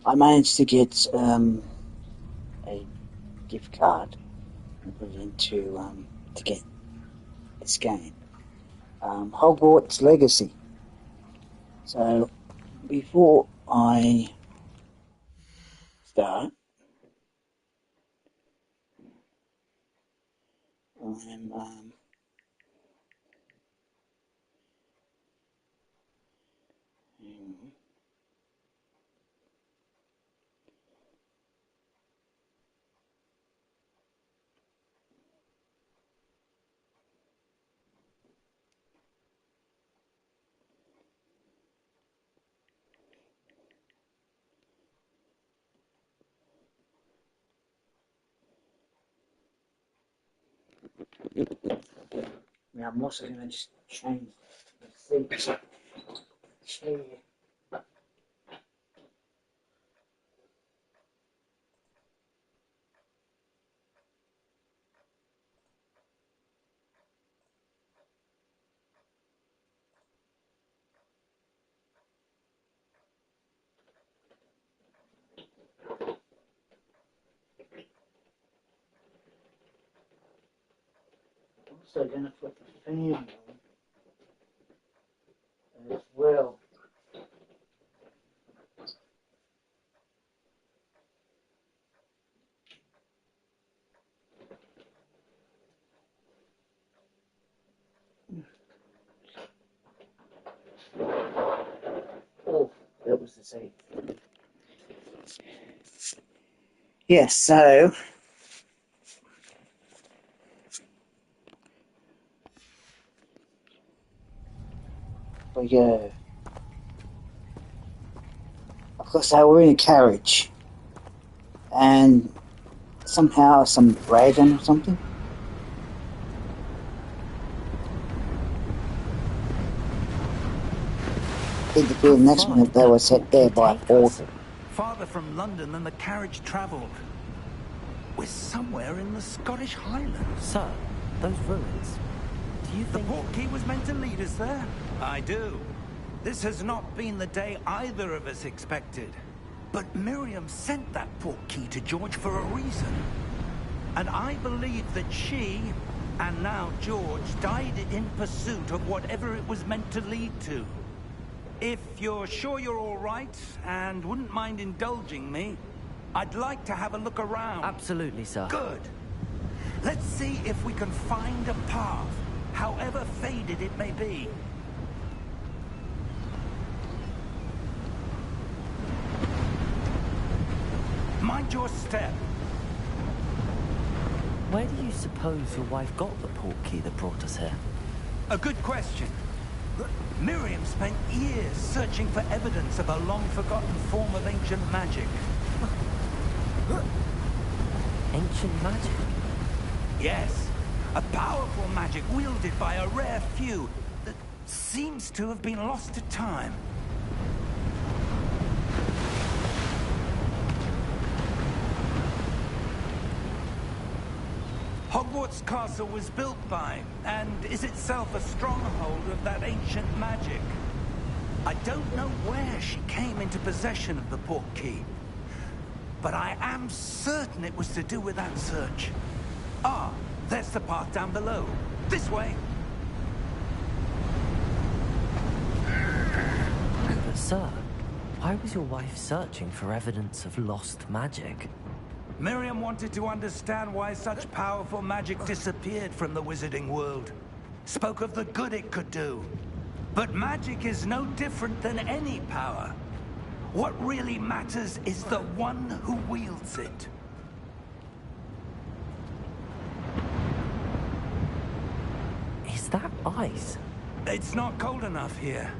I managed to get a gift card and put it into to get this game, Hogwarts Legacy. So before I start, I'm I'm also going to just change the seat chair. Also going to put the fan on as well. Oh, that was the seat. Yes, so we go. Of course, they were in a carriage, and somehow some dragon or something. Interfered, and that's when they were set there by a portal. Farther from London than the carriage travelled. We're somewhere in the Scottish Highlands. Sir, those ruins. Do you think the portkey was meant to lead us there? I do. This has not been the day either of us expected. But Miriam sent that portkey to George for a reason. And I believe that she, and now George, died in pursuit of whatever it was meant to lead to. If you're sure you're all right, and wouldn't mind indulging me, I'd like to have a look around. Absolutely, sir. Good. Let's see if we can find a path, however faded it may be. Mind your step. Where do you suppose your wife got the portkey that brought us here? A good question. Miriam spent years searching for evidence of a long-forgotten form of ancient magic. Ancient magic? Yes. A powerful magic wielded by a rare few that seems to have been lost to time. Hogwarts Castle was built by, and is itself a stronghold of that ancient magic. I don't know where she came into possession of the portkey, but I am certain it was to do with that search. Ah, there's the path down below. This way. But sir, why was your wife searching for evidence of lost magic? Miriam wanted to understand why such powerful magic disappeared from the wizarding world. Spoke of the good it could do. But magic is no different than any power. What really matters is the one who wields it. Is that ice? It's not cold enough here.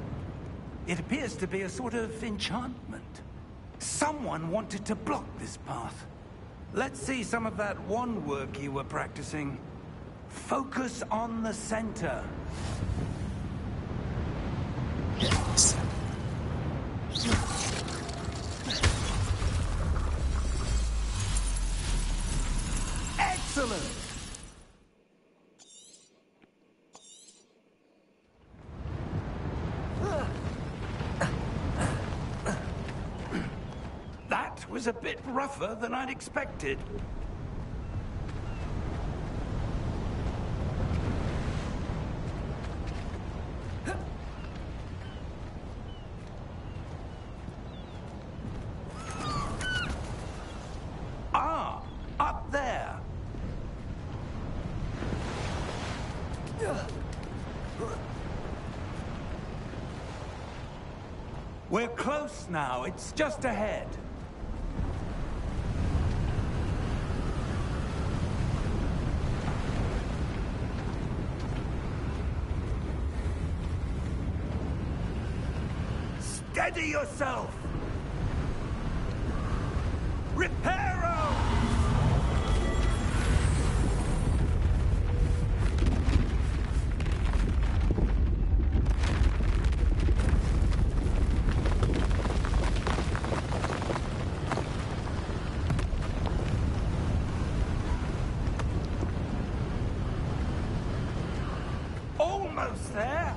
It appears to be a sort of enchantment. Someone wanted to block this path. Let's see some of that wand work you were practicing. Focus on the center. Excellent! was a bit rougher than I'd expected. Ah, up there. We're close now. It's just ahead. Steady yourself! Reparo! Almost there!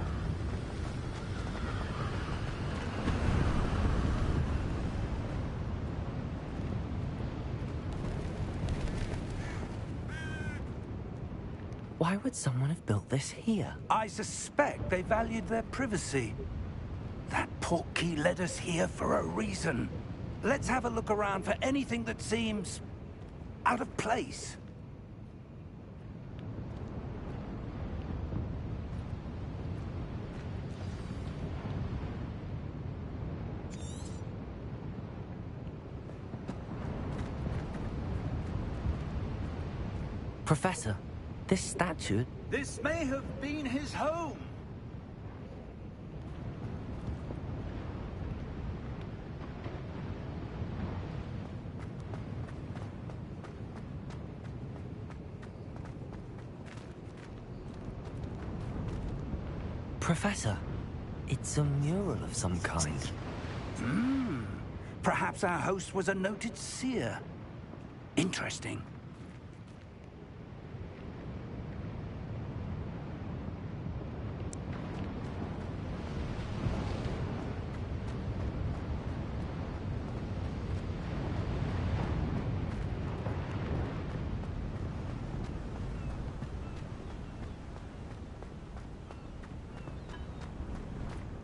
Why would someone have built this here? I suspect they valued their privacy. That portkey led us here for a reason. Let's have a look around for anything that seems out of place. Professor, this statue... This may have been his home. Professor, it's a mural of some kind. Perhaps our host was a noted seer. Interesting.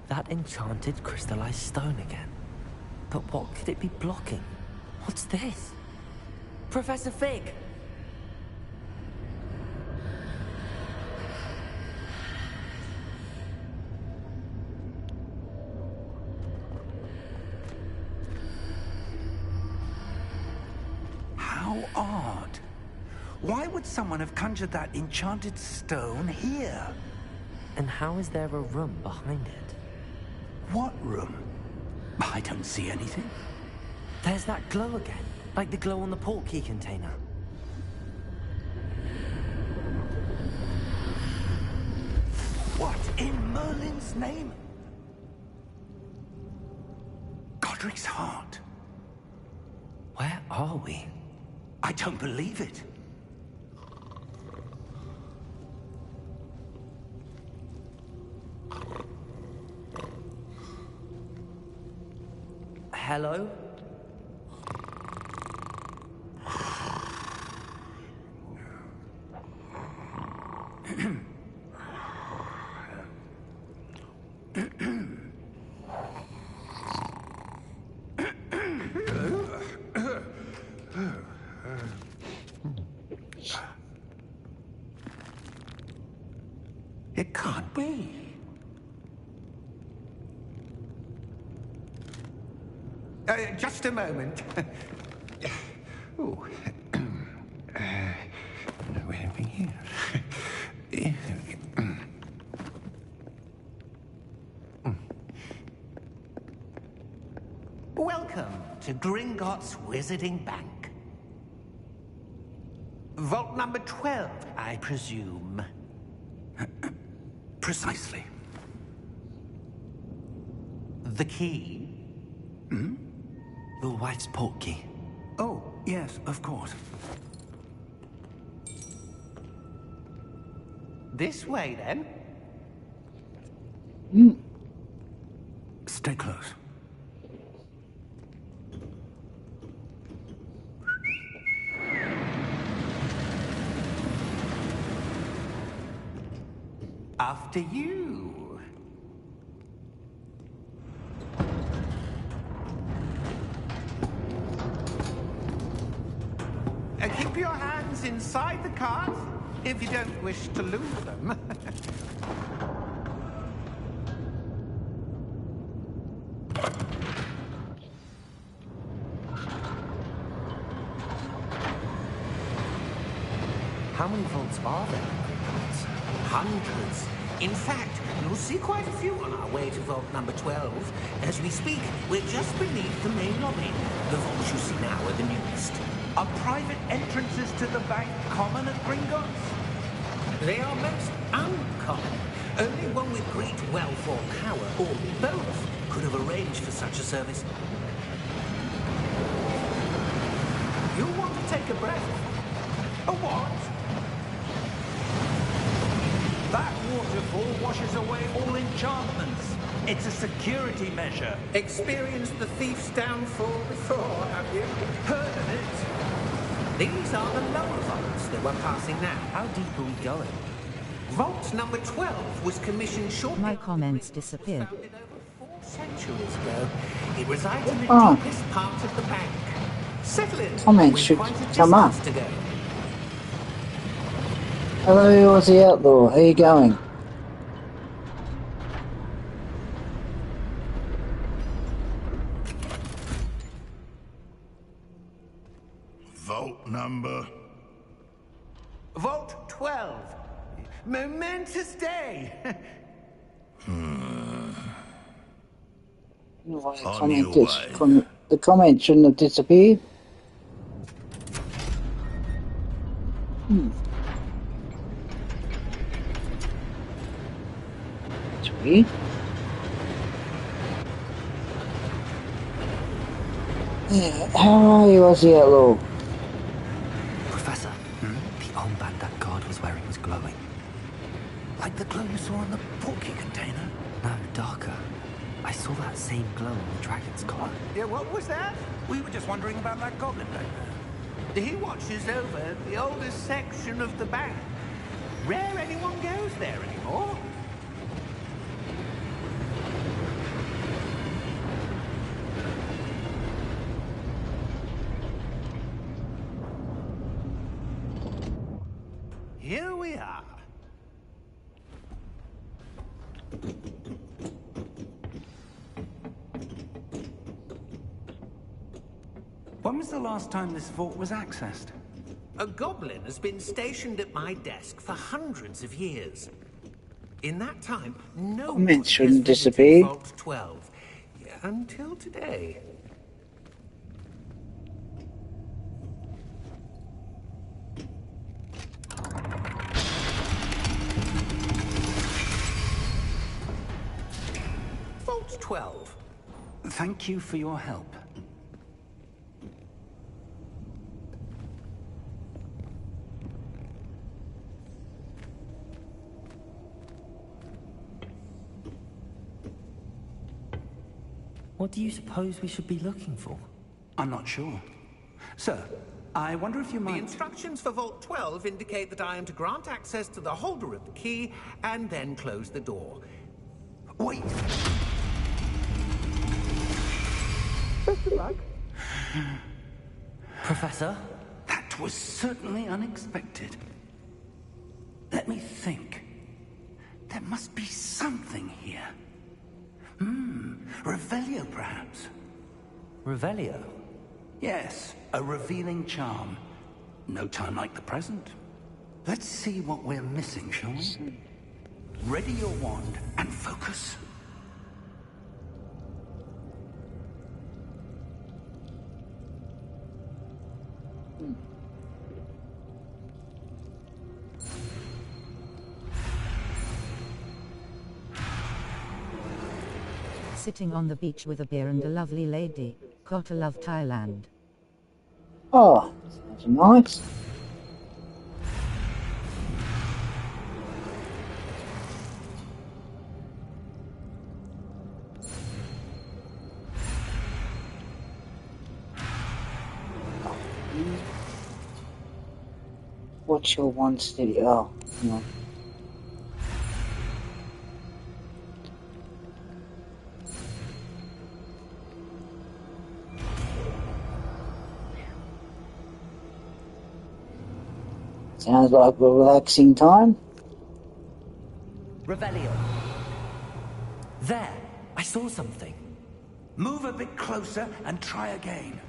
That enchanted crystallized stone again. But what could it be blocking? What's this? Professor Fig! How odd. Why would someone have conjured that enchanted stone here? And how is there a room behind it? What room? I don't see anything. There's that glow again, like the glow on the portkey container. What in Merlin's name? Godric's heart. Where are we? I don't believe it. Hello? It can't be. Just a moment. Oh. No anything here. Welcome to Gringotts Wizarding Bank. Vault number 12, I presume. Precisely. The key? Your wife's portkey. Oh, yes, of course. This way, then. Stay close. After you. Keep your hands inside the cart if you don't wish to lose them. How many vaults are there? Hundreds. In fact, you'll see quite a few on our way to vault number 12. As we speak, we're just beneath the main lobby. The vaults you see now are the newest. Are private entrances to the bank common at Gringotts? They are most uncommon. Only one with great wealth or power, or both, could have arranged for such a service. You'll want to take a breath. A what? That waterfall washes away all enchantments. It's a security measure. Experienced the thief's downfall before, have you? Heard of it? These are the lower vaults that we're passing now. How deep are we going? Vault number 12 was commissioned shortly. My comments disappeared. Founded over 4 centuries ago. It resides in the Oh. deepest part of the bank. Settle in. Comments with should quite a come up. distance to go. Hello, Aussie Outlaw. How you going? Vault number. Vault 12. Momentous day. Why the On comment your dis- way. the comment shouldn't have disappeared. It's weird. Yeah, how are you, Aussie Outlaw? Professor, the armband that guard was wearing was glowing. Like the glow you saw in the porky container? No, darker. I saw that same glow on the dragon's collar. Yeah, what was that? We were just wondering about that goblin back there. He watches over the oldest section of the bank. Rare anyone goes there anymore. Here we are. When was the last time this vault was accessed? A goblin has been stationed at my desk for hundreds of years. In that time, no one Comments has shouldn't visited disappear. Vault 12. Until today. Vault 12. Thank you for your help. What do you suppose we should be looking for? I'm not sure. Sir, I wonder if you The might... instructions for Vault 12 indicate that I am to grant access to the holder of the key and then close the door. Wait! Professor? That was certainly unexpected. Let me think. There must be something here. Revelio, perhaps. Revelio? Yes, a revealing charm. No time like the present. Let's see what we're missing, shall we? Ready your wand and focus. Sitting on the beach with a beer and a lovely lady. Gotta love Thailand. Oh, that's nice. What's your one steady? Oh, hang on. Sounds like a relaxing time. Revelio. There! I saw something. Move a bit closer and try again.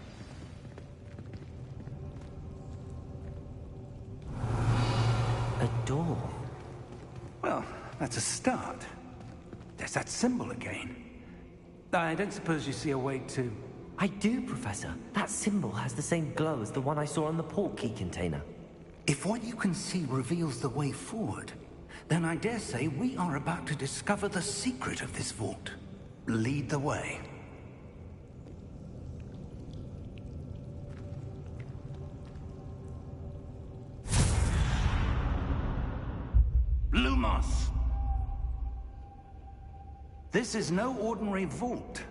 A door. Well, that's a start. There's that symbol again. I don't suppose you see a way to... I do, Professor. That symbol has the same glow as the one I saw on the port key container. If what you can see reveals the way forward, then I dare say we are about to discover the secret of this vault. Lead the way. Lumos! This is no ordinary vault.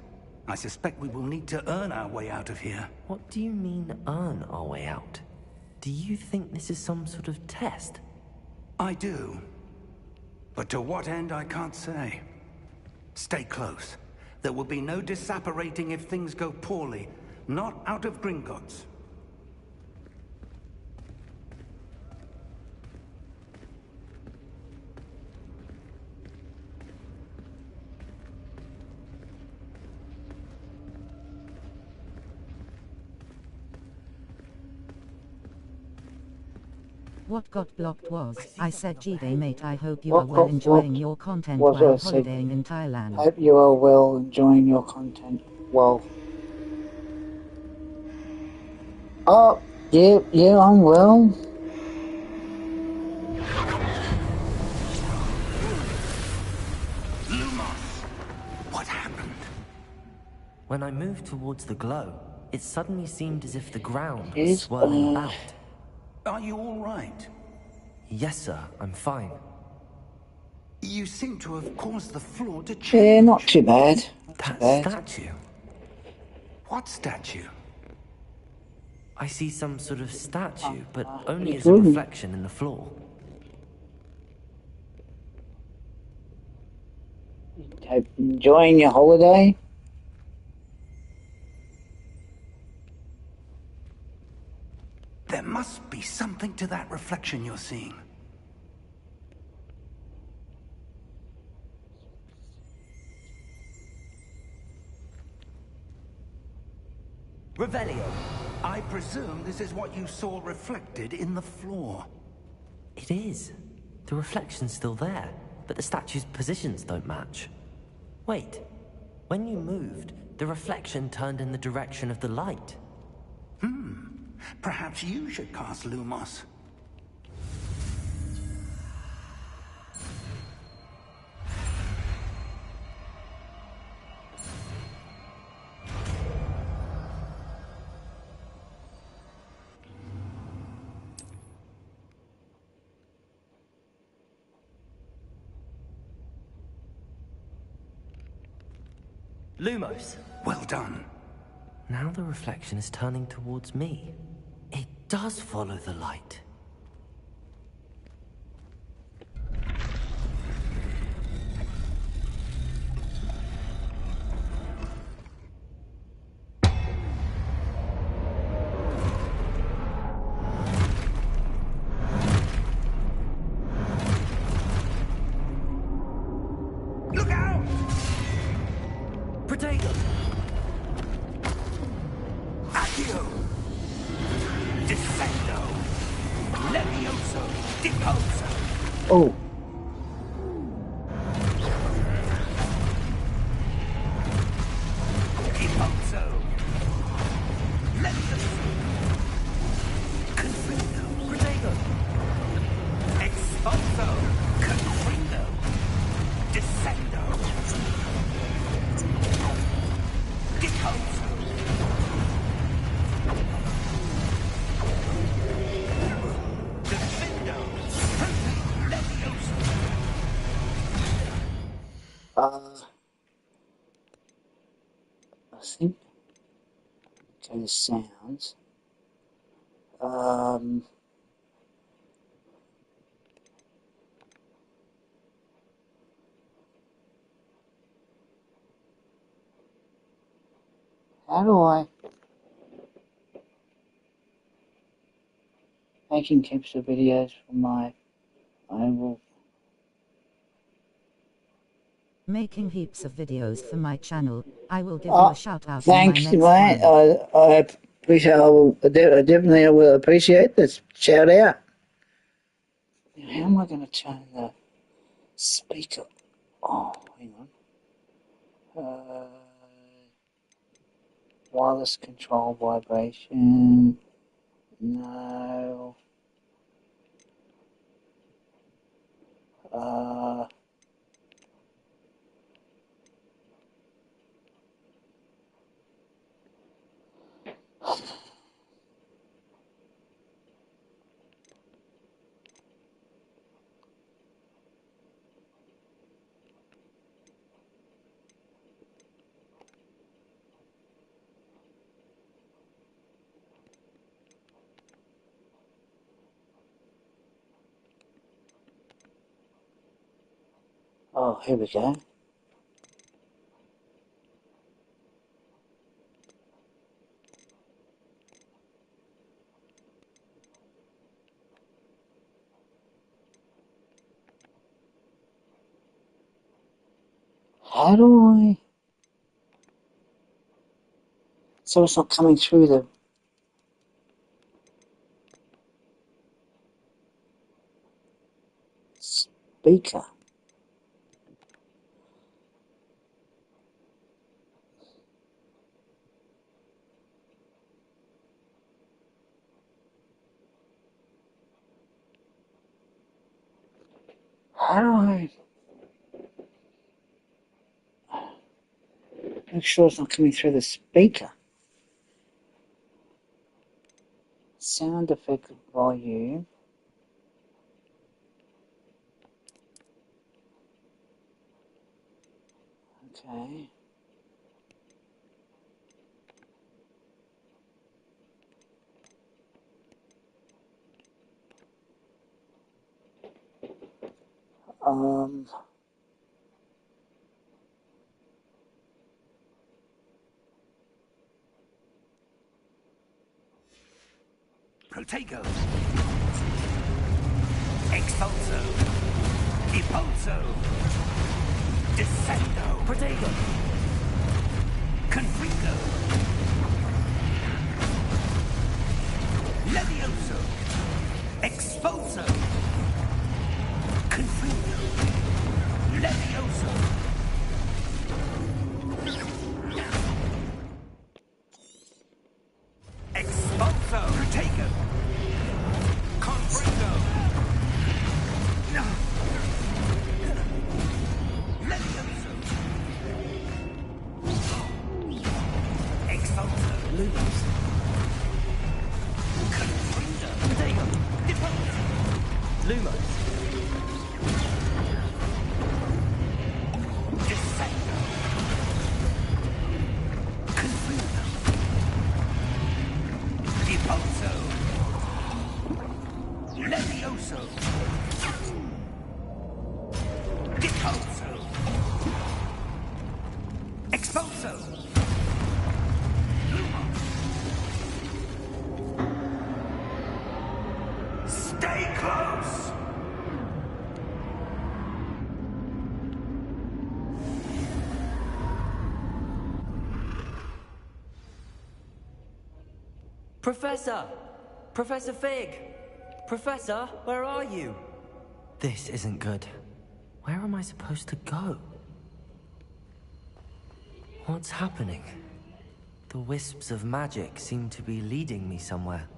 I suspect we will need to earn our way out of here. What do you mean, earn our way out? Do you think this is some sort of test? I do. But to what end, I can't say. Stay close. There will be no disapparating if things go poorly. Not out of Gringotts. What got blocked was, I said G'day mate, I hope you What are well got enjoying blocked your content was while what I said. holidaying in Thailand. Hope you are well enjoying your content. Well. Oh, yeah, I'm well. Lumos! What happened? When I moved towards the glow, it suddenly seemed as if the ground was Is, swirling about. Are you all right? Yes, sir, I'm fine. You seem to have caused the floor to change. Yeah, not too bad. Not too That bad. statue. What statue? I see some sort of statue, but only it's as a wooden. reflection in the floor. Hope you're enjoying your holiday. There must be something to that reflection you're seeing. Revelio. I presume this is what you saw reflected in the floor. It is. The reflection's still there, but the statue's positions don't match. Wait. When you moved, the reflection turned in the direction of the light. Perhaps you should cast Lumos. Lumos. Well done. Now the reflection is turning towards me. It does follow the light. Look out! Protego! Accio! Descendo! Levioso! Deposo! Oh, Deposo! Levioso! Confrindo! Protego! Expulso! Confrindo! Descendo! Deposo! Defendo! Levioso! I think. Okay, the sounds. How do I? making tips of videos for my... I will... Making heaps of videos for my channel. I will give you a shout out in my Thanks, next mate. one. I appreciate. I will appreciate this shout out. Now, how am I going to turn the speaker? Oh, hang on. Wireless control vibration. No. Oh, here we go. How do I... So it's not coming through the speaker. How do I make sure it's not coming through the speaker? Sound effect volume. Okay. Um, Protego. Expulso. Impulso. Descendo. Protego! Confringo. Levioso. Expulso. Confringo. Levioso. Expulso. Protego. Confringo. Levioso. Expulso. Lumos. Confringo. Protego! Deposo. Lumos. Descendo. Confringo. Deposo. Levioso. Deposo. Expulso. Stay close. Professor! Professor Fig! Professor, where are you? This isn't good. Where am I supposed to go? What's happening? The wisps of magic seem to be leading me somewhere.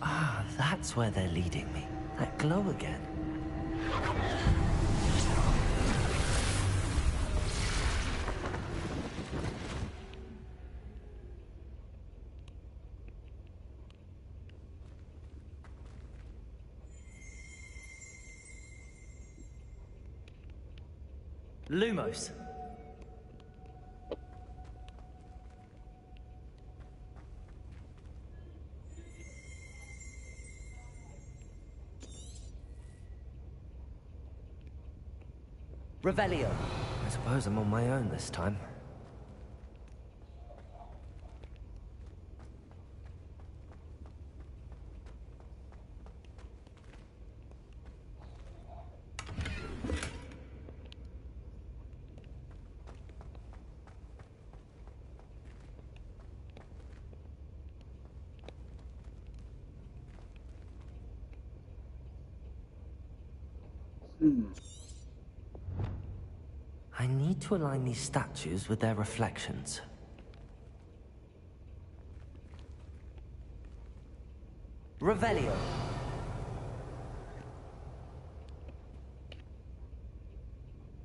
Ah, that's where they're leading me. That glow again. Lumos. Revelio. I suppose I'm on my own this time. I need to align these statues with their reflections. Revelio.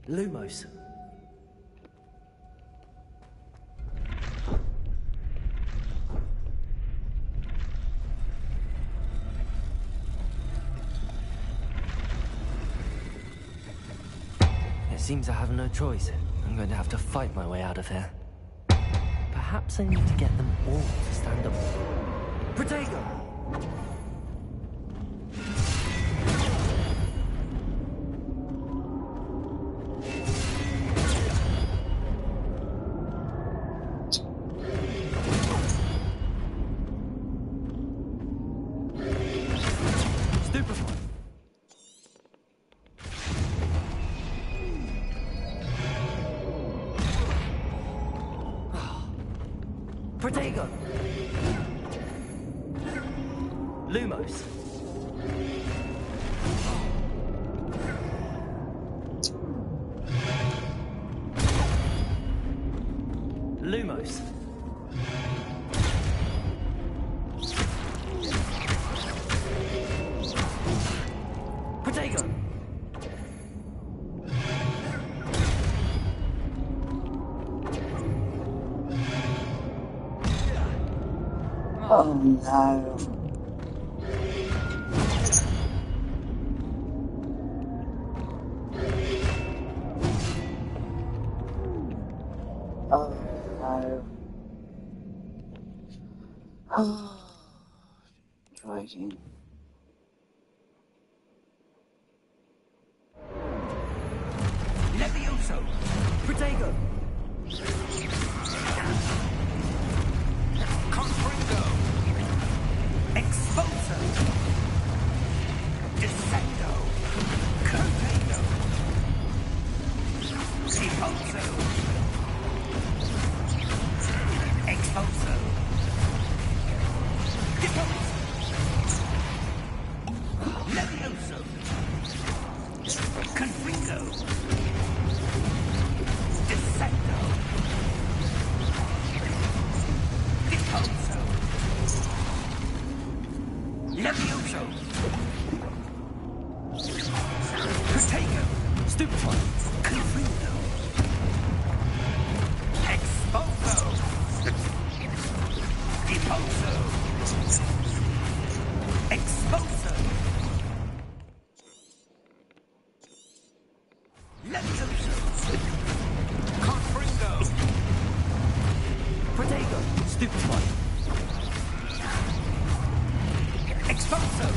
Lumos. It seems I have no choice. I'm going to have to fight my way out of here. Perhaps I need to get them all to stand up. Protego! Protego! Lumos. Lumos. Protego! Oh no. Oh no. Oh, try again. Levioso! Protego! Confringo! Expulso! Descendo! Curtado! Expulso! Expulso! Depose! Levioso! Confringo! Descendo! Depose! Levioso! Protego! Stupefy! Confringo! Expulso! Depose! Expulso! Levioso! Confringo! Protego! Stupefy! Expulso!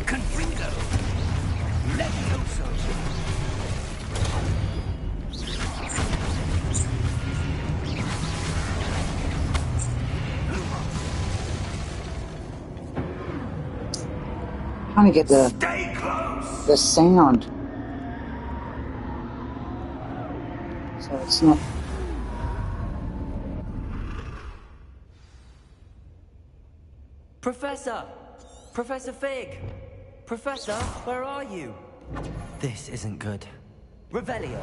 Confringo! Levioso! Trying to get Stay close! the sound. So it's not. Professor! Professor Fig! Professor, where are you? This isn't good. Revelio!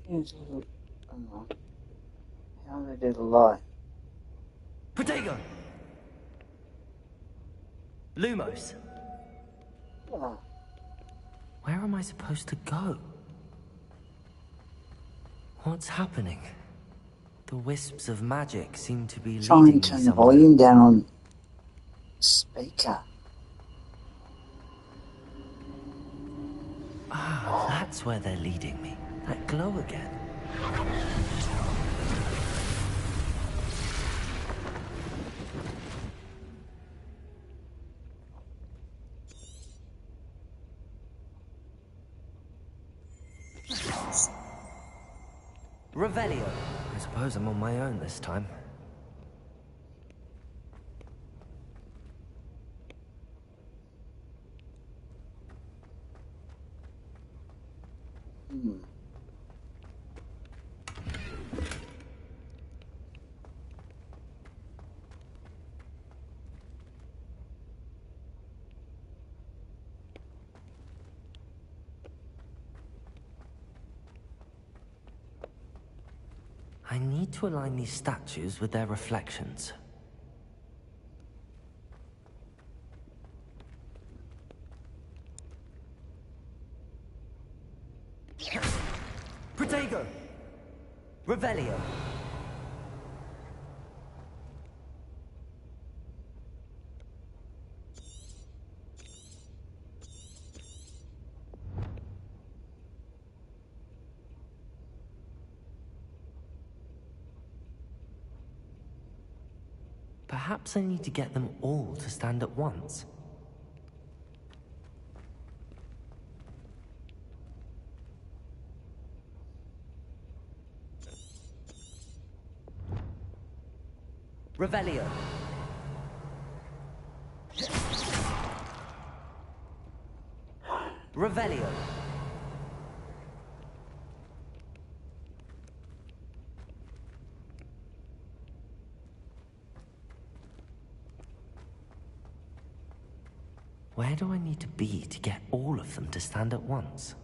Here's a little. Hang on. How they do the light? Protego! Lumos! Oh, Where am I supposed to go? What's happening? The wisps of magic seem to be try leading and me turn the somewhere. volume down on speaker. Ah, that's where they're leading me. That glow again. Revelio. I suppose I'm on my own this time. I need to align these statues with their reflections. Protego! Revelio! Perhaps I need to get them all to stand at once. Revelio. Revelio. Where do I need to be to get all of them to stand at once?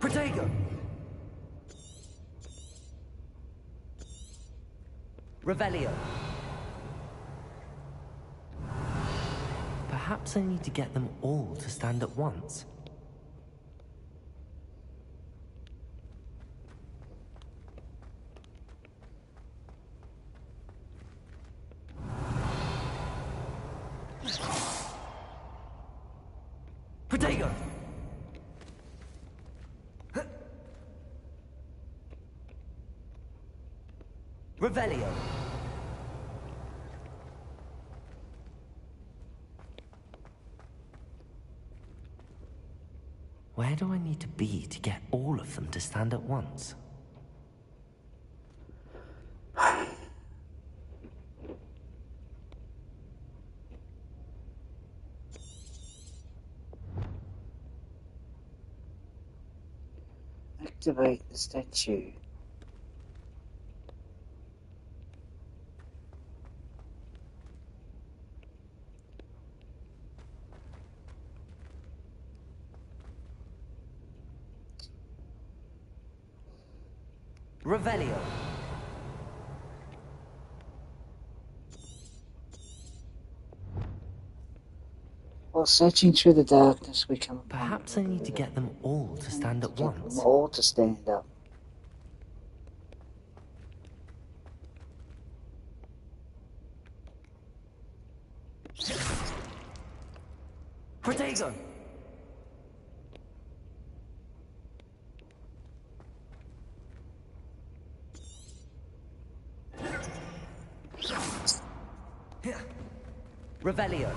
Protego! Revelio. Perhaps I need to get them all to stand at once. Protego! Revelio. Where do I need to be to get all of them to stand at once? Activate the statue. Revelio. While searching through the darkness, we come upon... Perhaps I need to get them all to stand at Get them once. all to stand up. Protego! Revelio.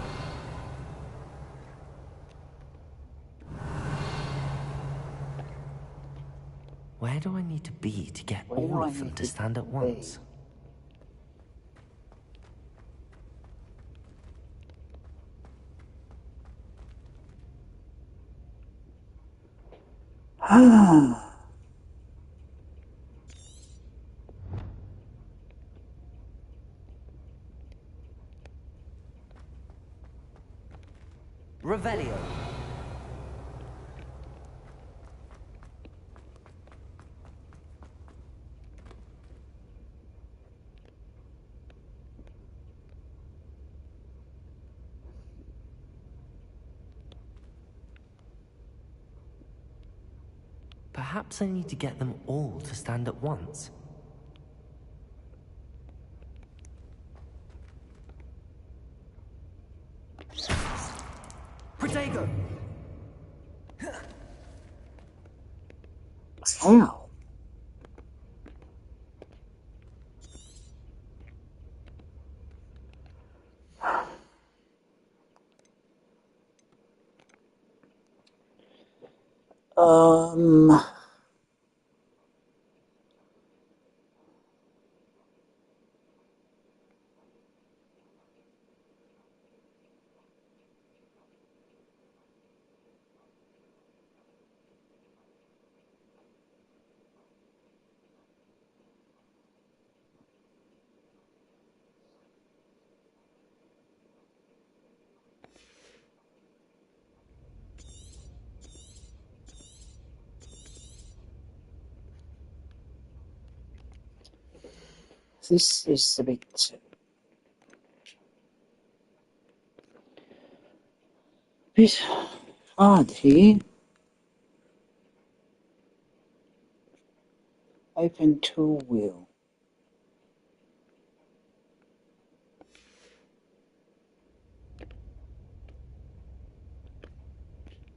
Where do I need to be to get Where do all I of them need to to stand at be? once? Revelio. Perhaps I need to get them all to stand at once. Protego! How? Um... This is a bit hard here. Open tool wheel.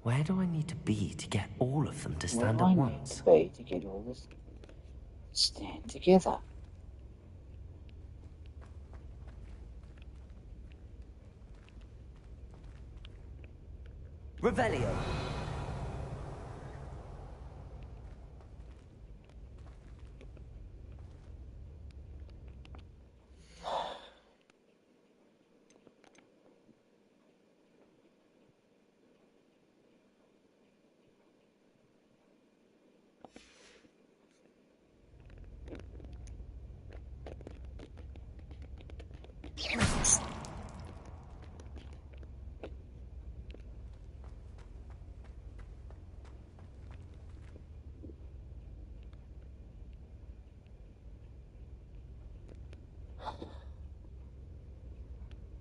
Where do I need to be to get all of them to Where stand do at I once? need to be to get all this stand together? Revelio!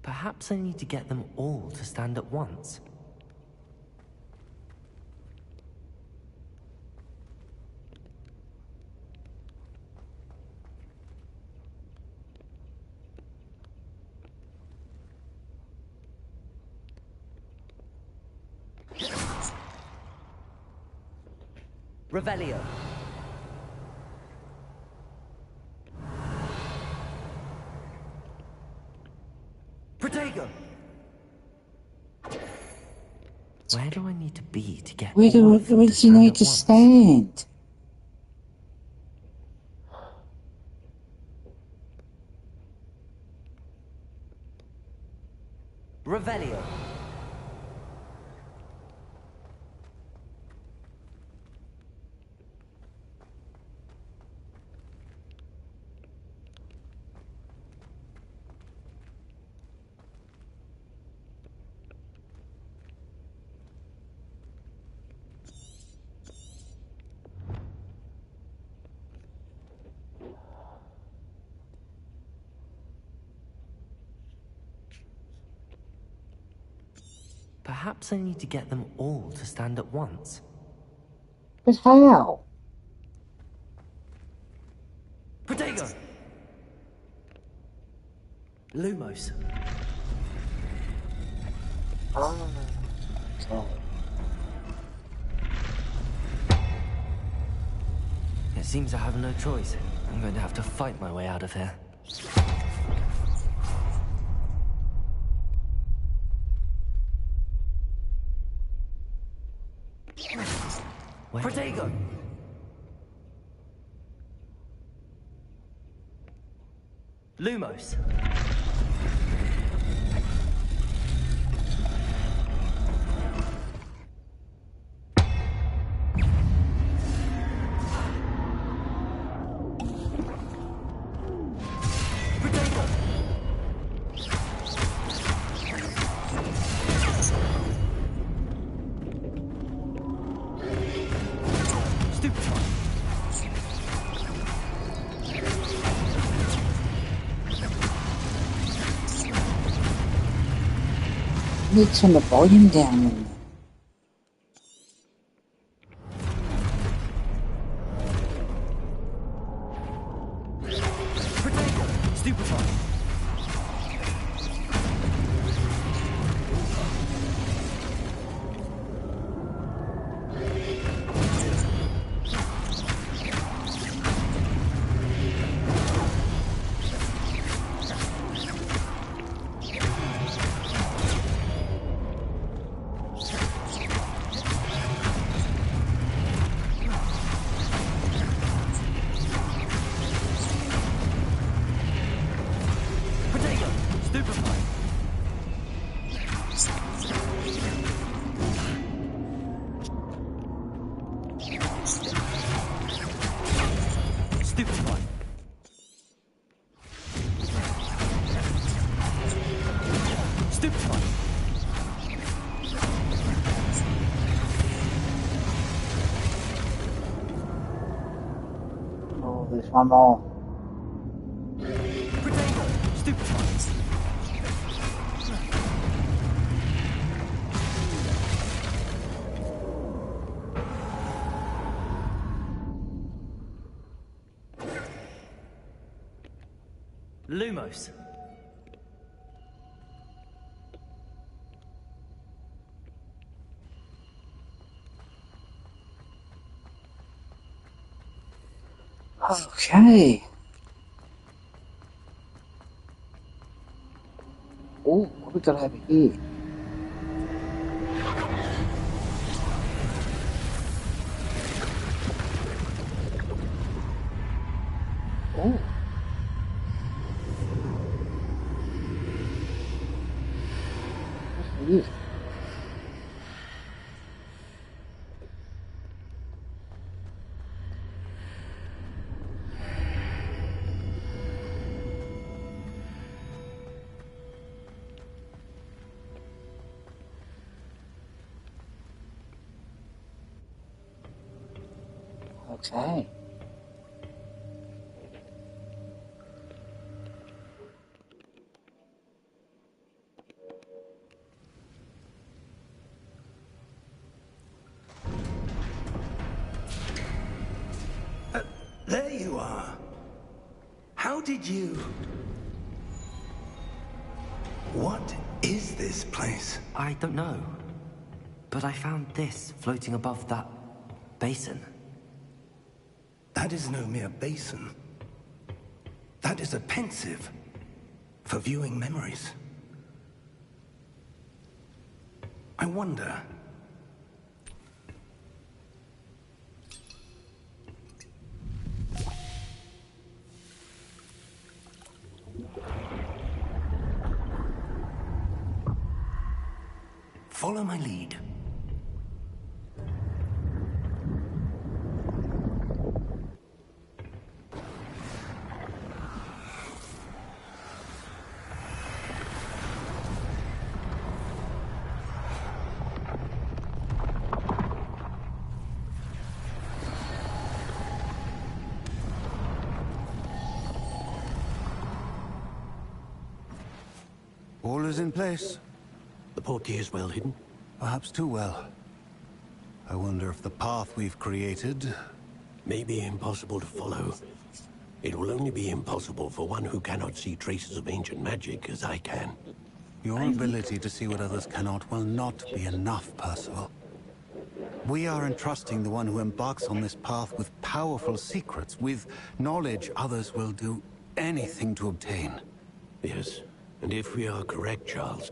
Perhaps I need to get them all to stand at once. Revelio. Protego. Where do I need to be to get Where all do of them we to stand need at to once? stand? Revelio. Perhaps I need to get them all to stand at once. But how? Protego! Lumos. Oh, okay. It seems I have no choice. I'm going to have to fight my way out of here. Protego! Lumos. Need to turn the volume down in there. one more. Stupid ones. Lumos. Okay. Oh, what we got over here? Oh. What's this? Okay. There you are. How did you... What is this place? I don't know. But I found this floating above that basin. That is no mere basin. That is a pensive for viewing memories. I wonder... Follow my lead. All is in place. The portkey is well hidden. Perhaps too well. I wonder if the path we've created... May be impossible to follow. It will only be impossible for one who cannot see traces of ancient magic as I can. Your ability to see what others cannot will not be enough, Percival. We are entrusting the one who embarks on this path with powerful secrets, with knowledge others will do anything to obtain. Yes, and if we are correct, Charles,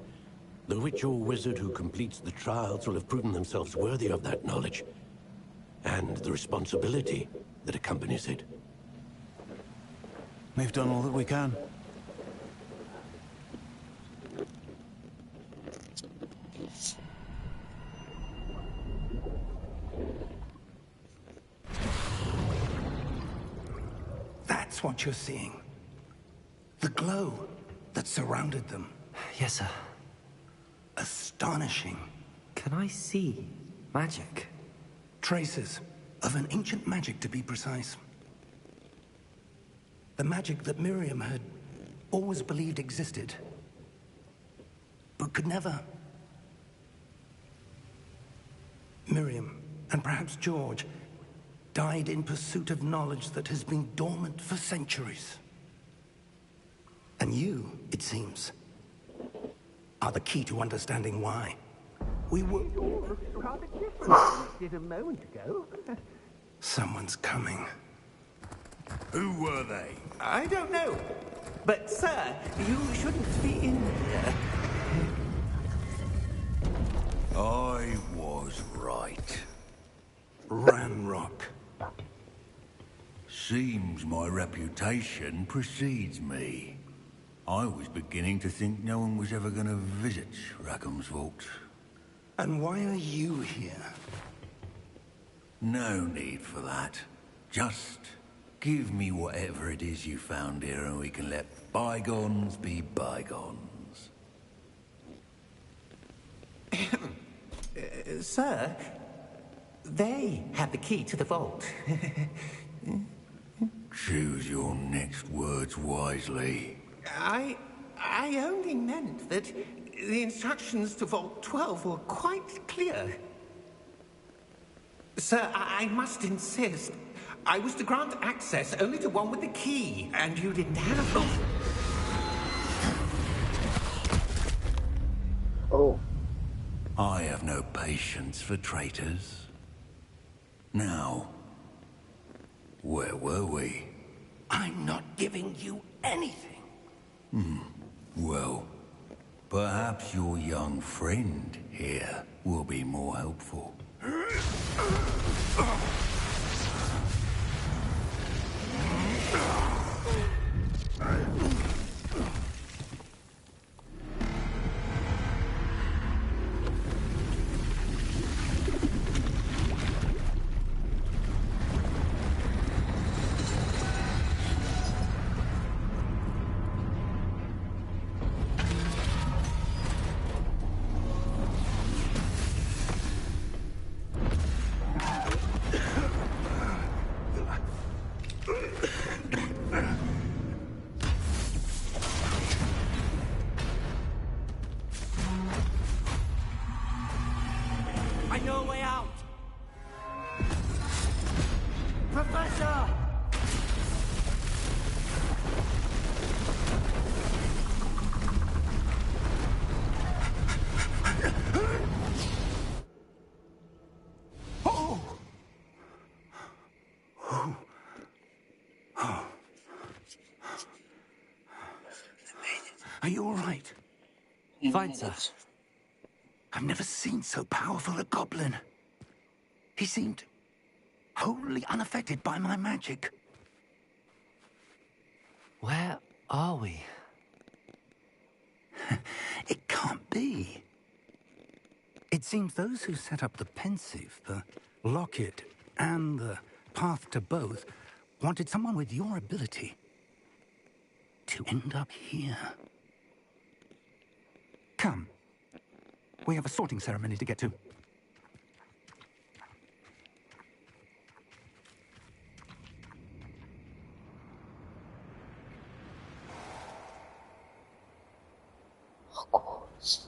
the witch or wizard who completes the trials will have proven themselves worthy of that knowledge, and the responsibility that accompanies it. We've done all that we can. That's what you're seeing. The glow that surrounded them. Yes, sir. Astonishing. Can I see magic? Traces of an ancient magic, to be precise. The magic that Miriam had always believed existed, but could never. Miriam, and perhaps George, died in pursuit of knowledge that has been dormant for centuries. And you, it seems, are the key to understanding why. We were rather different than we did a moment ago. Someone's coming. Who were they? I don't know. But, sir, you shouldn't be in here. I was right. Ranrock. Seems my reputation precedes me. I was beginning to think no one was ever going to visit Rackham's vault. And why are you here? No need for that. Just give me whatever it is you found here and we can let bygones be bygones. Sir, they have the key to the vault. Choose your next words wisely. I only meant that the instructions to Vault 12 were quite clear. Sir, I must insist. I was to grant access only to one with the key, and you didn't have it. Oh. I have no patience for traitors. Now, where were we? I'm not giving you anything. Well, perhaps your young friend here will be more helpful. I know a way out! Professor! Are you all right? Fine, sir. I've never seen so powerful a goblin. He seemed wholly unaffected by my magic. Where are we? It can't be. It seems those who set up the pensive, the locket, and the path to both wanted someone with your ability to end up here. Come. We have a sorting ceremony to get to. Hogwarts.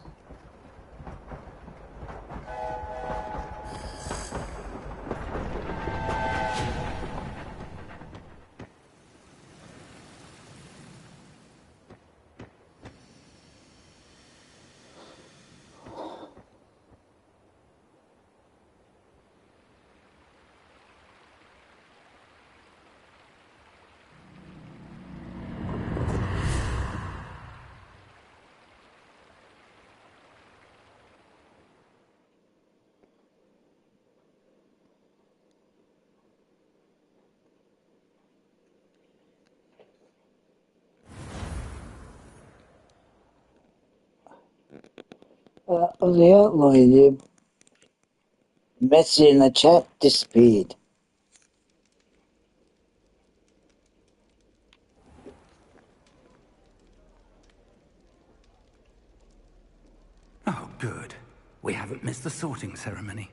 The outline there, message in the chat disappeared. Oh, good. We haven't missed the sorting ceremony.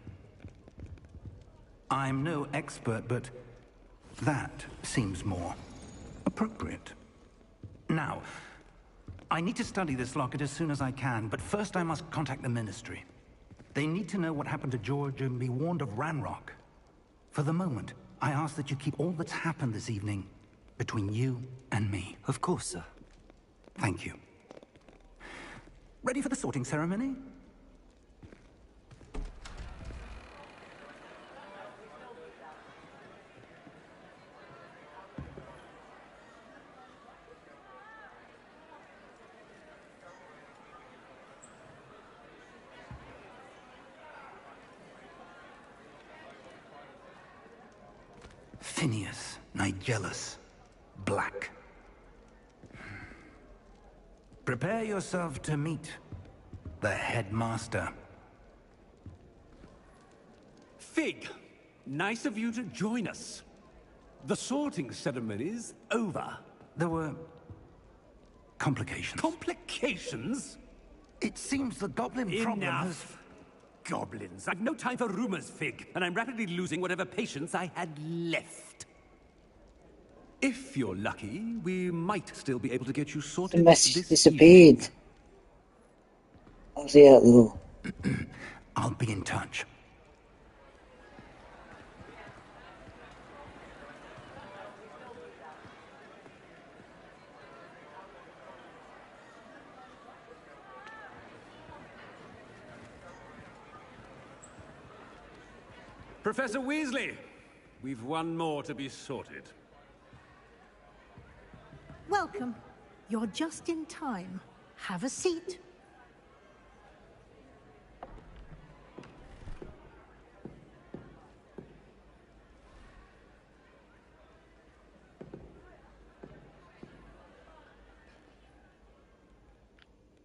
I'm no expert, but that seems more appropriate. Now, I need to study this locket as soon as I can, but first I must contact the Ministry. They need to know what happened to George and be warned of Ranrock. For the moment, I ask that you keep all that's happened this evening between you and me. Of course, sir. Thank you. Ready for the sorting ceremony? Phineas, Nigellus, Black. Prepare yourself to meet the headmaster. Fig, nice of you to join us. The sorting ceremony's over. There were complications. Complications? It seems the goblin problem has... Enough. Goblins. I've no time for rumors, Fig, and I'm rapidly losing whatever patience I had left. If you're lucky, we might still be able to get you The sorted message this disappeared. evening. How's the outlaw? I'll be in touch. Professor Weasley, we've one more to be sorted. Welcome. You're just in time. Have a seat.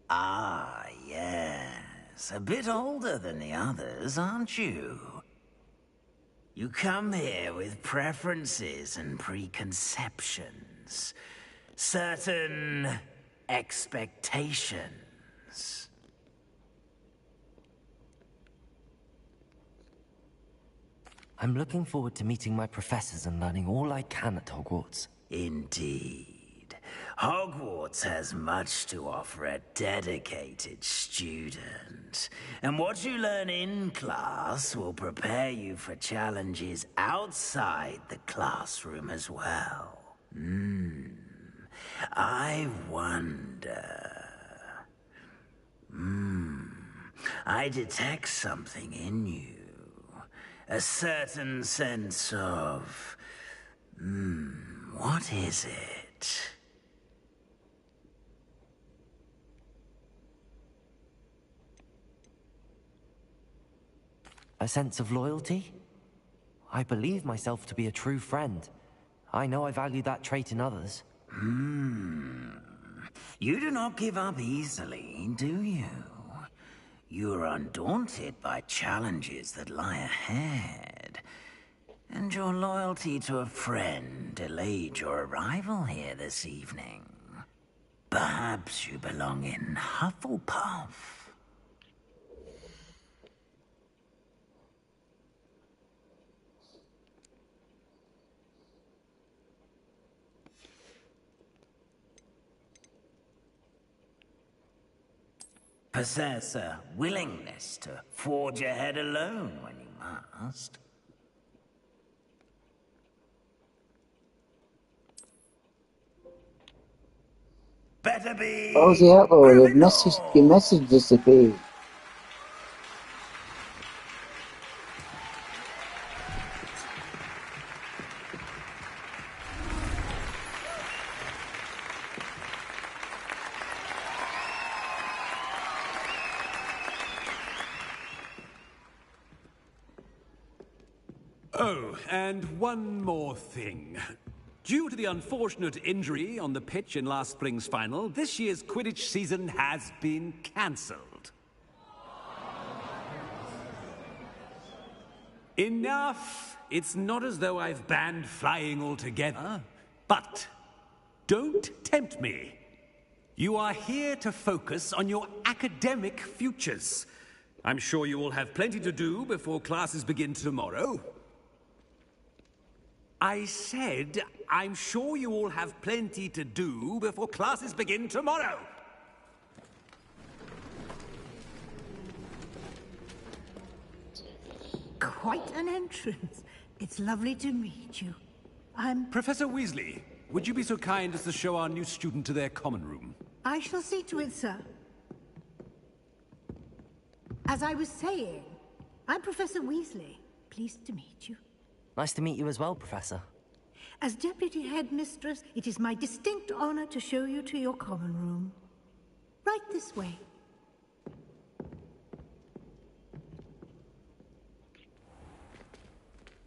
Ah, yes. A bit older than the others, aren't you? You come here with preferences and preconceptions. Certain expectations. I'm looking forward to meeting my professors and learning all I can at Hogwarts. Indeed. Hogwarts has much to offer a dedicated student. And what you learn in class will prepare you for challenges outside the classroom as well. I wonder... I detect something in you. A certain sense of... what is it? A sense of loyalty? I believe myself to be a true friend. I know I value that trait in others. You do not give up easily, do you? You are undaunted by challenges that lie ahead. And your loyalty to a friend delayed your arrival here this evening. Perhaps you belong in Hufflepuff. Possess a willingness to forge ahead alone when you must. Better be... How's the outlaw? The Gryffindor! message disappeared. Oh, and one more thing. Due to the unfortunate injury on the pitch in last spring's final, this year's Quidditch season has been cancelled. Enough! It's not as though I've banned flying altogether. But don't tempt me. You are here to focus on your academic futures. I'm sure you all have plenty to do before classes begin tomorrow. I said, I'm sure you all have plenty to do before classes begin tomorrow. Quite an entrance. It's lovely to meet you. I'm... Professor Weasley, would you be so kind as to show our new student to their common room? I shall see to it, sir. As I was saying, I'm Professor Weasley. Pleased to meet you. Nice to meet you as well, Professor. As Deputy Headmistress, it is my distinct honor to show you to your common room. Right this way.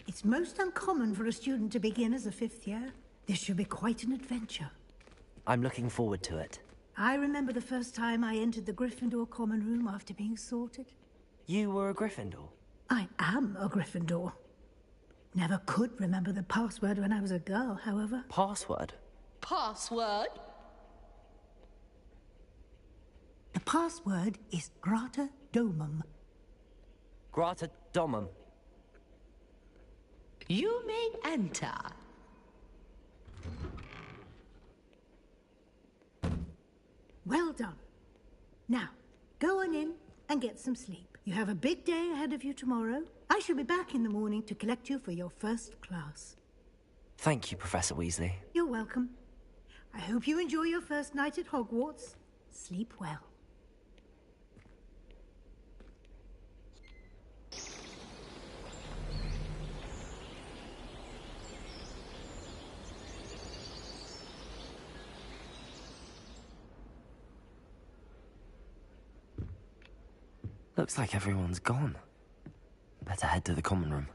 It's most uncommon for a student to begin as a fifth year. This should be quite an adventure. I'm looking forward to it. I remember the first time I entered the Gryffindor common room after being sorted. You were a Gryffindor? I am a Gryffindor. Never could remember the password when I was a girl, however. Password? Password? The password is Grata Domum. Grata Domum. You may enter. Well done. Now, go on in and get some sleep. You have a big day ahead of you tomorrow. I shall be back in the morning to collect you for your first class. Thank you, Professor Weasley. You're welcome. I hope you enjoy your first night at Hogwarts. Sleep well. Looks like everyone's gone. Better head to the common room.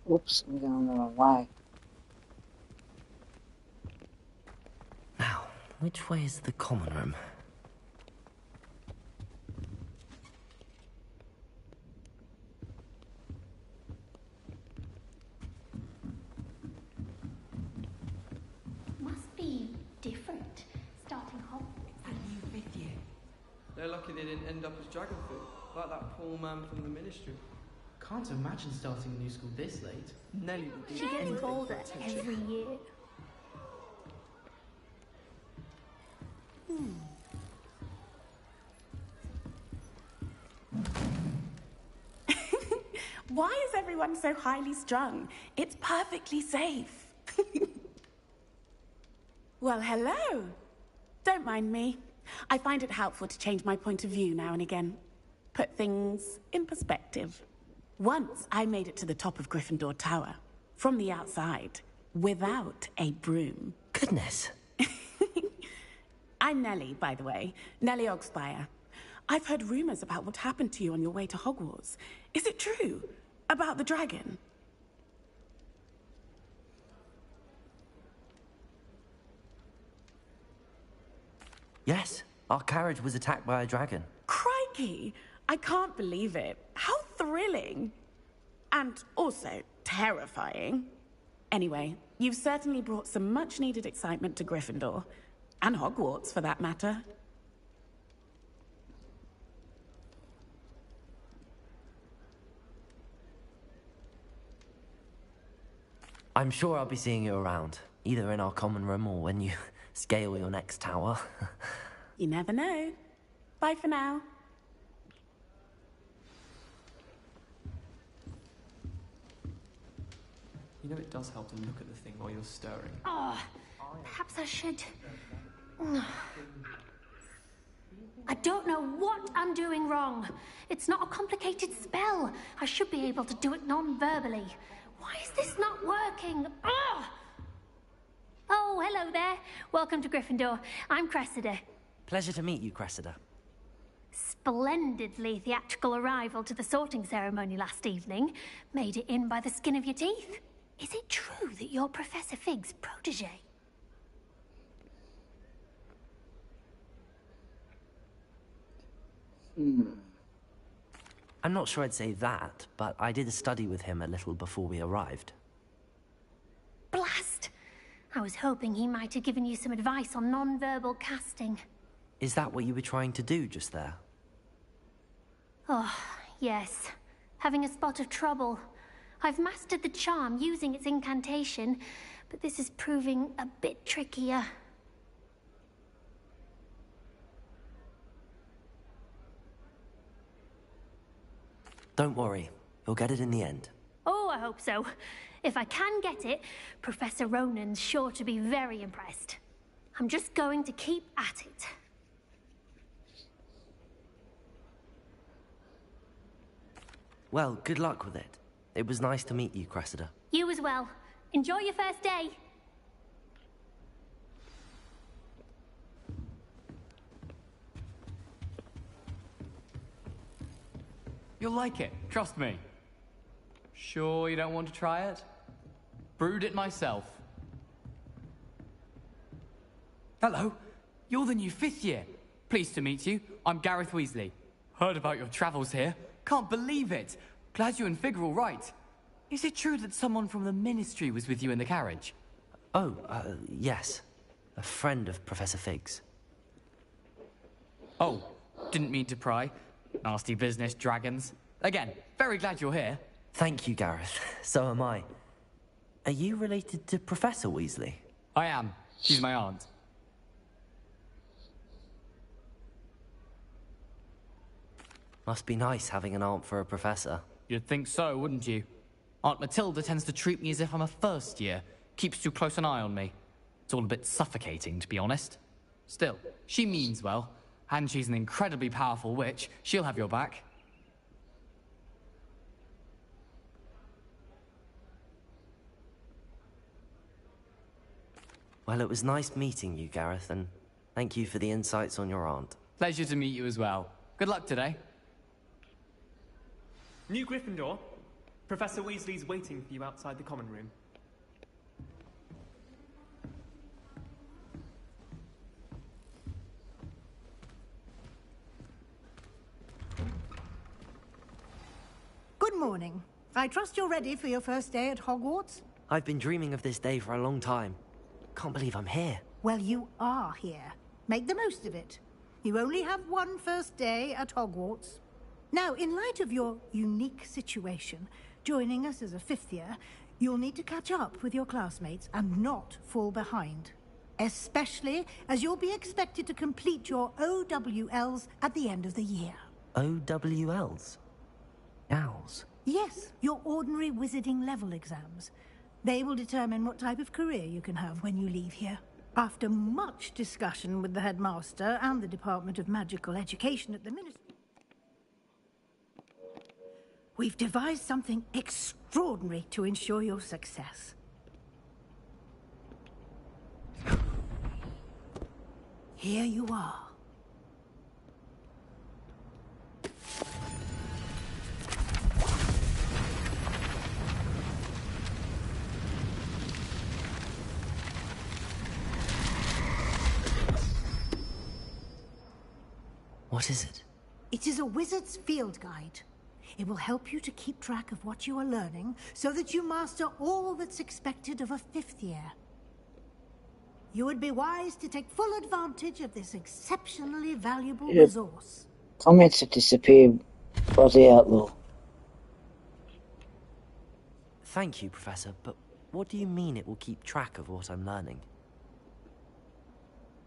Whoops, I'm going the wrong way. Now, which way is the common room? Must be different, starting Hogwarts. And you 5th year. They're lucky they didn't end up as Dragonfoot, like that poor man from the Ministry. Can't imagine starting a new school this late. Nelly would do She gets anything older for attention. every year. Why is everyone so highly strung? It's perfectly safe. Well, hello. Don't mind me. I find it helpful to change my point of view now and again. Put things in perspective. Once I made it to the top of Gryffindor Tower, from the outside, without a broom. Goodness. I'm Nellie, by the way. Nellie Ogspire. I've heard rumors about what happened to you on your way to Hogwarts. Is it true? About the dragon? Yes, our carriage was attacked by a dragon. Crikey! I can't believe it. How thrilling! And also terrifying. Anyway, you've certainly brought some much-needed excitement to Gryffindor. And Hogwarts, for that matter. I'm sure I'll be seeing you around, either in our common room or when you scale your next tower. You never know. Bye for now. You know it does help to look at the thing while you're stirring. Oh, perhaps I should. I don't know what I'm doing wrong. It's not a complicated spell. I should be able to do it non-verbally. Why is this not working? Ugh! Oh, hello there. Welcome to Gryffindor. I'm Cressida. Pleasure to meet you, Cressida. Splendidly theatrical arrival to the sorting ceremony last evening. Made it in by the skin of your teeth. Is it true that you're Professor Fig's protege? I'm not sure I'd say that, but I did study with him a little before we arrived. Blast! I was hoping he might have given you some advice on non-verbal casting. Is that what you were trying to do just there? Oh, yes. Having a spot of trouble. I've mastered the charm using its incantation, but this is proving a bit trickier. Don't worry, you'll get it in the end. Oh, I hope so. If I can get it, Professor Ronan's sure to be very impressed. I'm just going to keep at it. Well, good luck with it. It was nice to meet you, Cressida. You as well. Enjoy your first day. You'll like it, trust me. Sure you don't want to try it? Brewed it myself. Hello, you're the new 5th year. Pleased to meet you. I'm Gareth Weasley. Heard about your travels here. Can't believe it. Glad you and Fig are all right. Is it true that someone from the Ministry was with you in the carriage? Oh, yes. A friend of Professor Fig's. Oh, didn't mean to pry. Nasty business, dragons. Again, very glad you're here. Thank you, Gareth. So am I. Are you related to Professor Weasley? I am. She's my aunt. Must be nice having an aunt for a professor. You'd think so, wouldn't you? Aunt Matilda tends to treat me as if I'm a first year. Keeps too close an eye on me. It's all a bit suffocating, to be honest. Still, she means well. And she's an incredibly powerful witch. She'll have your back. Well, it was nice meeting you, Gareth, and thank you for the insights on your aunt. Pleasure to meet you as well. Good luck today. New Gryffindor. Professor Weasley's waiting for you outside the common room. Good morning. I trust you're ready for your first day at Hogwarts? I've been dreaming of this day for a long time. Can't believe I'm here. Well, you are here. Make the most of it. You only have one first day at Hogwarts. Now, in light of your unique situation, joining us as a fifth year, you'll need to catch up with your classmates and not fall behind. Especially as you'll be expected to complete your OWLs at the end of the year. OWLs? Owls? Yes, your ordinary wizarding level exams. They will determine what type of career you can have when you leave here. After much discussion with the headmaster and the Department of Magical Education at the Ministry, we've devised something extraordinary to ensure your success. Here you are. What is it? It is a wizard's field guide. It will help you to keep track of what you are learning so that you master all that's expected of a fifth year. You would be wise to take full advantage of this exceptionally valuable resource. Comments have disappeared. What's the outlaw? Thank you, Professor, but what do you mean it will keep track of what I'm learning?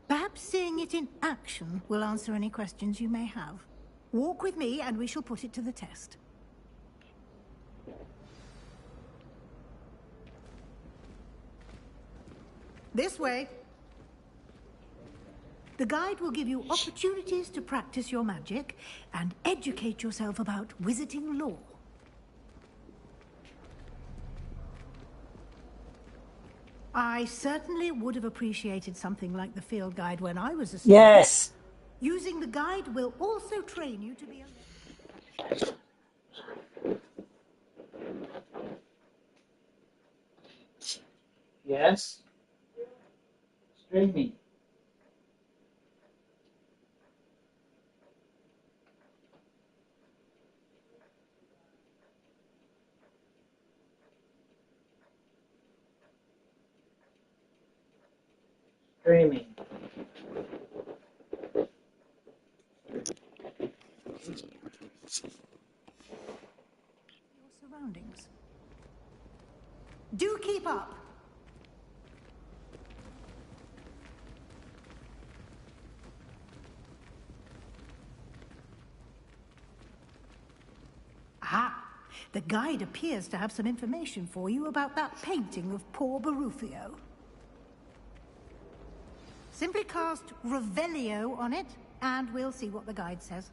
Perhaps seeing it in action will answer any questions you may have. Walk with me and we shall put it to the test. This way. The guide will give you opportunities to practice your magic and educate yourself about wizarding lore. I certainly would have appreciated something like the field guide when I was a student. Yes! Using the guide will also train you to be a... Yes? Streaming. Streaming. your surroundings. Do keep up. Ah, the guide appears to have some information for you about that painting of poor Barufio. Simply cast Revelio on it, and we'll see what the guide says.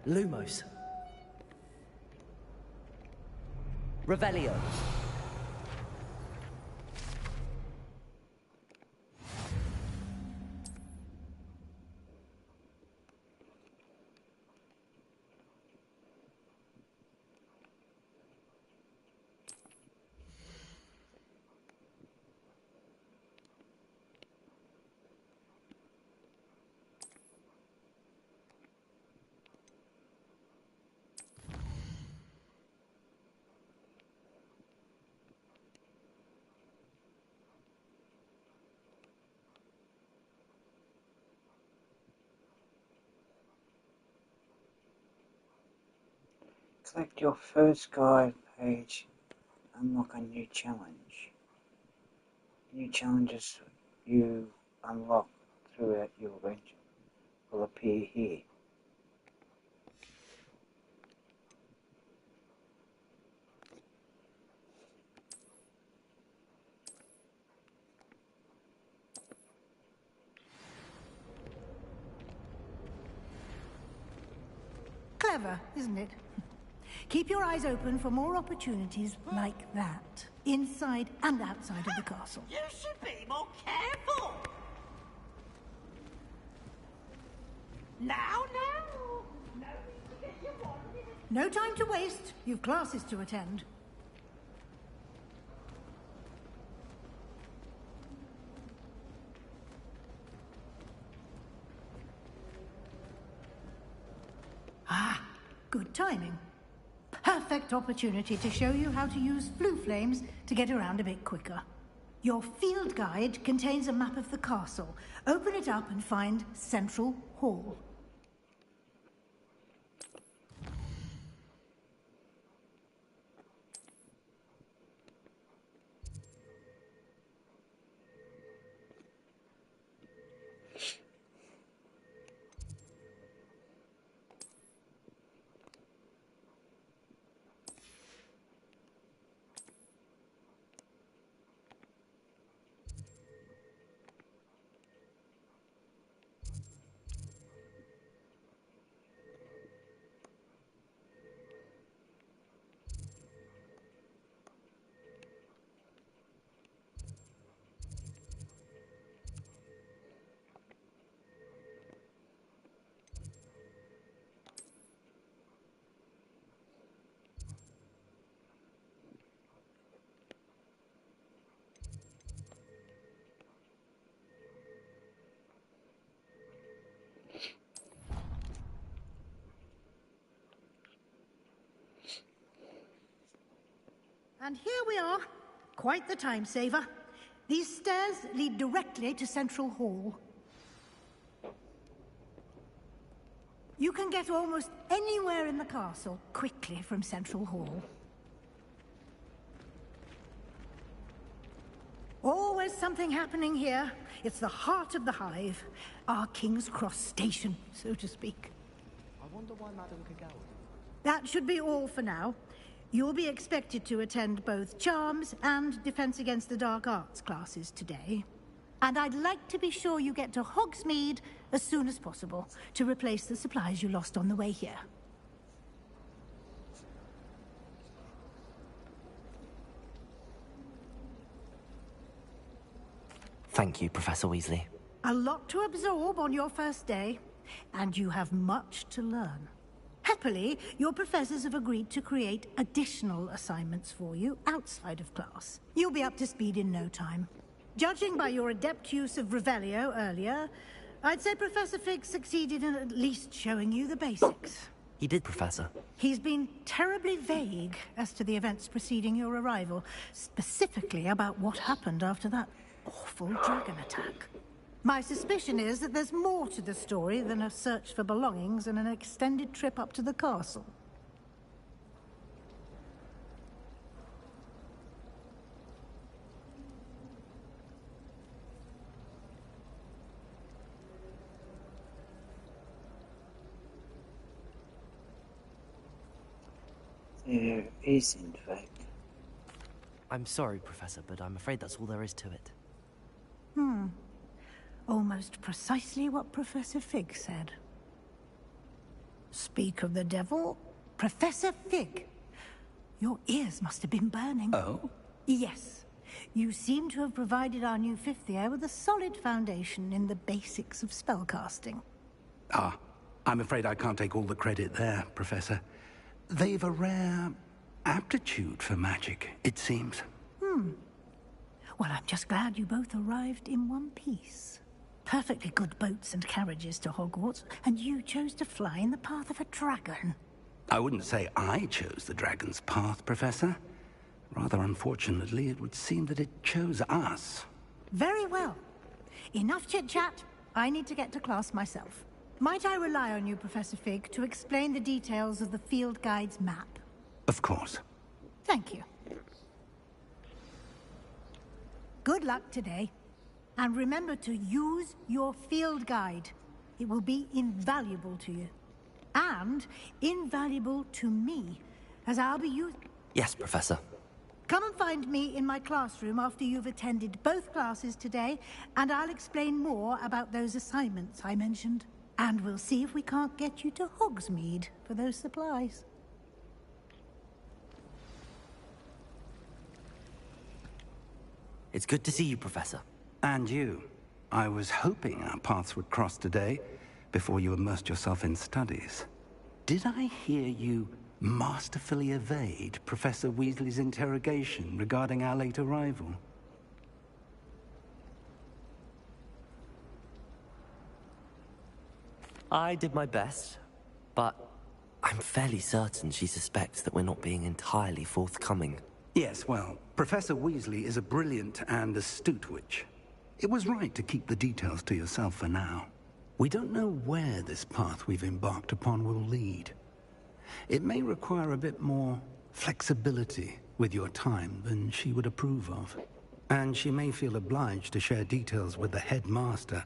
Lumos. Revelio. Select your first guide page. Unlock a new challenge. New challenges you unlock throughout your adventure will appear here. Clever, isn't it? Keep your eyes open for more opportunities like that, inside and outside of the castle. You should be more careful! Now! No time to waste. You've classes to attend. Ah, good timing. Perfect opportunity to show you how to use flue flames to get around a bit quicker. Your field guide contains a map of the castle. Open it up and find Central Hall. And here we are. Quite the time saver. These stairs lead directly to Central Hall. You can get almost anywhere in the castle quickly from Central Hall. Always something happening here. It's the heart of the Hive. Our King's Cross station, so to speak. I wonder why Madame Kagawa... That should be all for now. You'll be expected to attend both Charms and Defense Against the Dark Arts classes today. And I'd like to be sure you get to Hogsmeade as soon as possible to replace the supplies you lost on the way here. Thank you, Professor Weasley. A lot to absorb on your first day, and you have much to learn. Happily, your professors have agreed to create additional assignments for you outside of class. You'll be up to speed in no time. Judging by your adept use of Revelio earlier, I'd say Professor Fig succeeded in at least showing you the basics. He did, Professor. He's been terribly vague as to the events preceding your arrival, specifically about what happened after that awful dragon attack. My suspicion is that there's more to the story than a search for belongings and an extended trip up to the castle. There is, in fact. I'm sorry, Professor, but I'm afraid that's all there is to it. Almost precisely what Professor Fig said. Speak of the devil, Professor Fig. Your ears must have been burning. Oh? Yes. You seem to have provided our new fifth year with a solid foundation in the basics of spellcasting. Ah, I'm afraid I can't take all the credit there, Professor. They've a rare aptitude for magic, it seems. Well, I'm just glad you both arrived in one piece. Perfectly good boats and carriages to Hogwarts, and you chose to fly in the path of a dragon. I wouldn't say I chose the dragon's path, Professor. Rather unfortunately, it would seem that it chose us. Very well. Enough chit-chat. I need to get to class myself. Might I rely on you, Professor Fig, to explain the details of the field guide's map? Of course. Thank you. Good luck today. And remember to use your field guide. It will be invaluable to you. And invaluable to me, as I'll be using... Yes, Professor. Come and find me in my classroom after you've attended both classes today, and I'll explain more about those assignments I mentioned. And we'll see if we can't get you to Hogsmeade for those supplies. It's good to see you, Professor. And you. I was hoping our paths would cross today, before you immersed yourself in studies. Did I hear you masterfully evade Professor Weasley's interrogation regarding our late arrival? I did my best, but I'm fairly certain she suspects that we're not being entirely forthcoming. Yes, well, Professor Weasley is a brilliant and astute witch. It was right to keep the details to yourself for now. We don't know where this path we've embarked upon will lead. It may require a bit more flexibility with your time than she would approve of. And she may feel obliged to share details with the headmaster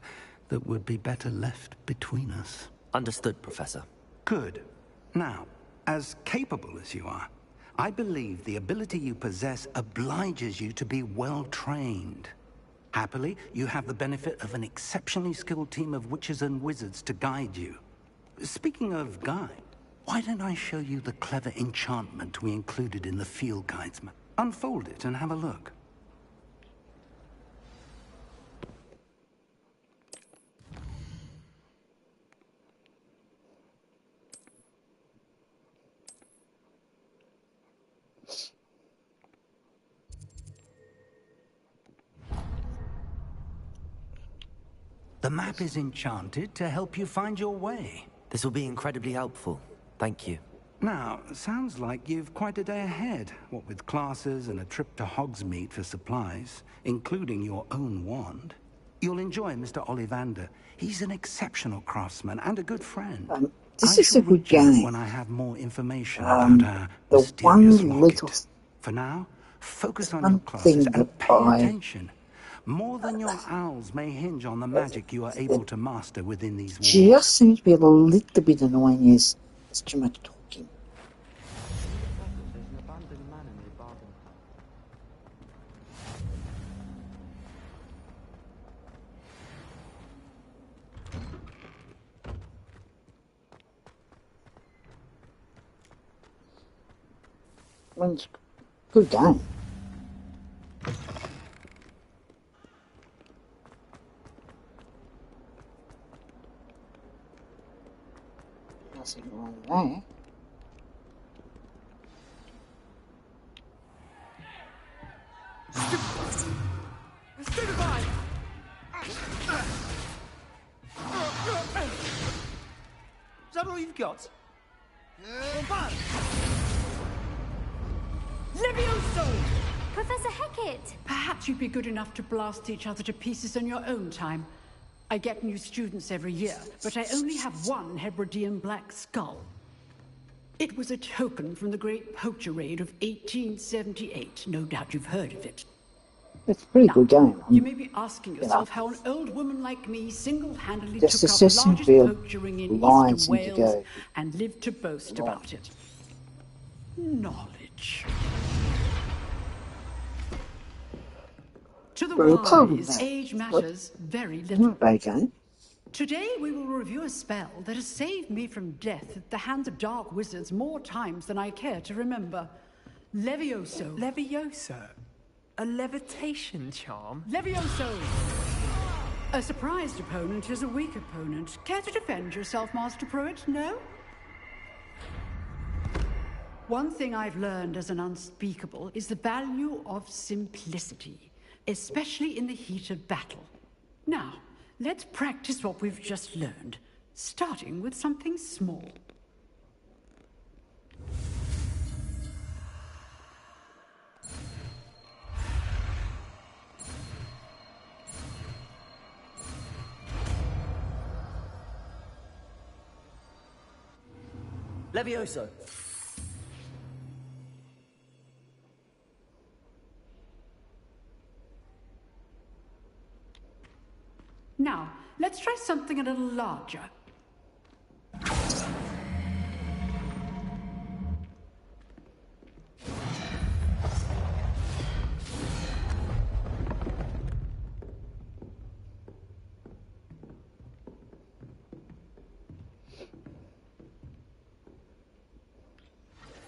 that would be better left between us. Understood, Professor. Good. Now, as capable as you are, I believe the ability you possess obliges you to be well-trained. Happily, you have the benefit of an exceptionally skilled team of witches and wizards to guide you. Speaking of guide, why don't I show you the clever enchantment we included in the field guides? Unfold it and have a look. The map is enchanted to help you find your way. This will be incredibly helpful. Thank you. Now, sounds like you've quite a day ahead, what with classes and a trip to Hogsmeade for supplies, including your own wand. You'll enjoy Mr. Ollivander. He's an exceptional craftsman and a good friend. This is a good game. When I have more information about our the mysterious one locket. little For now, focus on one your classes thing and that pay I attention. More than your owls may hinge on the magic you are able to master within these walls. just seems to be a little bit annoying is it's too much talking. Well, it's a good game. Nothing wrong there. Stupefy! Is that all you've got? Levioso! Professor Hecat! Perhaps you'd be good enough to blast each other to pieces in your own time. I get new students every year, but I only have one Hebridean black skull. It was a token from the Great Poacher Raid of 1878. No doubt you've heard of it. It's a pretty good game. You may be asking yourself how an old woman like me single-handedly Just took out the assessing largest the poacher ring in lines eastern need to Wales go. and lived to boast about it. Knowledge. To the Well, apart from wise, that, age what- matters very It's little. not a bad game. Today we will review a spell that has saved me from death at the hands of dark wizards more times than I care to remember. Levioso. Levioso? A levitation charm? Levioso! A surprised opponent is a weak opponent. Care to defend yourself, Master Pruitt? No? One thing I've learned as an unspeakable is the value of simplicity, especially in the heat of battle. Now, let's practice what we've just learned, starting with something small. Levioso! Now, let's try something a little larger.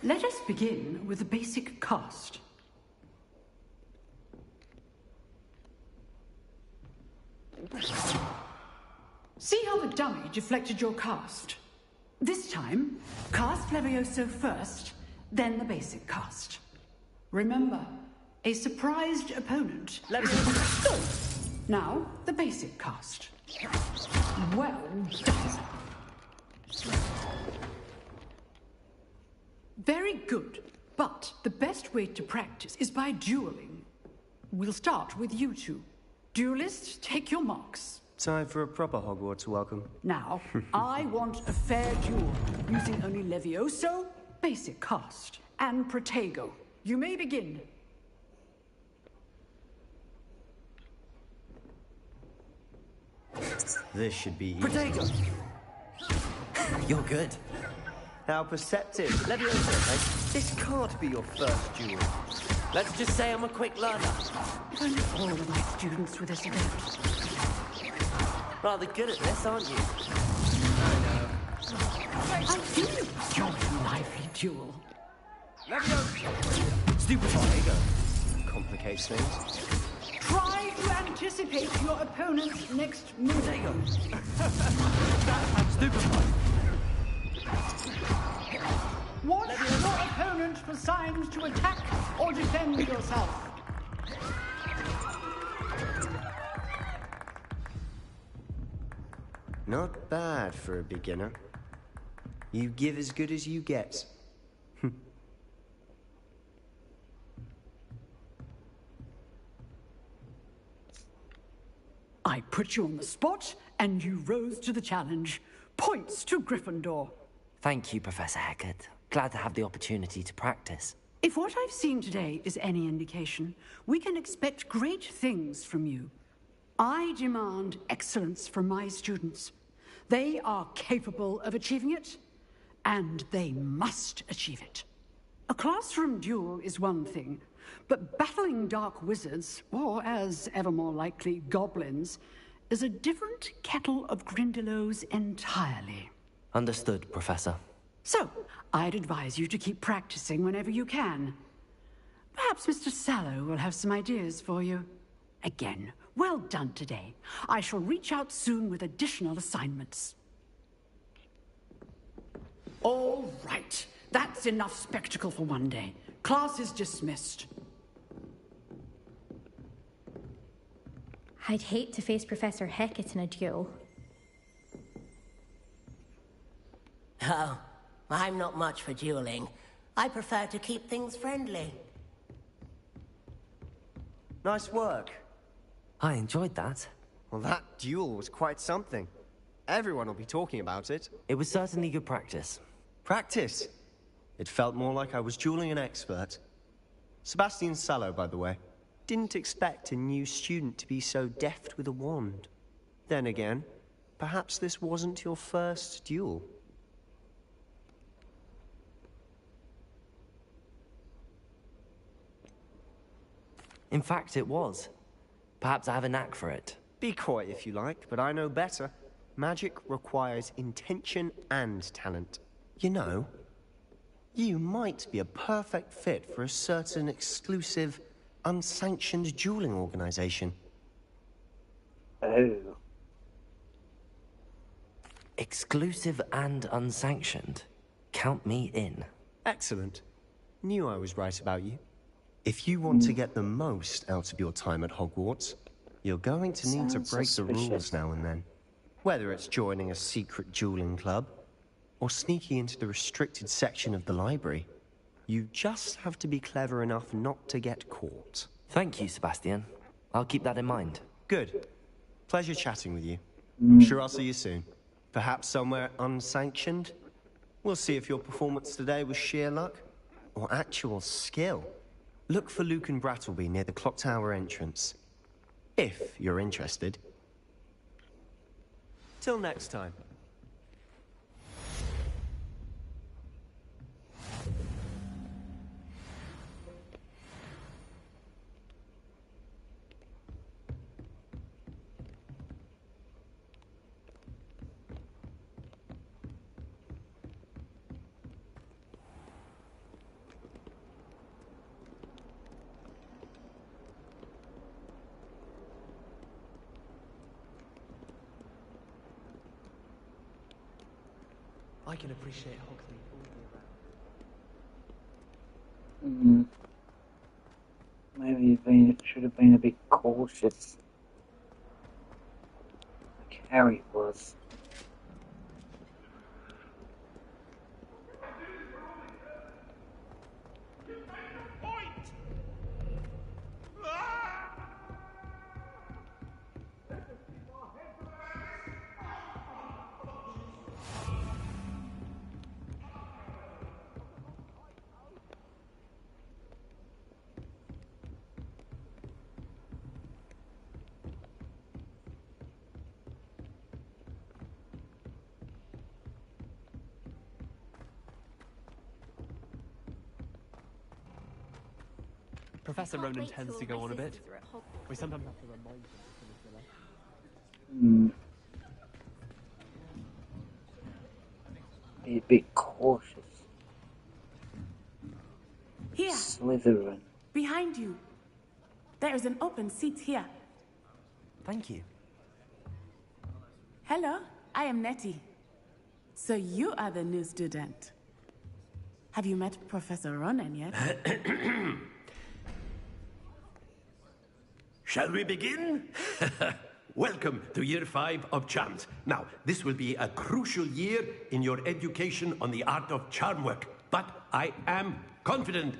Let us begin with the basic cast. See how the dummy deflected your cast? This time, cast Levioso first, then the basic cast. Remember, a surprised opponent is now the basic cast. Well done. Very good, but the best way to practice is by dueling. We'll start with you two. Duelists, take your marks. Time for a proper Hogwarts welcome. Now, I want a fair duel, using only Levioso, basic cast, and Protego. You may begin. This should be easy. Protego! You're good. How perceptive. Levioso, mate. This can't be your first duel. Let's just say I'm a quick learner. If only all of my students were this adept. Rather good at this, aren't you? I do enjoy a lively duel. Stupid Protego. Complicates things. Try to anticipate your opponent's next move. Stupefy. Watch your opponent for signs to attack or defend yourself. Not bad for a beginner. You give as good as you get. I put you on the spot, and you rose to the challenge. Points to Gryffindor. Thank you, Professor Hecat. Glad to have the opportunity to practice. If what I've seen today is any indication, we can expect great things from you. I demand excellence from my students. They are capable of achieving it, and they must achieve it. A classroom duel is one thing, but battling dark wizards, or as ever more likely, goblins, is a different kettle of Grindylows entirely. Understood, Professor. So, I'd advise you to keep practicing whenever you can. Perhaps Mr. Sallow will have some ideas for you. Again, well done today. I shall reach out soon with additional assignments. All right. That's enough spectacle for one day. Class is dismissed. I'd hate to face Professor Hecat in a duel. Oh, I'm not much for dueling. I prefer to keep things friendly. Nice work. I enjoyed that. Well, that duel was quite something. Everyone will be talking about it. It was certainly good practice. Practice? It felt more like I was dueling an expert. Sebastian Sallow, by the way. Didn't expect a new student to be so deft with a wand. Then again, perhaps this wasn't your first duel. In fact, it was. Perhaps I have a knack for it. Be coy if you like, but I know better. Magic requires intention and talent. You know, you might be a perfect fit for a certain exclusive, unsanctioned dueling organization. Oh. Exclusive and unsanctioned. Count me in. Excellent. Knew I was right about you. If you want to get the most out of your time at Hogwarts, you're going to need to break the rules now and then. Whether it's joining a secret dueling club, or sneaking into the restricted section of the library, you just have to be clever enough not to get caught. Thank you, Sebastian. I'll keep that in mind. Good. Pleasure chatting with you. I'm sure I'll see you soon. Perhaps somewhere unsanctioned? We'll see if your performance today was sheer luck, or actual skill. Look for Luke and Brattleby near the clock tower entrance. If you're interested. Till next time. I can appreciate Hogsmeade all year round. Maybe should have been a bit cautious, like Harry was. Professor Ronan tends to go on a bit. We sometimes have to remind him to finish the lesson. Be a bit cautious. Here. Slytherin. Behind you. There is an open seat here. Thank you. Hello, I am Nettie. So you are the new student. Have you met Professor Ronan yet? Shall we begin? Welcome to Year 5 of Charms. Now, this will be a crucial year in your education on the art of charm work. But I am confident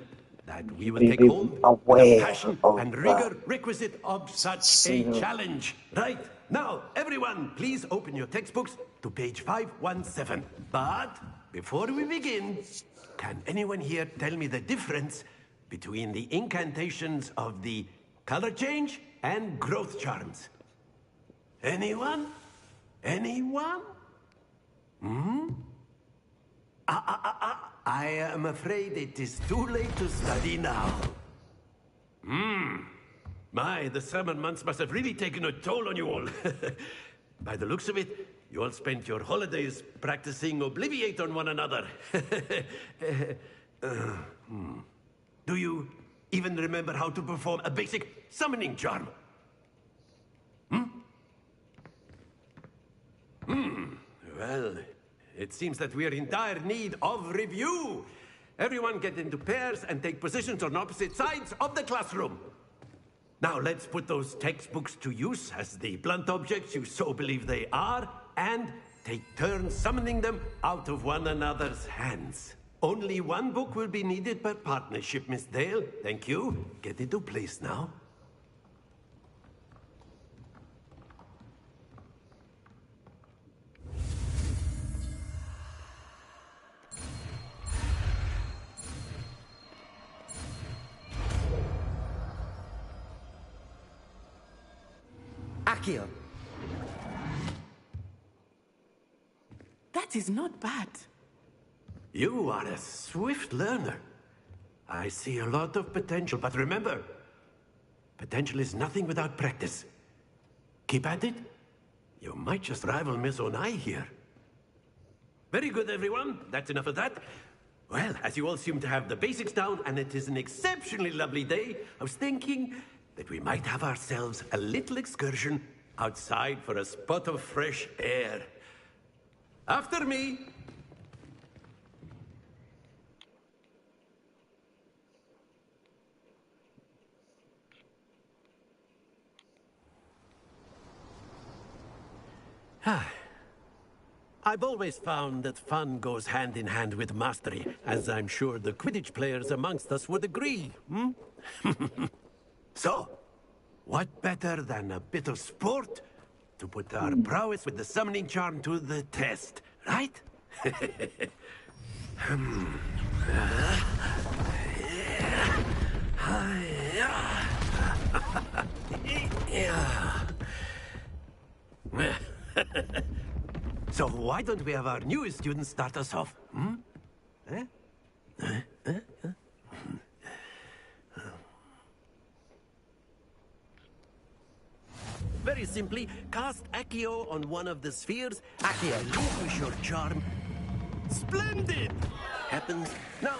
that we will take hold of the passion and rigor requisite of such a challenge. Right, now, everyone, please open your textbooks to page 517. But before we begin, can anyone here tell me the difference between the incantations of the color change and growth charms? Anyone? Anyone? I am afraid it is too late to study now. My, the summer months must have really taken a toll on you all. By the looks of it, you all spent your holidays practicing Obliviate on one another. Do you even remember how to perform a basic summoning charm? Well, it seems that we are in dire need of review. Everyone get into pairs and take positions on opposite sides of the classroom. Now let's put those textbooks to use as the blunt objects you so believe they are, and take turns summoning them out of one another's hands. Only one book will be needed per partnership, Miss Dale. Thank you. Get into place now. Accio. That is not bad. You are a swift learner. I see a lot of potential, but remember, potential is nothing without practice. Keep at it. You might just rival Miss Onai here. Very good, everyone. That's enough of that. Well, as you all seem to have the basics down, and it is an exceptionally lovely day, I was thinking that we might have ourselves a little excursion outside for a spot of fresh air. After me. I've always found that fun goes hand in hand with mastery, as I'm sure the Quidditch players amongst us would agree, So, what better than a bit of sport to put our prowess with the summoning charm to the test, right? why don't we have our newest student start us off? Hmm? Eh? Very simply, cast Accio on one of the spheres. Accio, relinquish your charm. Splendid! Happens. Now,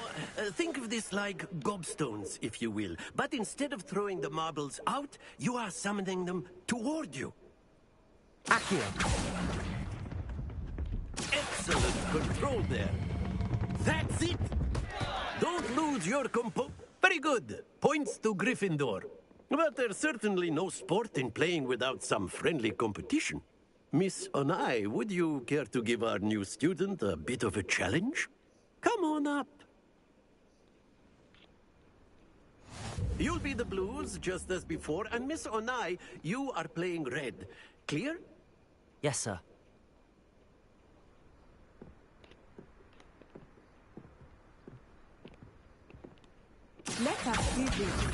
think of this like gobstones, if you will. But instead of throwing the marbles out, you are summoning them toward you. Accio. Excellent control there. That's it! Don't lose your Very good. Points to Gryffindor. But there's certainly no sport in playing without some friendly competition. Miss Onai, would you care to give our new student a bit of a challenge? Come on up. You'll be the blues, just as before, and Miss Onai, you are playing red. Clear? Yes, sir. Let us do this.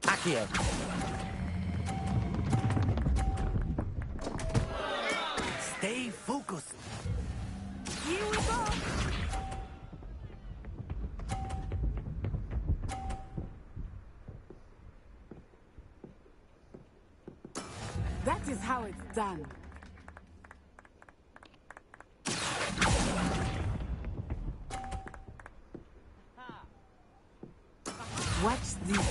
Accio. Stay focused. Here we go. That is how it's done. Watch this.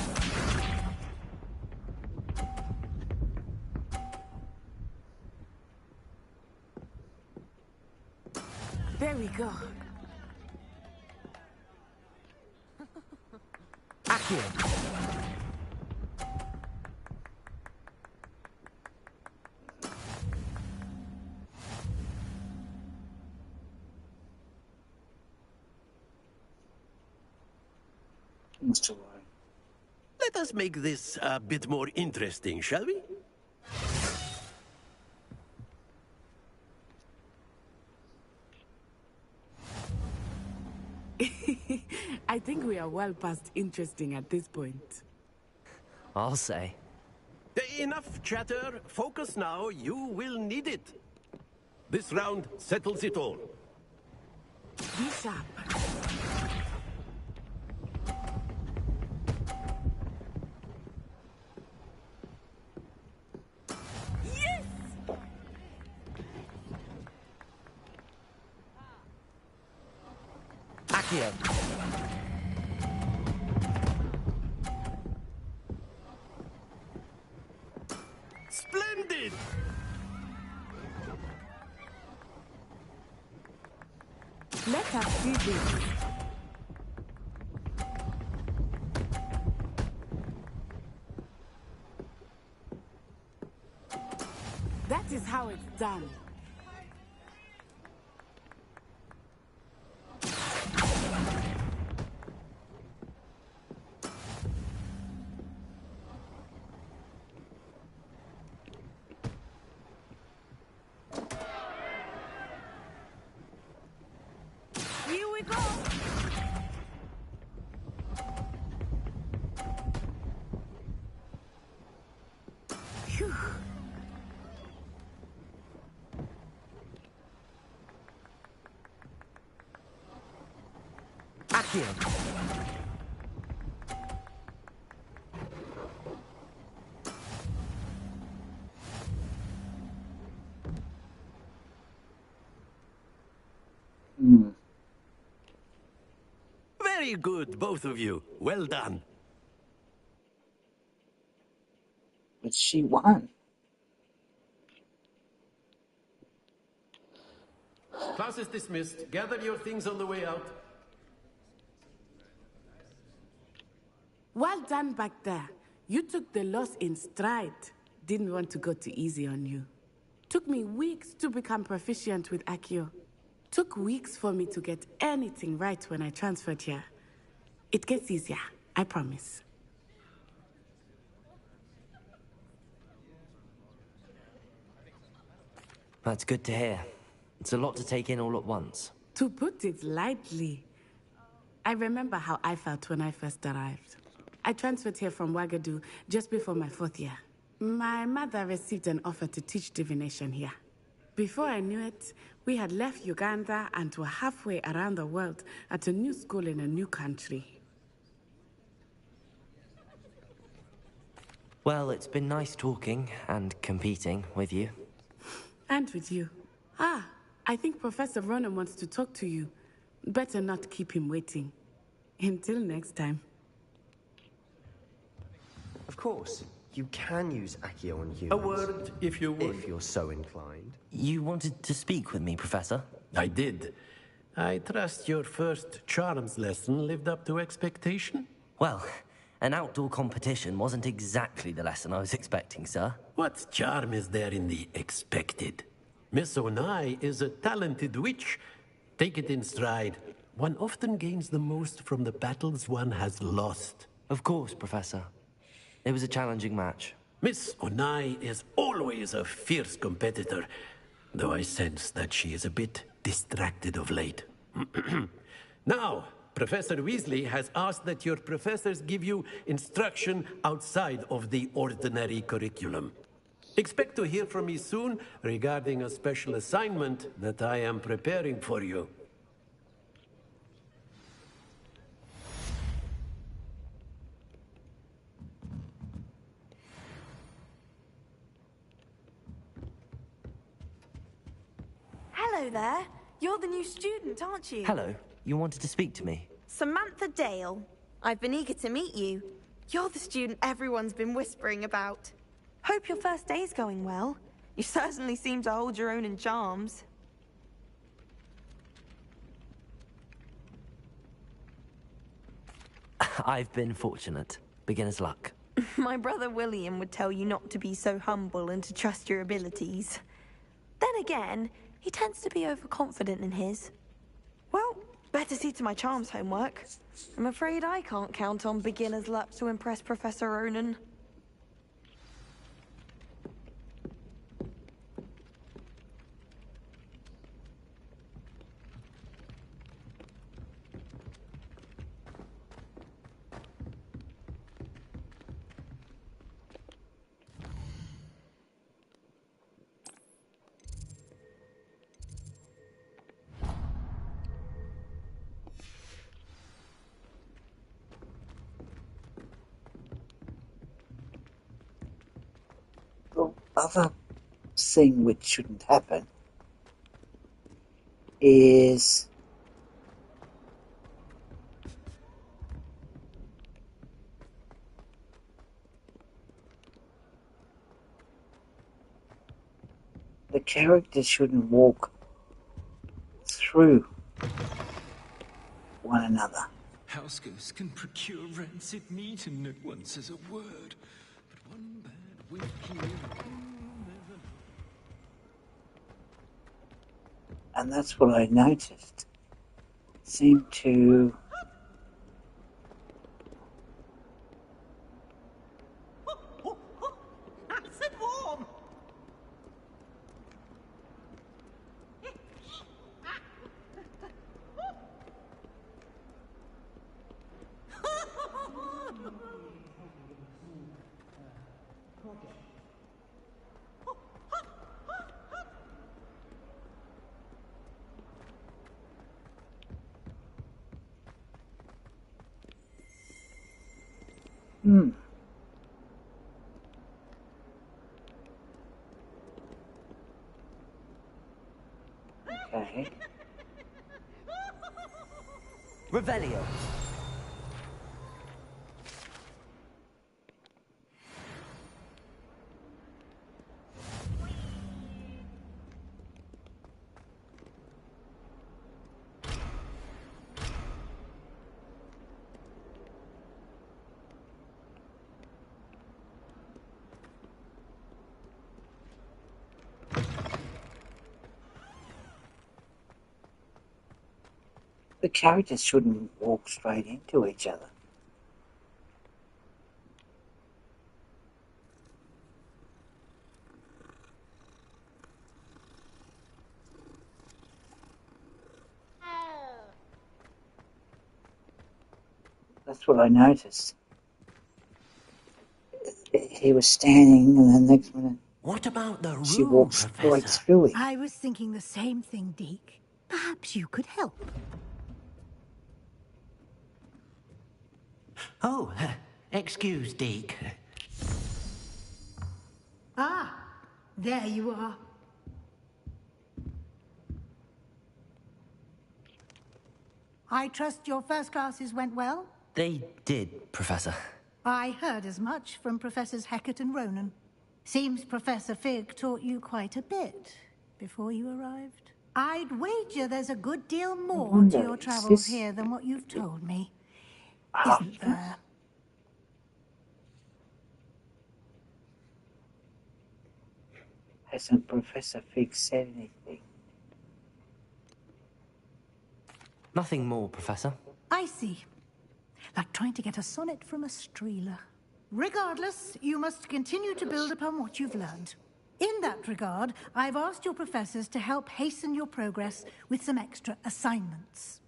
There we go. Accio. Mr. Roy. Let us make this a bit more interesting, shall we? I think we are well past interesting at this point. I'll say. Enough chatter. Focus now. You will need it. This round settles it all. Be sharp. Yes! Accio. Splendid! Let us do this. That is how it's done. Here we go. Phew. Accio. Very good, both of you. Well done. But she won. Class is dismissed. Gather your things on the way out. Well done back there. You took the loss in stride. Didn't want to go too easy on you. Took me weeks to become proficient with Accio. Took weeks for me to get anything right when I transferred here. It gets easier, I promise. That's good to hear. It's a lot to take in all at once. To put it lightly, I remember how I felt when I first arrived. I transferred here from Wagadu just before my 4th year. My mother received an offer to teach divination here. Before I knew it, we had left Uganda and were halfway around the world at a new school in a new country. Well, it's been nice talking and competing with you. And with you. Ah, I think Professor Ronan wants to talk to you. Better not keep him waiting. Until next time. Of course, you can use Accio on humans. A word, if you would. If you're so inclined. You wanted to speak with me, Professor? I did. I trust your first charms lesson lived up to expectation? Well, an outdoor competition wasn't exactly the lesson I was expecting, sir. What charm is there in the expected? Miss Onai is a talented witch. Take it in stride. One often gains the most from the battles one has lost. Of course, Professor. It was a challenging match. Miss Onai is always a fierce competitor, though I sense that she is a bit distracted of late. Now, Professor Weasley has asked that your professors give you instruction outside of the ordinary curriculum. Expect to hear from me soon regarding a special assignment that I am preparing for you. Hello there. You're the new student, aren't you? Hello. You wanted to speak to me? Samantha Dale. I've been eager to meet you. You're the student everyone's been whispering about. Hope your first day's going well. You certainly seem to hold your own in charms. I've been fortunate. Beginner's luck. My brother William would tell you not to be so humble and to trust your abilities. Then again, he tends to be overconfident in his. Well, better see to my charms homework. I'm afraid I can't count on beginner's luck to impress Professor Ronan. The other thing which shouldn't happen is the characters shouldn't walk through one another. House ghosts can procure rancid meat and not once says a word. But one bad week here. And that's what I noticed. Seemed to Acid warm! Okay. Revelio. The characters shouldn't walk straight into each other. That's what I noticed. He was standing, and then next minute, What about the she room, walks Professor? right through it. I was thinking the same thing, Deke. Perhaps you could help. Oh, excuse, Deke. Ah, there you are. I trust your first classes went well? They did, Professor. I heard as much from Professors Hecat and Ronan. Seems Professor Fig taught you quite a bit before you arrived. I'd wager there's a good deal more to your travels here than what you've told me. Isn't there? Hasn't Professor Fig said anything? Nothing more, Professor. I see. Like trying to get a sonnet from a streeler. Regardless, you must continue to build upon what you've learned. In that regard, I've asked your professors to help hasten your progress with some extra assignments.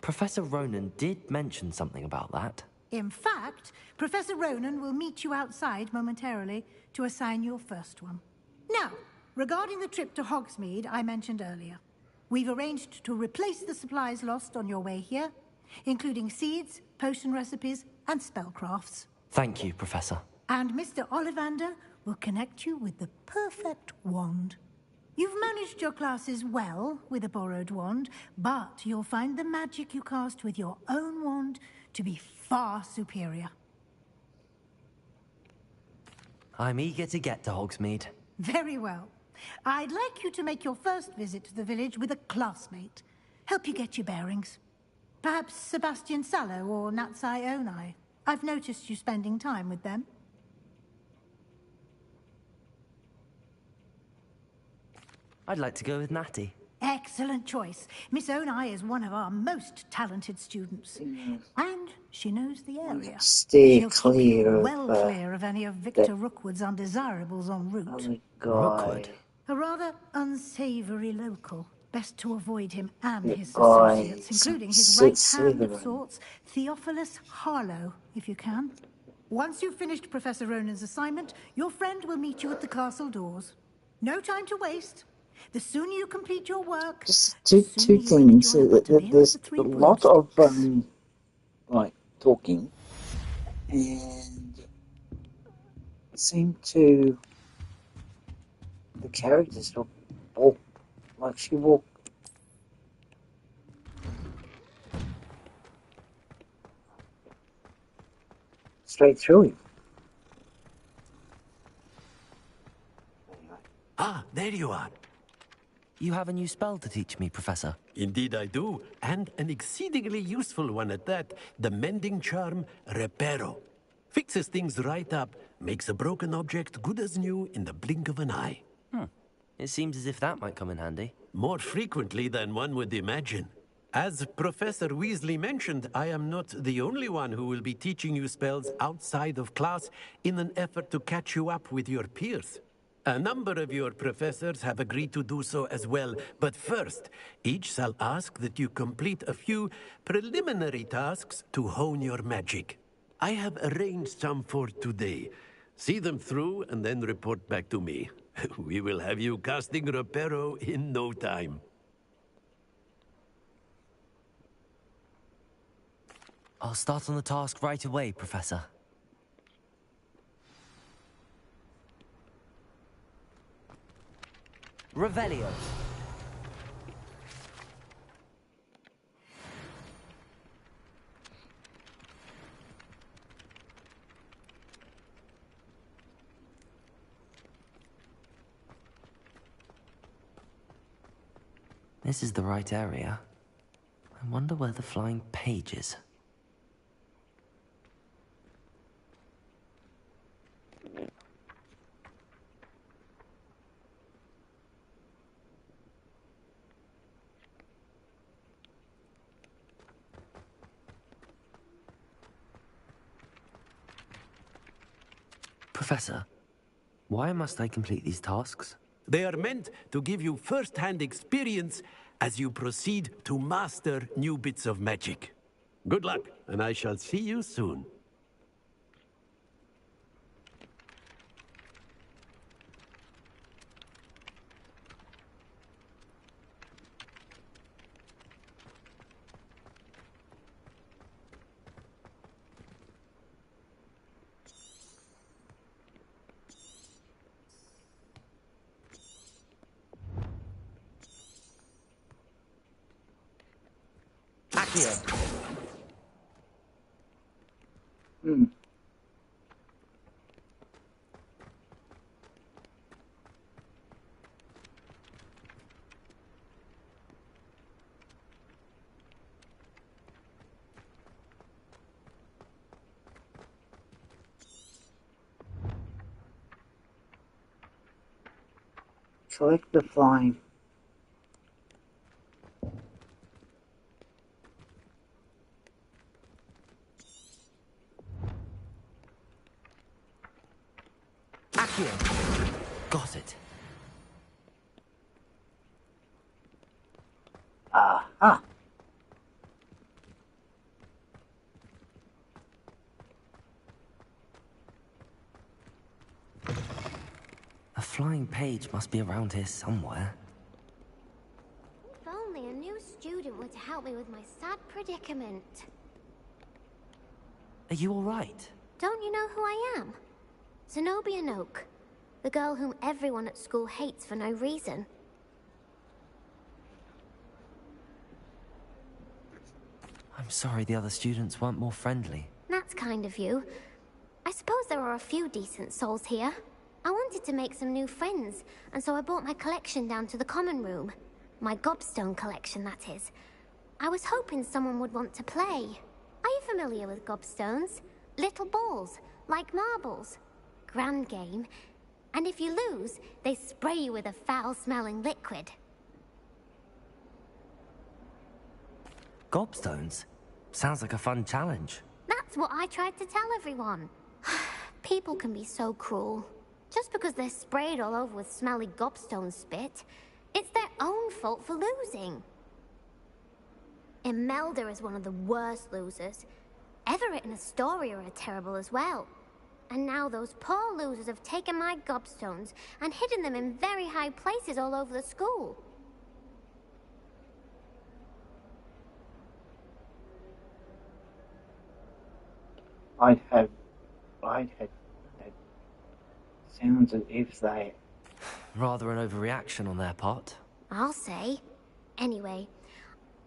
Professor Ronan did mention something about that. In fact, Professor Ronan will meet you outside momentarily to assign your first one. Now, regarding the trip to Hogsmeade I mentioned earlier, we've arranged to replace the supplies lost on your way here, including seeds, potion recipes, and spellcrafts. Thank you, Professor. And Mr. Ollivander will connect you with the perfect wand. You've managed your classes well with a borrowed wand, but you'll find the magic you cast with your own wand to be far superior. I'm eager to get to Hogsmeade. Very well. I'd like you to make your first visit to the village with a classmate. Help you get your bearings. Perhaps Sebastian Sallow or Natsai Onai. I've noticed you spending time with them. I'd like to go with Natty. Excellent choice. Miss Onai is one of our most talented students. And she knows the area. Steer She'll keep you clear well of clear of any of Victor Rookwood's undesirables en route. Oh, God. A rather unsavory local. Best to avoid him and That his guy, associates, including his some right hand of Slytherin. sorts, Theophilus Harlow, if you can. Once you've finished Professor Ronan's assignment, your friend will meet you at the castle doors. No time to waste. The sooner you complete your work, Two things. There's a lot of like talking, and seem to the characters walk like she walked straight through him. Ah, there you are. You have a new spell to teach me, Professor. Indeed I do, and an exceedingly useful one at that. The mending charm, Reparo. Fixes things right up, makes a broken object good as new in the blink of an eye. It seems as if that might come in handy. More frequently than one would imagine. As Professor Weasley mentioned, I am not the only one who will be teaching you spells outside of class in an effort to catch you up with your peers. A number of your professors have agreed to do so as well, but first, each shall ask that you complete a few preliminary tasks to hone your magic. I have arranged some for today. See them through and then report back to me. We will have you casting Reparo in no time. I'll start on the task right away, Professor. Revelio. This is the right area. I wonder where the flying page is. Professor, why must I complete these tasks? They are meant to give you first-hand experience as you proceed to master new bits of magic. Good luck, and I shall see you soon. Hmm. Select the flying. Accio! Got it. Aha! A flying page must be around here somewhere. If only a new student were to help me with my sad predicament. Are you all right? Don't you know who I am? Zenobia Noak, the girl whom everyone at school hates for no reason. I'm sorry the other students weren't more friendly. That's kind of you. I suppose there are a few decent souls here. I wanted to make some new friends, and so I brought my collection down to the common room. My gobstone collection, that is. I was hoping someone would want to play. Are you familiar with gobstones? Little balls, like marbles. Grand game. And if you lose, they spray you with a foul-smelling liquid. Gobstones? Sounds like a fun challenge. That's what I tried to tell everyone. People can be so cruel. Just because they're sprayed all over with smelly gobstone spit, it's their own fault for losing. Imelda is one of the worst losers. Everett and Astoria are terrible as well. And now those poor losers have taken my gobstones and hidden them in very high places all over the school. I'd had sounds as if they... Rather an overreaction on their part. I'll say. Anyway,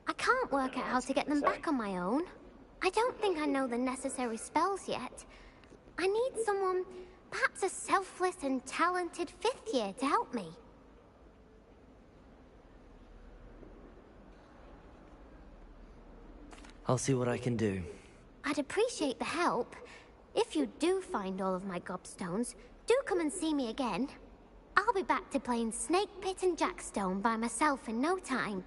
I can't work out how to get them back on my own. I don't think I know the necessary spells yet. I need someone, perhaps a selfless and talented fifth year to help me. I'll see what I can do. I'd appreciate the help. If you do find all of my gobstones, do come and see me again. I'll be back to playing Snake Pit and Jackstone by myself in no time.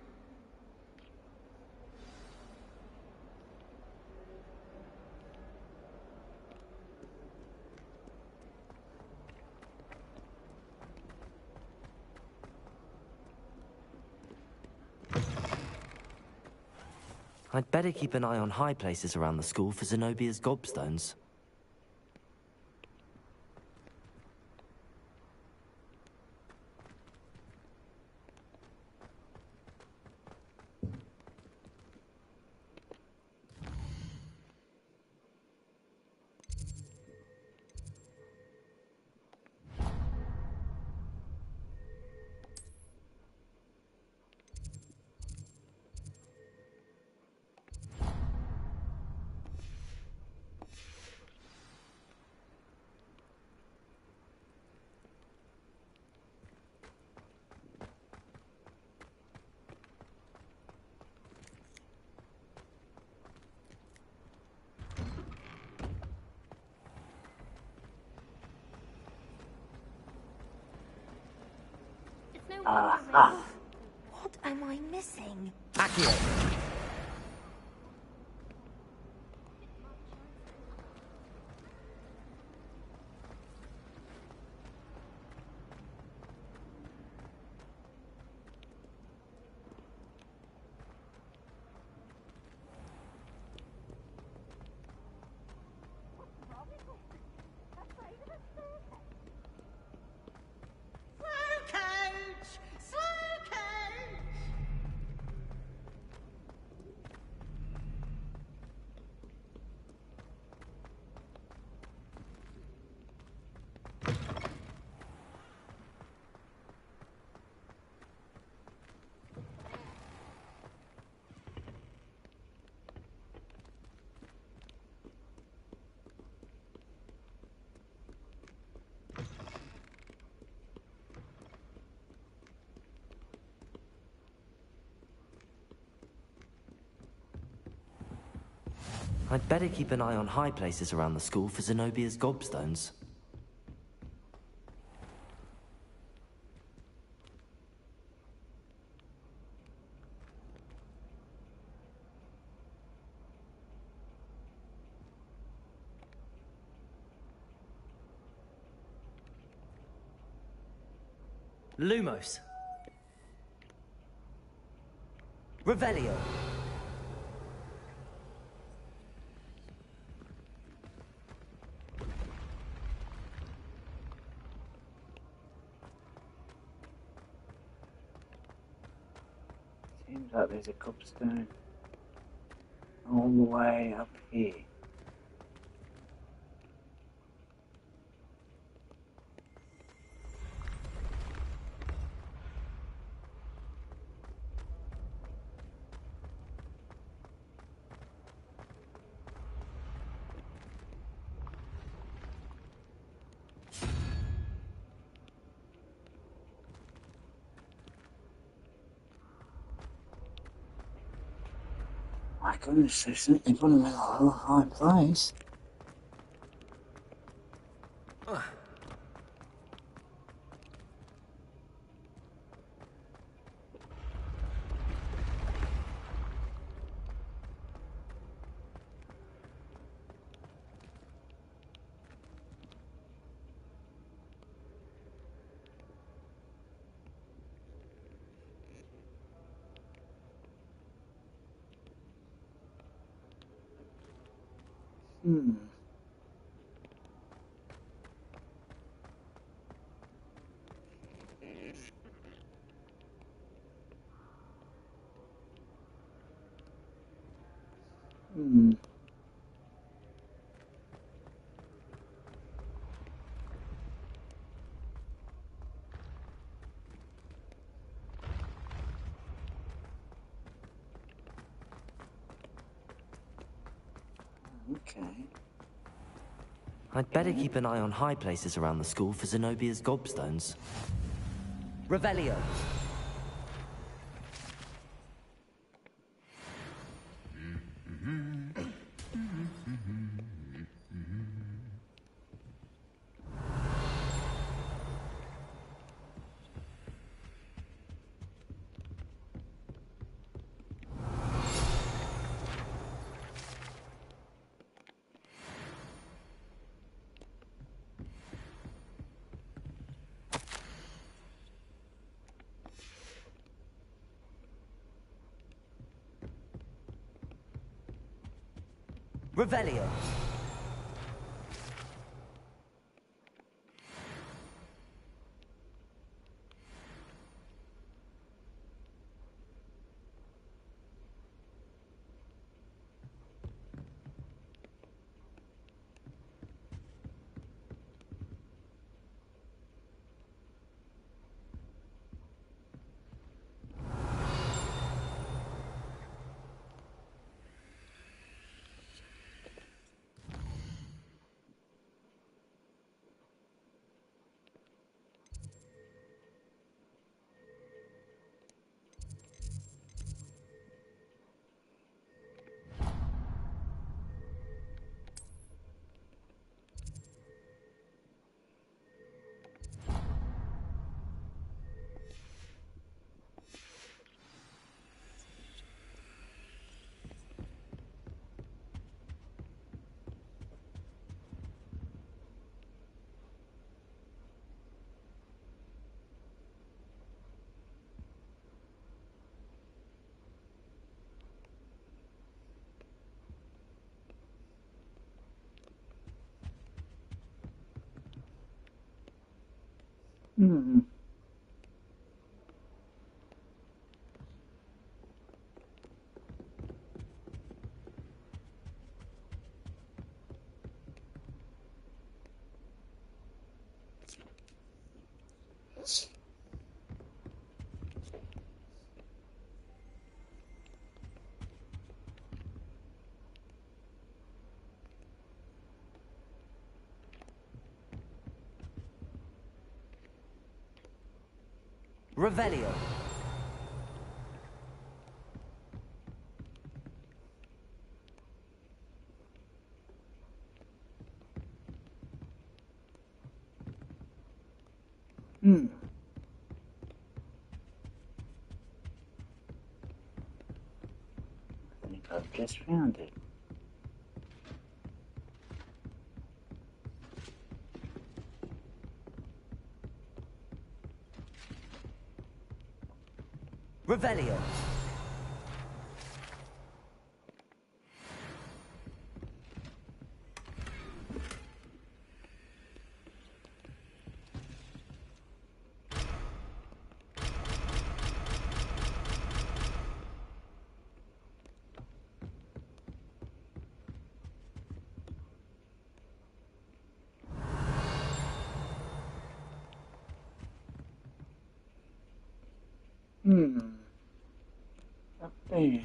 I'd better keep an eye on high places around the school for Zenobia's gobstones. What am I missing? Accio! I'd better keep an eye on high places around the school for Zenobia's gobstones. Lumos. Revelio. Seems like there's a cobstone all the way up here. My goodness, they certainly put him in a high place. Hmm. Hmm. Okay. I'd better keep an eye on high places around the school for Zenobia's gobstones. Revelio. Revelio. Hmm. Revelio. I think I've just found it. Revelio. Up there.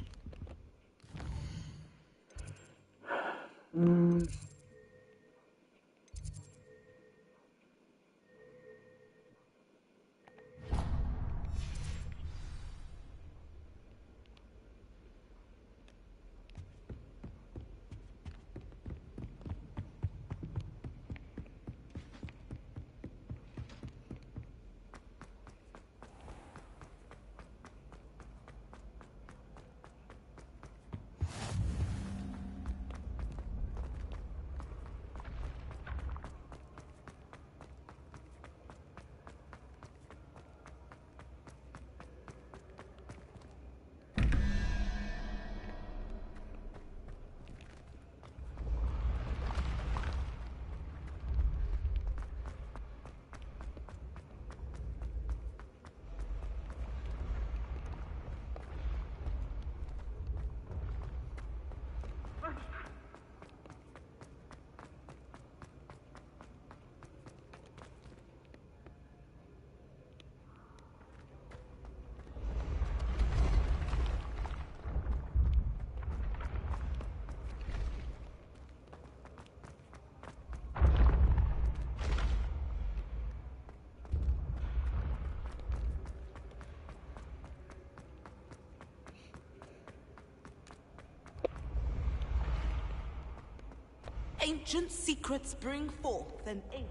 Ancient secrets bring forth an age.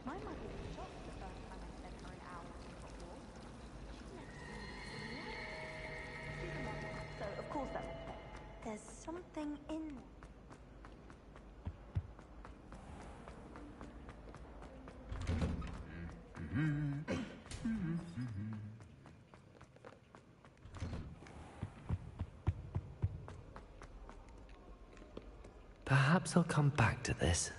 My mother was shocked the first time I spent her an hour in Hogwarts. She'd never seen me before. She's a mother, so of course that makes sense. There's something in there. Perhaps I'll come back to this.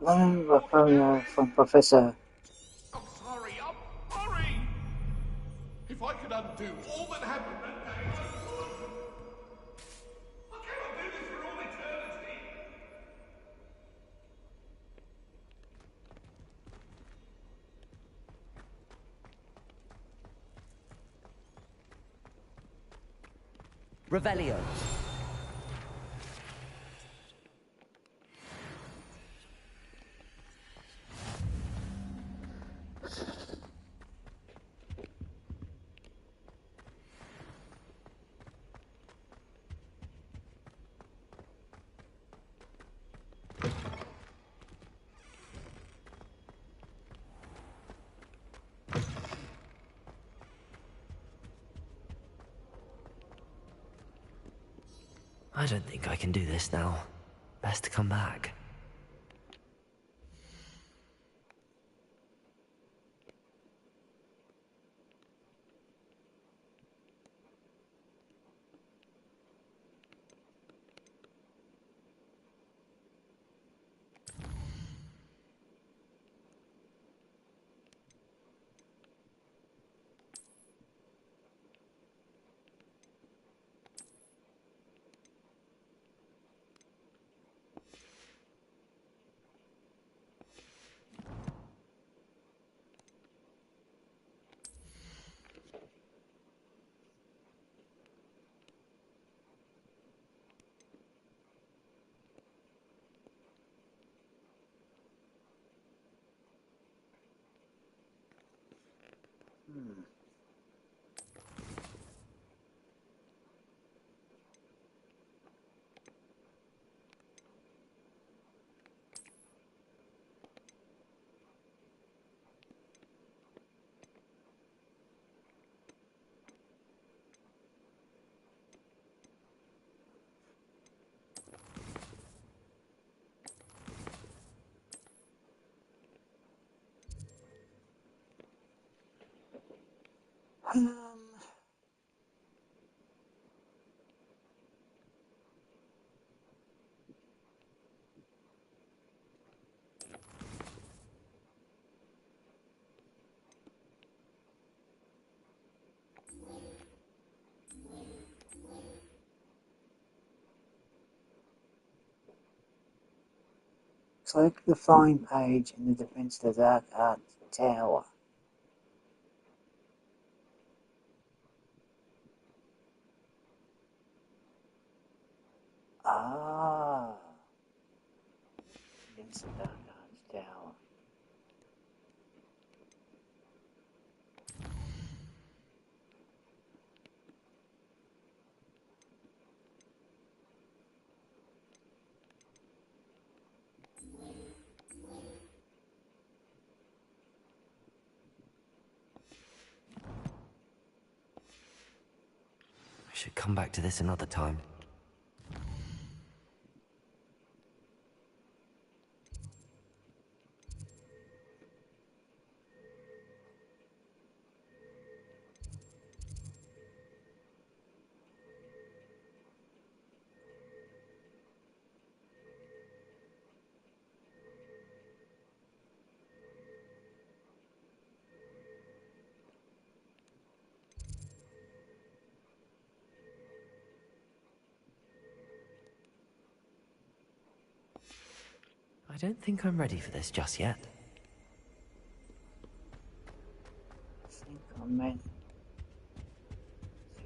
From Professor. I'm sorry. If I could undo all that happened that day, I would. I cannot do this for all eternity. Revelio. I don't think I can do this now. Best to come back. Click the Find page in the Defense of the Dark Arts Tower. Ah. Defense of the Dark Arts Tower. I should come back to this another time. I don't think I'm ready for this just yet. I think I'm meant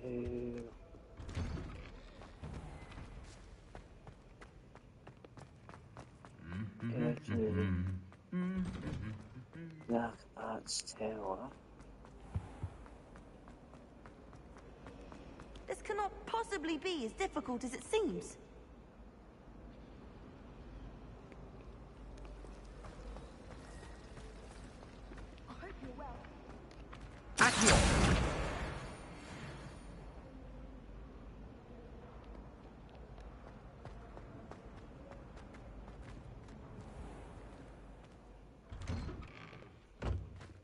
to... go to the Dark Arts Tower. This cannot possibly be as difficult as it seems. I hope you're well. Accio.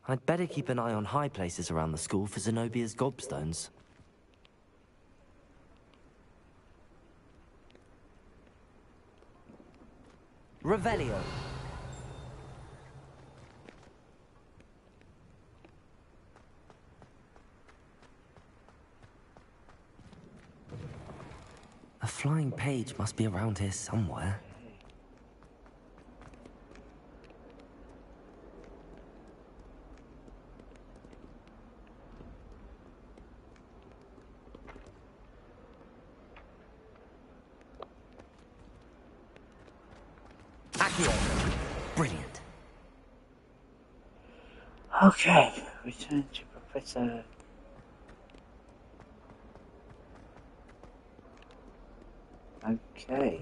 I'd better keep an eye on high places around the school for Zenobia's gobstones. Revelio. flying page must be around here somewhere. Accio! Brilliant. Okay, return to Professor. Okay.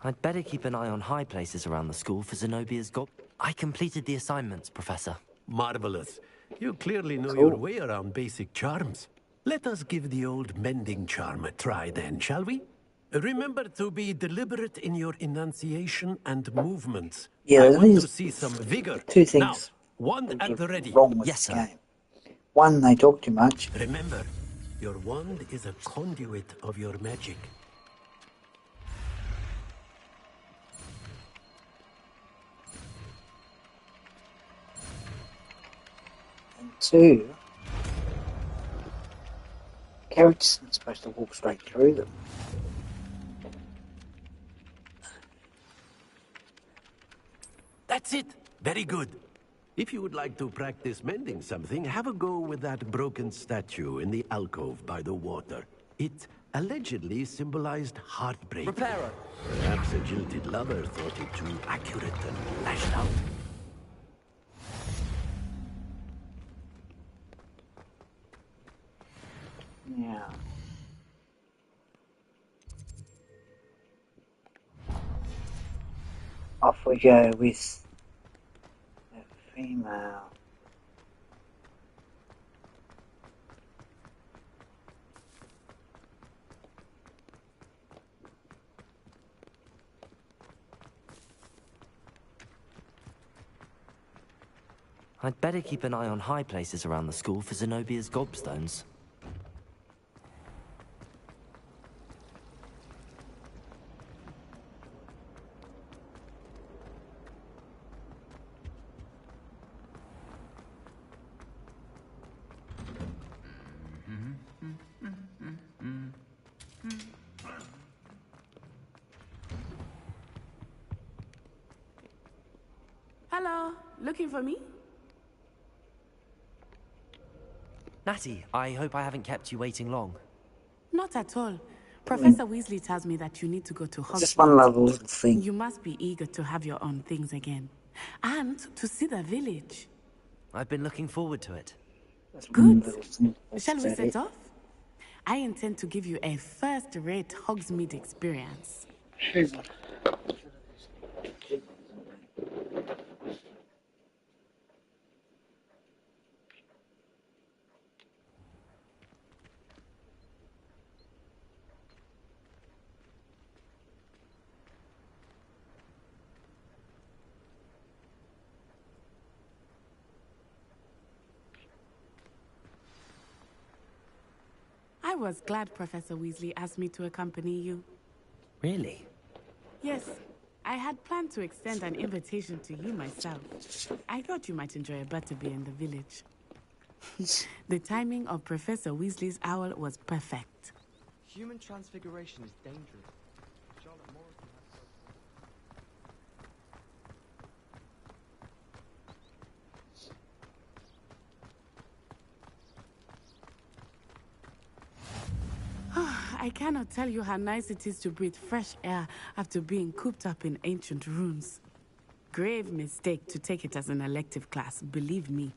I'd better keep an eye on high places around the school for Zenobia's gob. I completed the assignments, Professor. Marvelous. You clearly know Cool. your way around basic charms. Let us give the old mending charm a try then, shall we? Remember to be deliberate in your enunciation and movements. Yeah, I there want is to see some vigor. two Now, things wand at the ready. wrong with Yes, this sir. game. One, they talk too much. Remember, your wand is a conduit of your magic. And two, characters aren't supposed to walk straight through them. That's it. Very good. If you would like to practice mending something, have a go with that broken statue in the alcove by the water. It allegedly symbolized heartbreak. Repairer. Perhaps a jilted lover thought it too accurate and lashed out. Yeah. Off we go with a female. I'd better keep an eye on high places around the school for Zenobia's gobstones. Hello, looking for me? Natty, I hope I haven't kept you waiting long. Not at all. Professor Weasley tells me that you need to go to Hogwarts. Just one little thing. You must be eager to have your own things again. And to see the village. I've been looking forward to it. Good. That's Shall we about set it. off? I intend to give you a first-rate Hogsmeade experience. I was glad Professor Weasley asked me to accompany you. Really? Yes, I had planned to extend an invitation to you myself. I thought you might enjoy a butterbeer in the village. The timing of Professor Weasley's owl was perfect. Human transfiguration is dangerous. Charlotte Morrison has I cannot tell you how nice it is to breathe fresh air after being cooped up in ancient ruins. Grave mistake to take it as an elective class, believe me.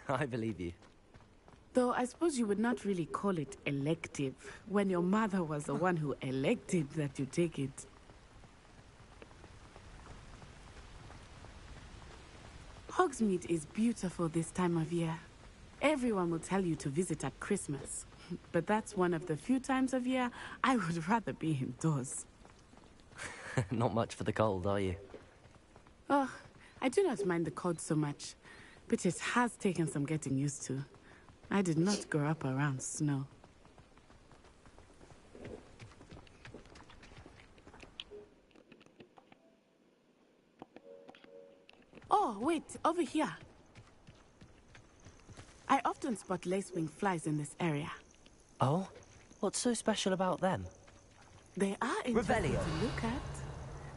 I believe you. Though I suppose you would not really call it elective when your mother was the one who elected that you take it. Hogsmeade is beautiful this time of year. Everyone will tell you to visit at Christmas. But that's one of the few times of year I would rather be indoors. Not much for the cold, are you? Oh, I do not mind the cold so much, but it has taken some getting used to. I did not grow up around snow. Oh, wait, over here. I often spot lacewing flies in this area. Oh? What's so special about them? They are interesting Revelio. to look at.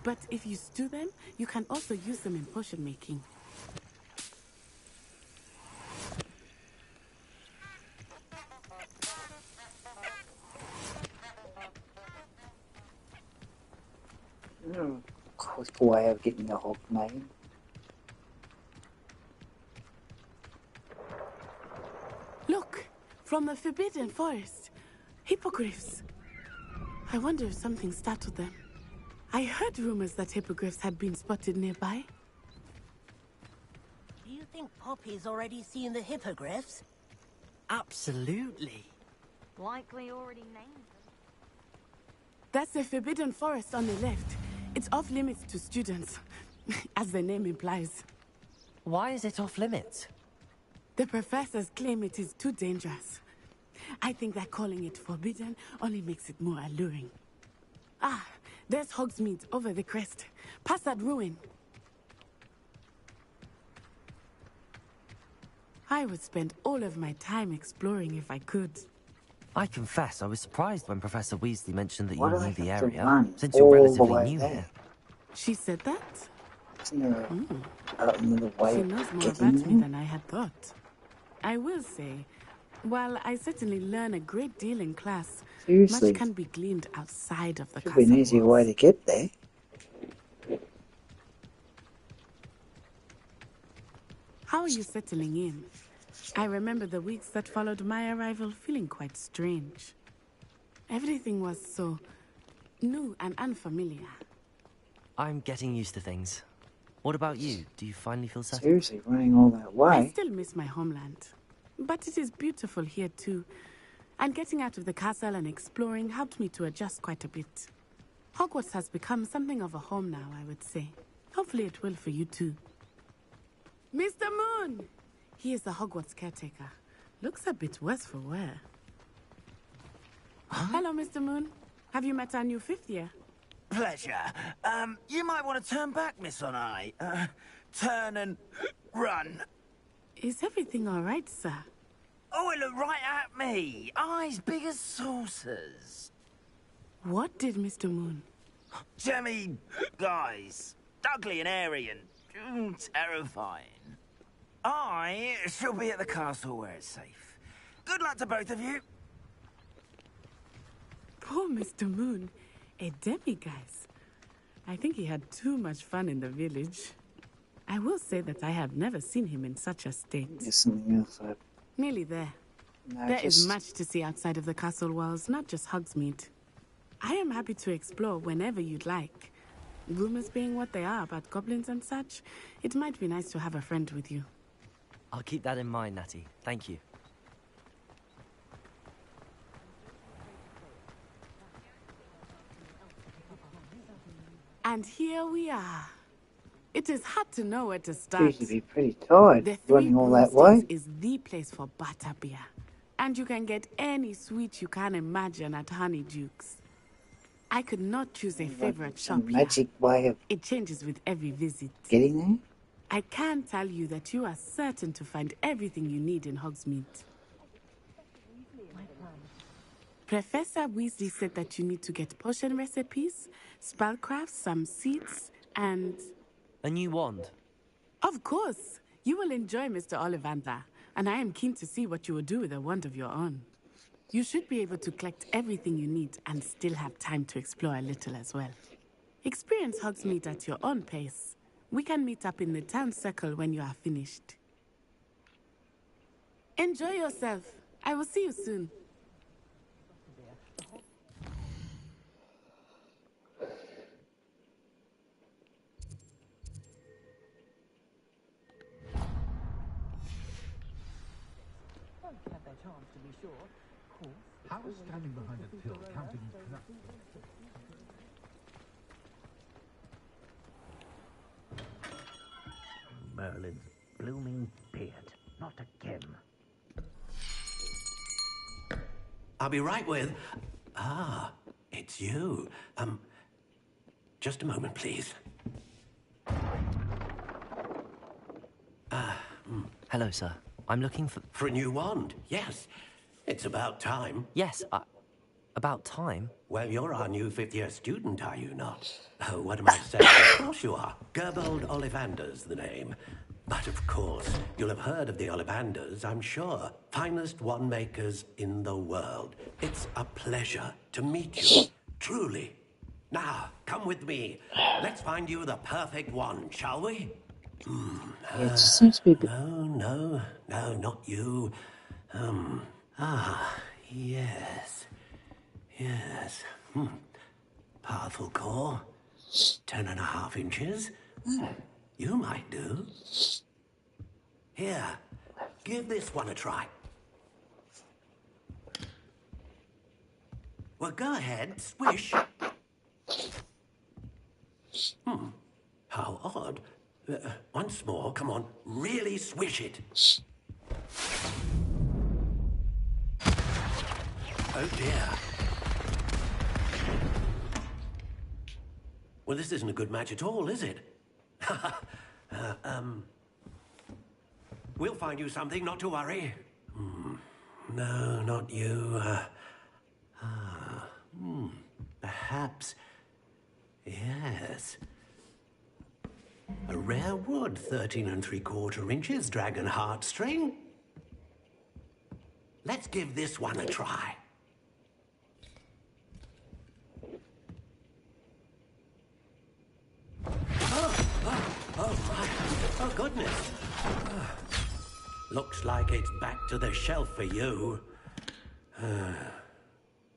But if you stew them, you can also use them in potion making. Quick way of getting the hog made. Look, from the Forbidden Forest. Hippogriffs. I wonder if something startled them. I heard rumors that hippogriffs had been spotted nearby. Do you think Poppy's already seen the hippogriffs? Absolutely. Likely already named them. That's the Forbidden Forest on the left. It's off limits to students, as the name implies. Why is it off limits? The professors claim it is too dangerous. I think that calling it forbidden only makes it more alluring. Ah, there's Hogsmeade over the crest. Past that ruin. I would spend all of my time exploring if I could. I confess I was surprised when Professor Weasley mentioned that Why you do knew they the have to area, run since you're all the relatively way new there? here. She said that? Isn't there another way She of knows more getting about me there? than I had thought. I will say, while I certainly learn a great deal in class, Seriously. much can be gleaned outside of the Should be an castle easier walls. way to get there. How are you settling in? I remember the weeks that followed my arrival feeling quite strange. Everything was so new and unfamiliar. I'm getting used to things. What about you? Do you finally feel settled? Seriously, running all that I way. still miss my homeland, but it is beautiful here too. And getting out of the castle and exploring helped me to adjust quite a bit. Hogwarts has become something of a home now, I would say. Hopefully it will for you too. Mr. Moon! He is the Hogwarts caretaker. Looks a bit worse for wear. Hello, Mr. Moon. Have you met our new fifth year? Pleasure. You might want to turn back, Miss Onai. Turn and run. Is everything all right, sir? Oh, it looked right at me. Eyes big as saucers. What did Mr. Moon? Jemmy guys. Ugly and airy and terrifying. I shall be at the castle where it's safe. Good luck to both of you. Poor Mr. Moon. A demiguise. I think he had too much fun in the village. I will say that I have never seen him in such a state. There's something else I've Nearly there. No, There is just- much to see outside of the castle walls, not just Hogsmeade. I am happy to explore whenever you'd like. Rumors being what they are about goblins and such, it might be nice to have a friend with you. I'll keep that in mind, Natty. Thank you. And here we are. It is hard to know where to You start. should be pretty tired The Three running all that Broomsticks way. is the place for butterbeer. And you can get any sweet you can imagine at Honeydukes. I could not choose a favorite shop Some here. magic way of It changes with every visit. getting there. I can tell you that you are certain to find everything you need in Hogsmeade. Professor Weasley said that you need to get potion recipes, spellcrafts, some seeds, and... A new wand. Of course! You will enjoy Mr. Ollivander, and I am keen to see what you will do with a wand of your own. You should be able to collect everything you need and still have time to explore a little as well. Experience Hogsmeade at your own pace. We can meet up in the town circle when you are finished. Enjoy yourself. I will see you soon. Have their charms, to be sure. How is standing behind a till counting as corrupt? Merlin's blooming beard. Not again. I'll be right with... Ah, it's you. Just a moment, please. Hello, sir. I'm looking for... For a new wand, yes. It's about time. Yes, About time. Well, you're our new fifth-year student, are you not? Oh, what am I saying? Of course you are. Gerbold Ollivander's the name. But of course, you'll have heard of the Ollivanders, I'm sure. Finest wand makers in the world. It's a pleasure to meet you, truly. Now, come with me. Let's find you the perfect wand, shall we? It seems to be a bit... No, not you. Yes. Yes. Powerful core. 10.5 inches. You might do. Here, give this one a try. Well, go ahead, swish. How odd. Once more, come on, really swish it. Oh dear. Well, this isn't a good match at all, is it? We'll find you something, not to worry. No, not you. Perhaps. Yes. A rare wood, 13 3/4 inches, dragon heartstring. Let's give this one a try. Oh my. Oh, goodness. Looks like it's back to the shelf for you.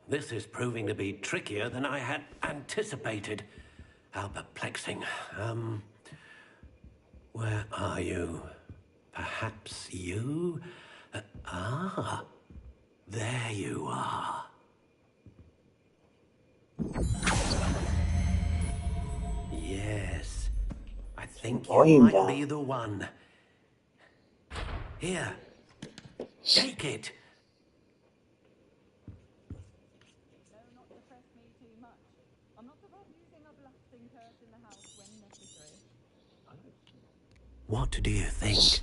This is proving to be trickier than I had anticipated. How perplexing. Where are you? Perhaps you? There you are. Yes. I think you might be the one. Here. Take it. What do you think?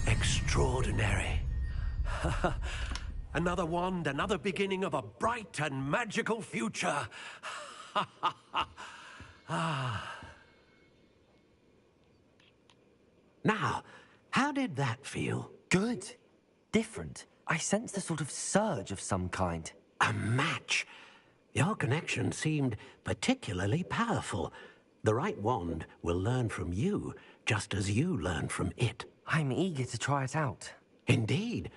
Extraordinary. Another wand, another beginning of a bright and magical future. Now, how did that feel? Good. Different. I sensed a sort of surge of some kind. A match. Your connection seemed particularly powerful. The right wand will learn from you, just as you learn from it. I'm eager to try it out. Indeed.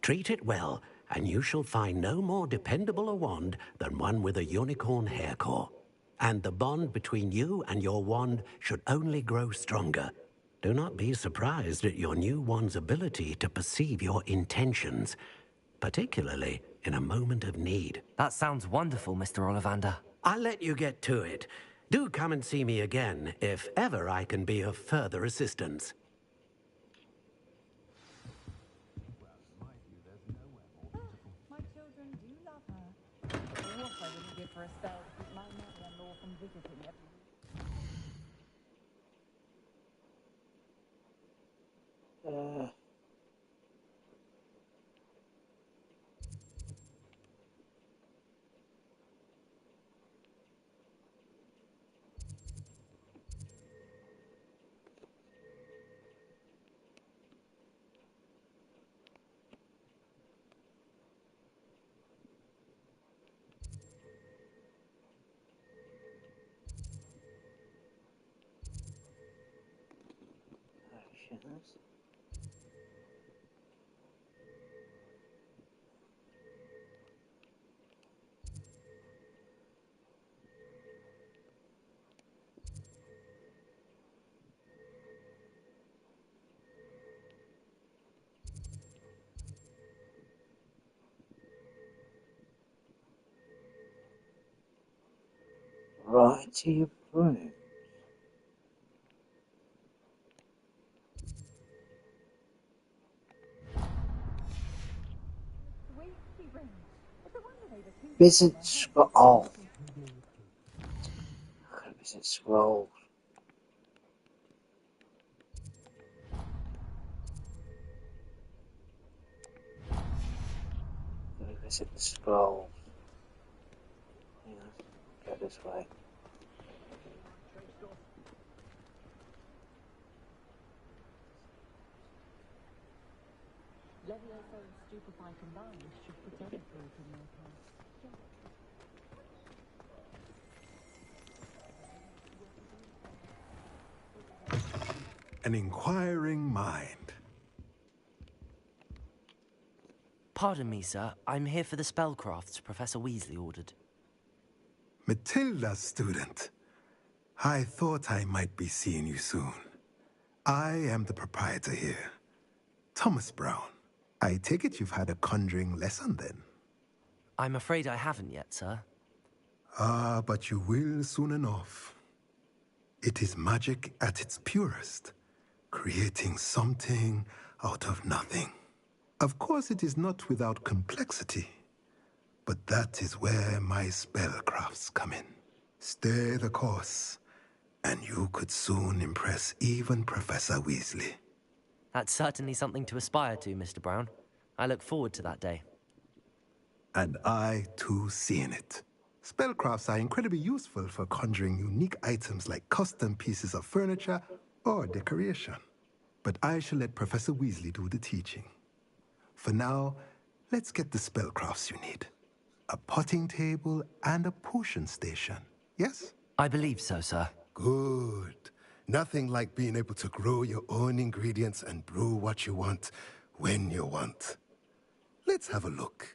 Treat it well, and you shall find no more dependable a wand than one with a unicorn hair core. And the bond between you and your wand should only grow stronger. Do not be surprised at your new wand's ability to perceive your intentions, particularly in a moment of need. That sounds wonderful, Mr. Ollivander. I'll let you get to it. Do come and see me again if ever I can be of further assistance. My children do love her. What I wouldn't give for a spell to keep my mother-in-law from visiting every week. Variety of room. Visit scroll. Oh. Visit scroll. Is it the scrolls? Hang on. Go this way. Levioso and Stupefy combined should put any group in their place. An inquiring mind. Pardon me, sir. I'm here for the spellcrafts Professor Weasley ordered. Matilda's student. I thought I might be seeing you soon. I am the proprietor here, Thomas Brown. I take it you've had a conjuring lesson then? I'm afraid I haven't yet, sir. Ah, but you will soon enough. It is magic at its purest, creating something out of nothing. Of course, it is not without complexity, but that is where my spellcrafts come in. Stay the course, and you could soon impress even Professor Weasley. That's certainly something to aspire to, Mr. Brown. I look forward to that day. And I, too, seeing it. Spellcrafts are incredibly useful for conjuring unique items like custom pieces of furniture or decoration. But I shall let Professor Weasley do the teaching. For now, let's get the spellcrafts you need. A potting table and a potion station, yes? I believe so, sir. Good. Nothing like being able to grow your own ingredients and brew what you want when you want. Let's have a look.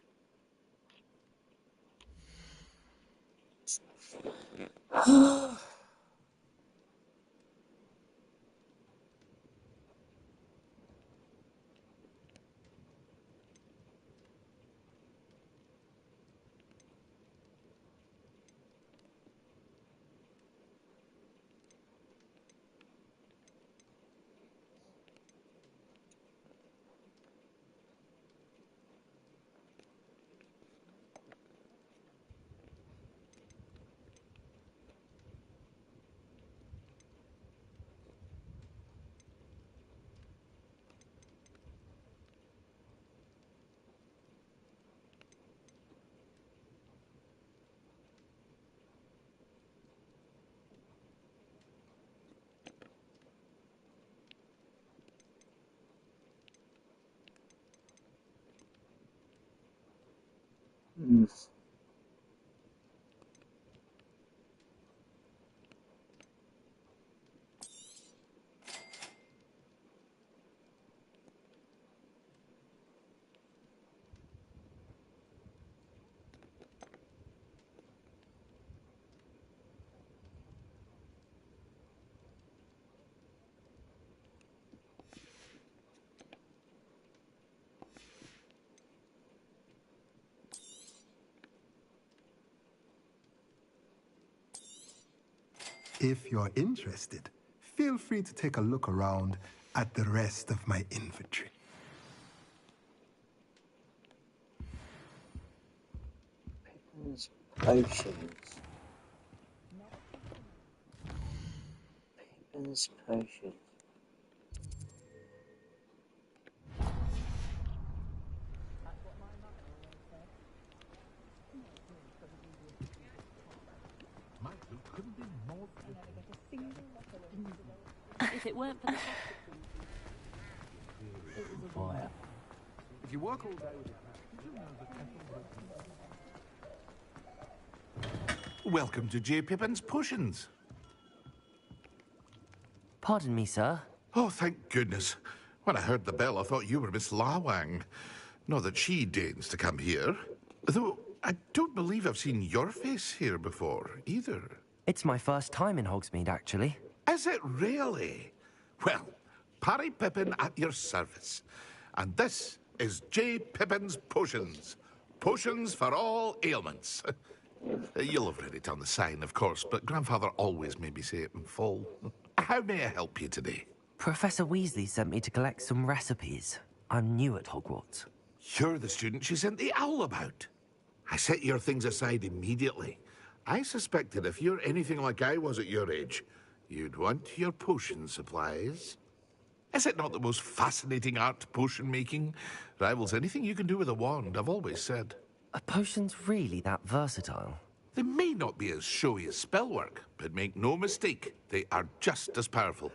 If you're interested, feel free to take a look around at the rest of my inventory. Pippin's potions. Pippin's potions. If it weren't for the Fire. If you work all day with Welcome to J. Pippin's Potions. Pardon me, sir. Oh, thank goodness. When I heard the bell, I thought you were Miss Lawang. Not that she deigns to come here. Though I don't believe I've seen your face here before, either. It's my first time in Hogsmeade, actually. Is it really? Well, Parry Pippin at your service. And this is J. Pippin's Potions. Potions for all ailments. You'll have read it on the sign, of course, but Grandfather always made me say it in full. How may I help you today? Professor Weasley sent me to collect some recipes. I'm new at Hogwarts. You're the student she sent the owl about. I set your things aside immediately. I suspected if you're anything like I was at your age, you'd want your potion supplies. Is it not the most fascinating art, potion making? Rivals anything you can do with a wand, I've always said. Are potions really that versatile? They may not be as showy as spellwork, but make no mistake, they are just as powerful.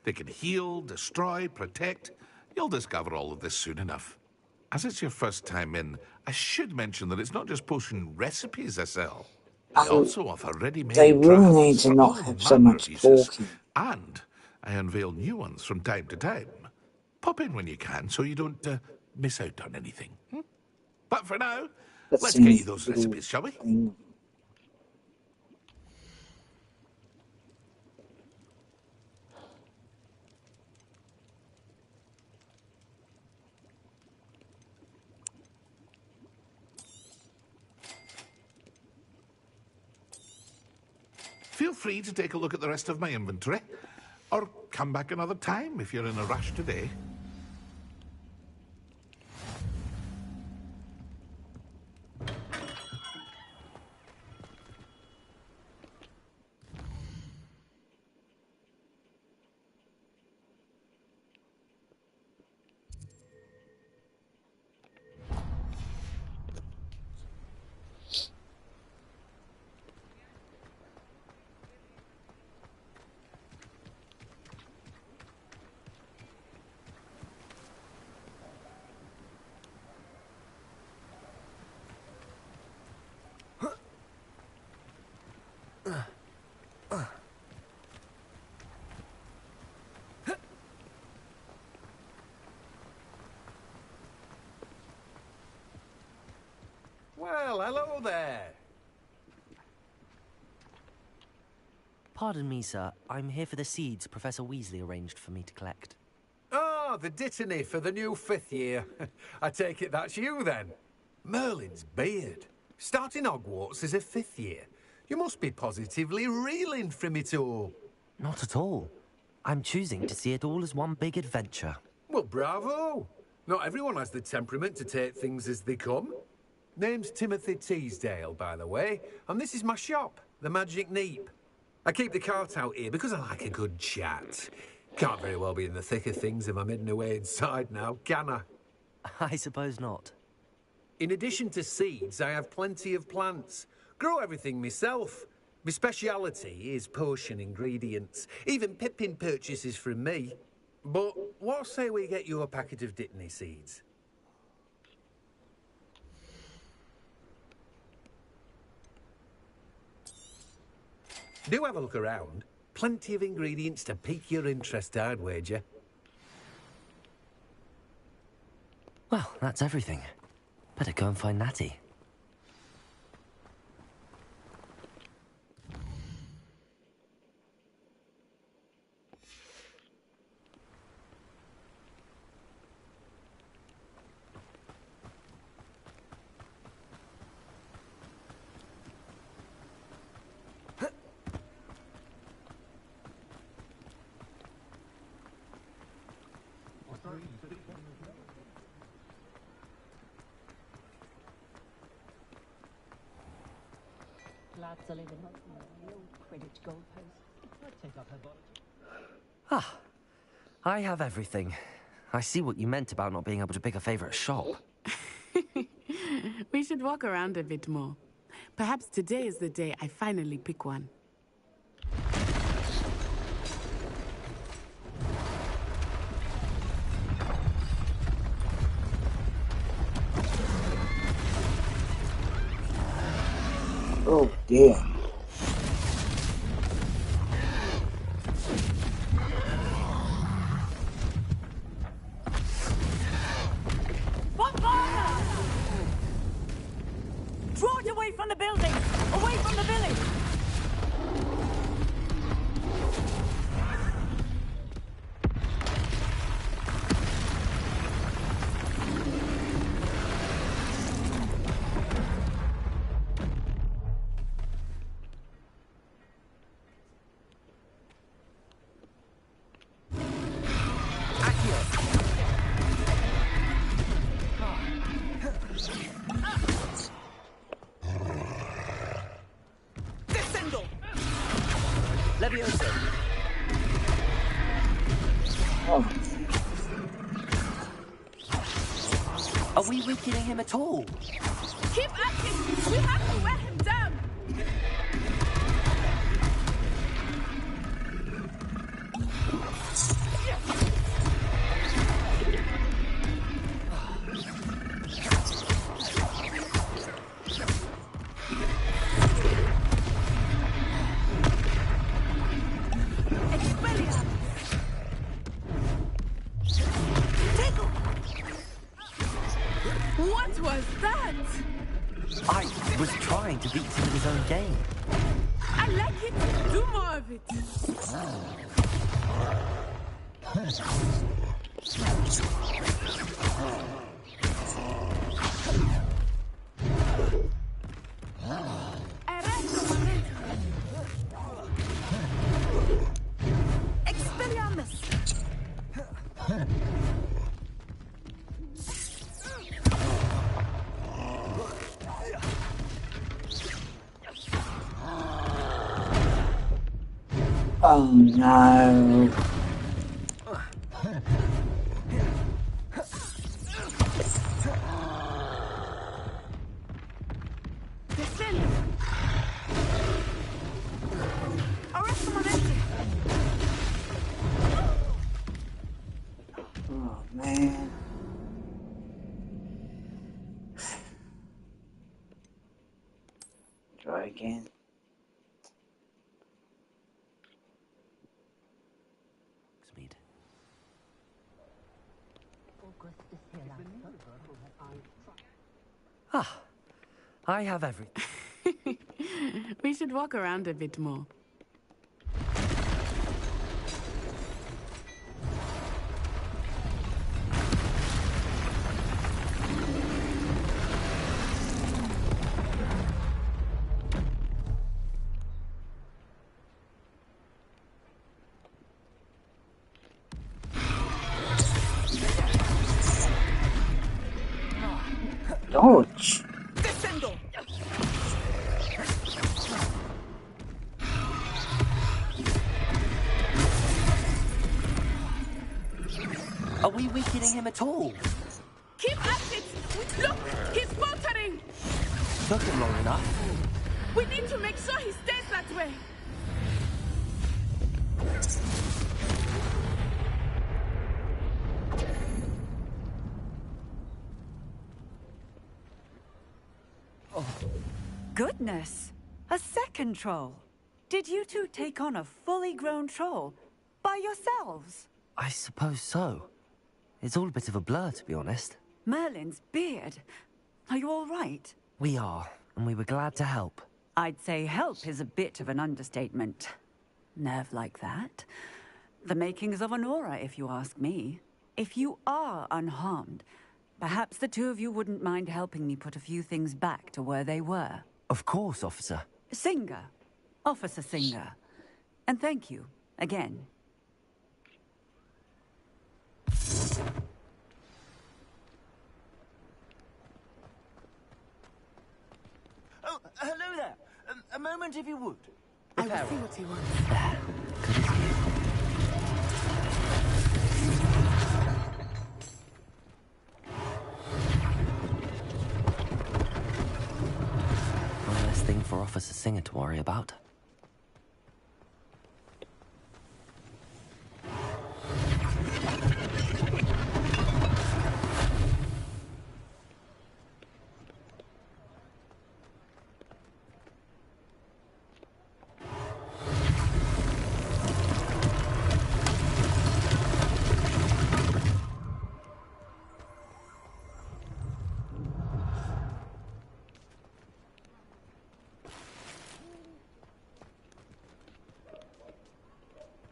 They can heal, destroy, protect. You'll discover all of this soon enough. As it's your first time in, I should mention that it's not just potion recipes I sell. I also offer ready-made They will need drafts to for not all have so manner much of uses. talking. And I unveil new ones from time to time. Pop in when you can so you don't miss out on anything. But for now, let's get you those recipes, shall we? Feel free to take a look at the rest of my inventory, or come back another time if you're in a rush today. Well, hello there. Pardon me, sir. I'm here for the seeds Professor Weasley arranged for me to collect. Ah, the dittany for the new 5th year. I take it that's you, then. Merlin's beard. Starting Hogwarts as a 5th year. You must be positively reeling from it all. Not at all. I'm choosing to see it all as one big adventure. Well, bravo. Not everyone has the temperament to take things as they come. Name's Timothy Teasdale, by the way, and this is my shop, the Magic Neep. I keep the cart out here because I like a good chat. Can't very well be in the thick of things if I'm hidden away inside now, can I? I suppose not. In addition to seeds, I have plenty of plants. Grow everything myself. My speciality is potion ingredients. Even Pippin purchases from me. But what say we get you a packet of dittany seeds? Do have a look around. Plenty of ingredients to pique your interest, I'd wager. Well, that's everything. Better go and find Natty. Lads are living up from the old Quidditch goalpost. I'd take up her bottle. Ah, I have everything. I see what you meant about not being able to pick a favourite shop. We should walk around a bit more. Perhaps today is the day I finally pick one. Oh dear. Draw it away from the building! Away from the village! Levioso. Oh. Are we weakening him at all? Keep I was trying to beat him in his own game. I like it. Do more of it. Expelliarmus! Oh no. Descend! Arrest momentum! Oh man. Try again. Speed. Ah, I have everything. We should walk around a bit more. Dodge. Descendo! Are we weakening him at all? Keep at it! Look! He's faltering! Took him long enough. We need to make sure he stays that way. Goodness! A second troll! Did you two take on a fully grown troll? By yourselves? I suppose so. It's all a bit of a blur, to be honest. Merlin's beard. Are you all right? We are, and we were glad to help. I'd say help is a bit of an understatement. Nerve like that. The makings of an aura, if you ask me. If you are unharmed, perhaps the two of you wouldn't mind helping me put a few things back to where they were. Of course, officer. Singer. Officer Singer. And thank you, again. Oh, hello there. A moment, if you would. I will see what he wants. Good as new. One less thing for Officer Singer to worry about.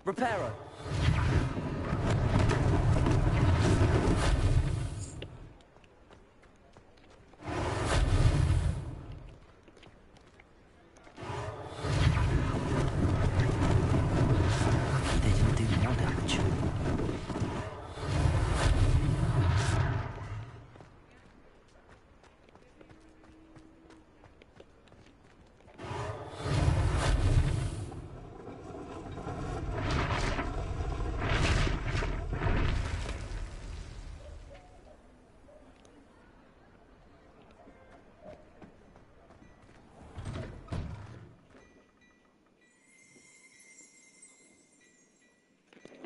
Reparo.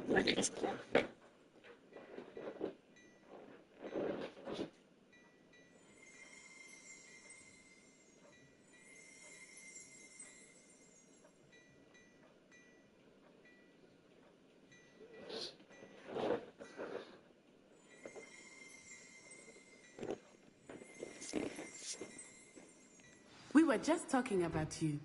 Lucky they didn't do more damage. We were just talking about you.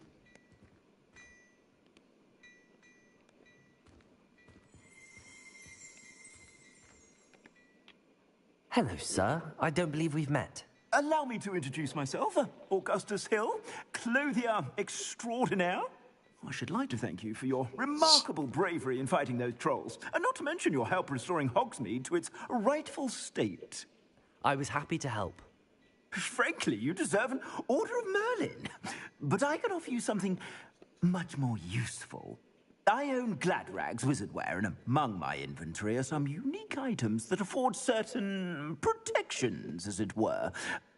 Hello, sir. I don't believe we've met. Allow me to introduce myself, Augustus Hill, clothier extraordinaire. I should like to thank you for your remarkable bravery in fighting those trolls, and not to mention your help restoring Hogsmeade to its rightful state. I was happy to help. Frankly, you deserve an Order of Merlin. But I can offer you something much more useful. I own Gladrag's wizardware, and among my inventory are some unique items that afford certain protections, as it were.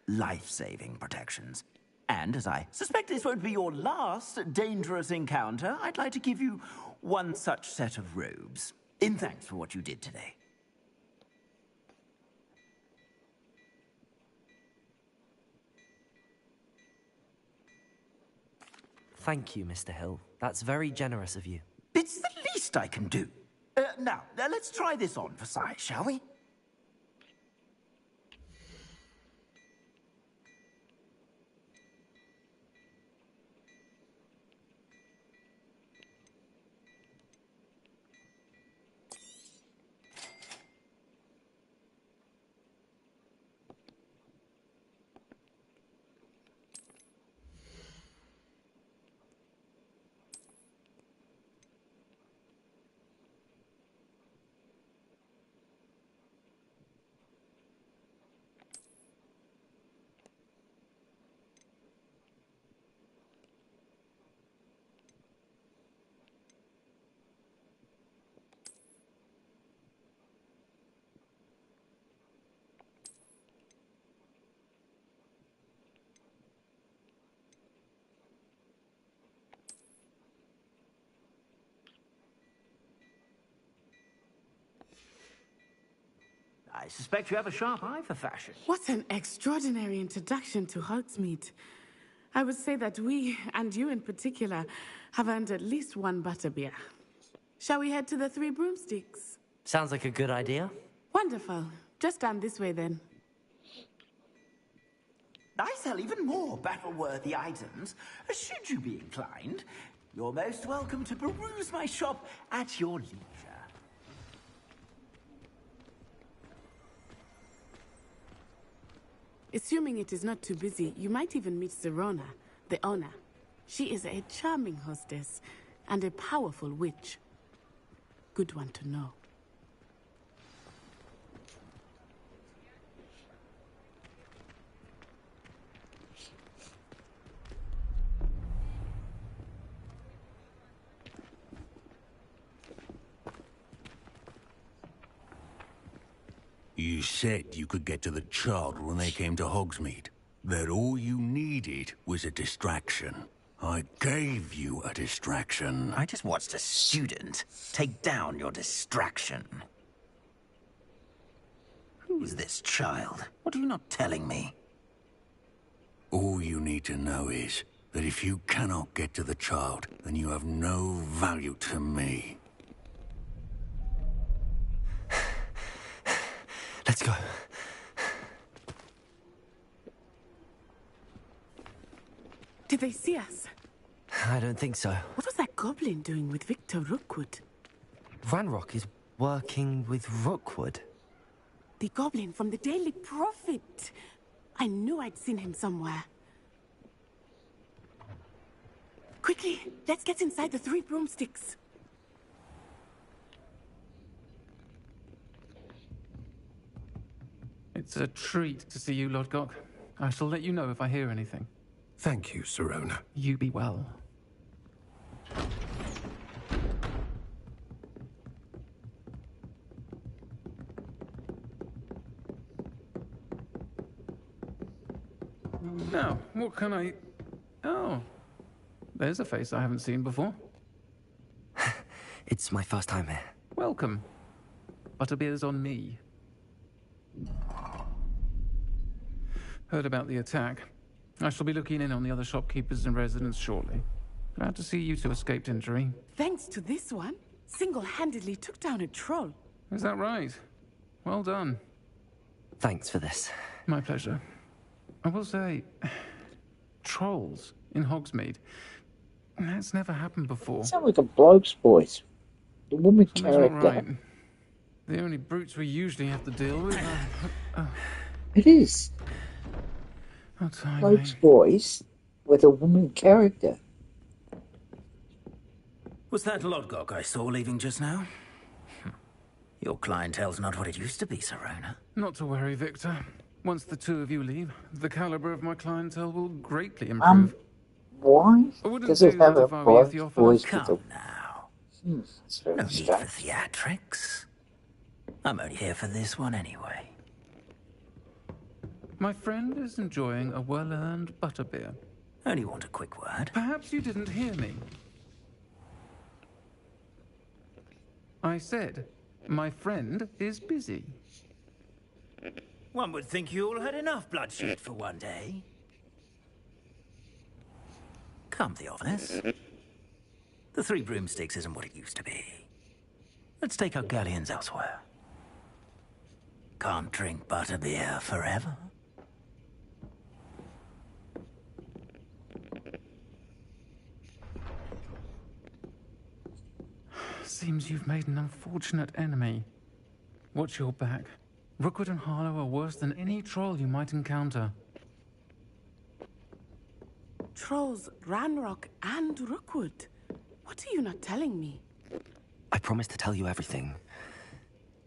Life-saving protections. And as I suspect this won't be your last dangerous encounter, I'd like to give you one such set of robes, in thanks for what you did today. Thank you, Mr. Hill. That's very generous of you. It's the least I can do. Now, let's try this on for size, shall we? I suspect you have a sharp eye for fashion. What an extraordinary introduction to Hogsmeade. I would say that we, and you in particular, have earned at least one butterbeer. Shall we head to the Three Broomsticks? Sounds like a good idea. Wonderful. Just down this way then. I sell even more battle-worthy items, should you be inclined. You're most welcome to peruse my shop at your leisure. Assuming it is not too busy, you might even meet Serona, the owner. She is a charming hostess and a powerful witch. Good one to know. You said you could get to the child when they came to Hogsmeade. That all you needed was a distraction. I gave you a distraction. I just watched a student take down your distraction. Who's this child? What are you not telling me? All you need to know is that if you cannot get to the child, then you have no value to me. Let's go. Did they see us? I don't think so. What was that goblin doing with Victor Rookwood? Ranrock is working with Rookwood. The goblin from the Daily Prophet. I knew I'd seen him somewhere. Quickly, let's get inside the Three Broomsticks. It's a treat to see you, Lodgok. I shall let you know if I hear anything. Thank you, Serona. You be well. Now, what can I... Oh, there's a face I haven't seen before. It's my first time here. Welcome. Butterbeer's on me. Heard about the attack. I shall be looking in on the other shopkeepers and residents shortly. Glad to see you two escaped injury. Thanks to this one, single-handedly took down a troll. Is that right? Well done. Thanks for this. My pleasure. I will say, trolls in Hogsmeade. That's never happened before. Sound like a bloke's voice. The woman Something's not character. right. The only brutes we usually have to deal with are... It is. Oh, timely. Bloke's voice with a woman character. Was that Lodgok I saw leaving just now? Your clientele's not what it used to be, Serona. Not to worry, Victor. Once the two of you leave, the caliber of my clientele will greatly improve. Why I wouldn't does do it have that a if I were bloke's Theophilus. voice with Come a... now. It's very No need strange. for theatrics. I'm only here for this one anyway. My friend is enjoying a well-earned butterbeer. Only want a quick word. Perhaps you didn't hear me. I said, my friend is busy. One would think you all had enough bloodshed for one day. Come, Theophilus. The Three Broomsticks isn't what it used to be. Let's take our galleons elsewhere. Can't drink butterbeer forever. Seems you've made an unfortunate enemy. Watch your back. Rookwood and Harlow are worse than any troll you might encounter. Trolls, Ranrock, and Rookwood. What are you not telling me? I promised to tell you everything,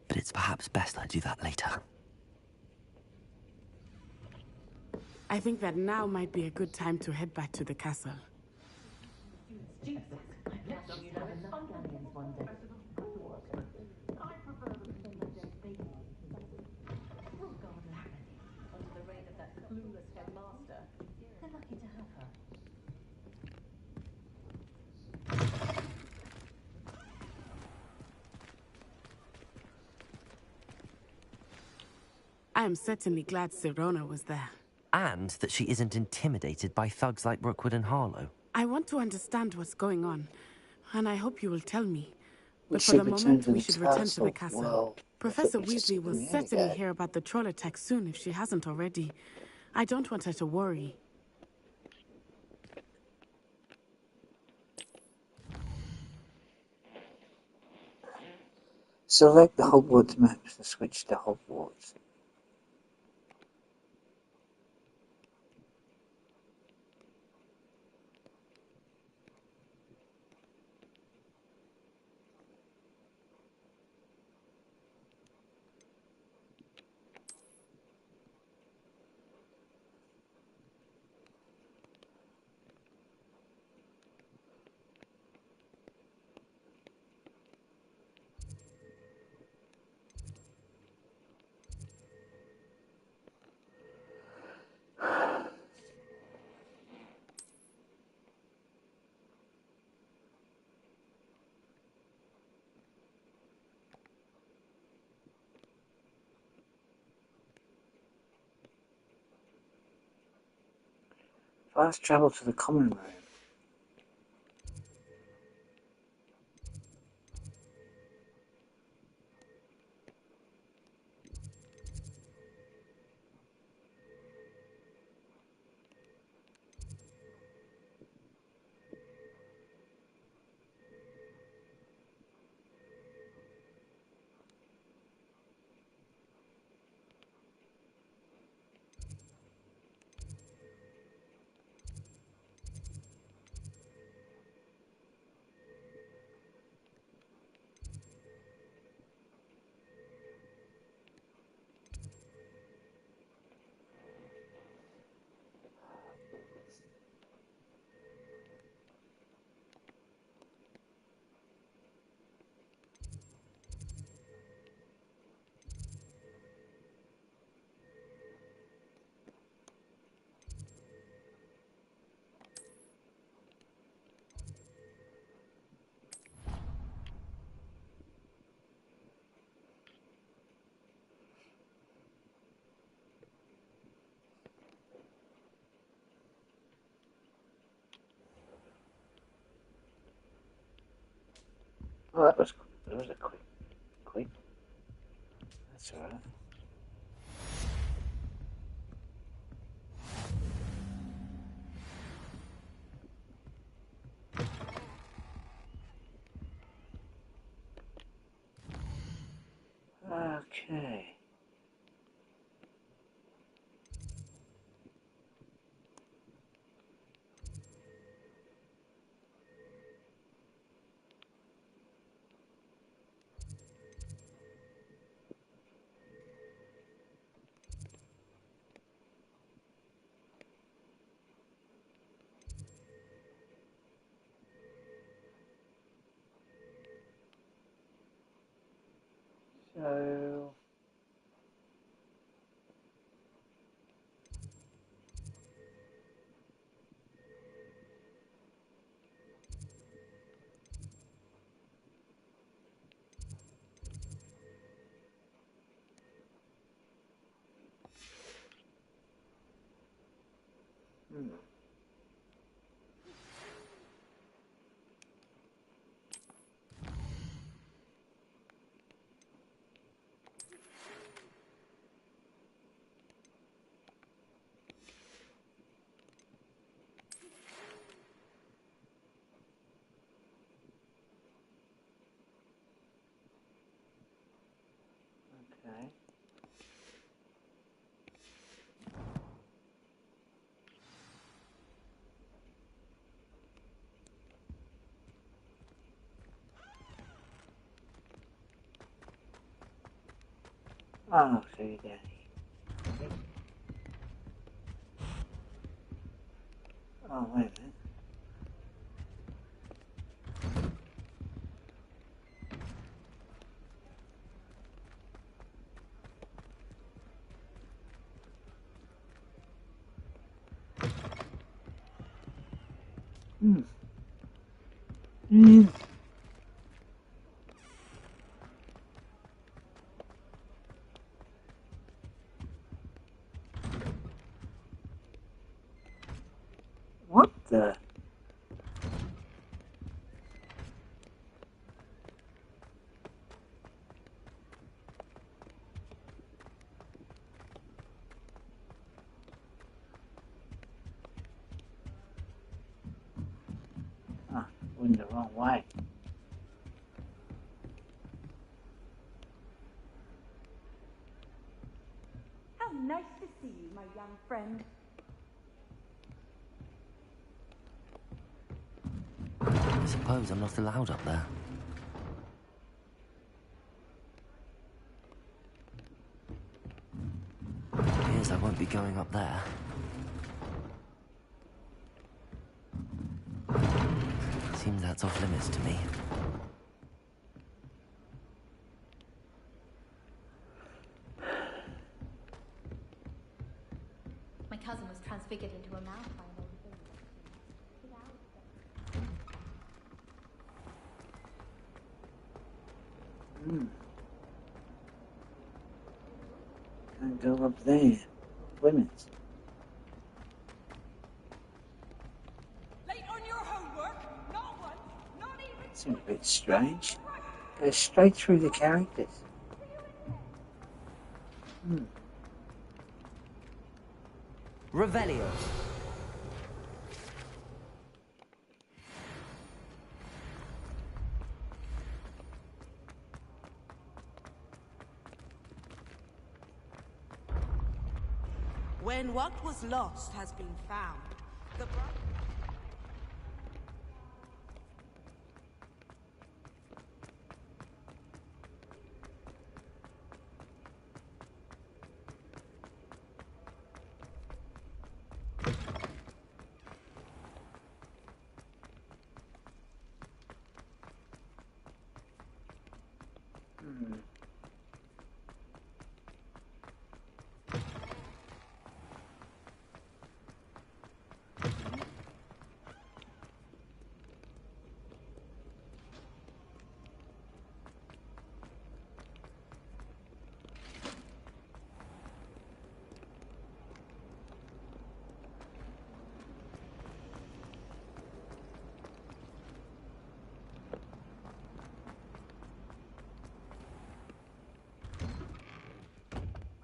but it's perhaps best I do that later. I think that now might be a good time to head back to the castle. I am certainly glad Serona was there. And that she isn't intimidated by thugs like Rookwood and Harlow. I want to understand what's going on, and I hope you will tell me. We But for should the return moment, to we the should return to the castle. castle. Well, Professor we just Weasley will communicate. certainly hear about the troll attack soon if she hasn't already. I don't want her to worry. Select the Hogwarts map to switch to Hogwarts. Fast travel to the common room. Oh, that was a quick. That's alright. Oh, see you down here. Oh, wait a minute. What the? Ah, went the wrong way. How nice to see you, my young friend. I suppose I'm not allowed up there. Appears I won't be going up there. Seems that's off limits to me. My cousin was transfigured into a mouse by an old thing. Can't go up there. Limits. Late on your homework? Not once, not even. Seems a bit strange. Go straight through the characters. Revelio. When what was lost has been found, the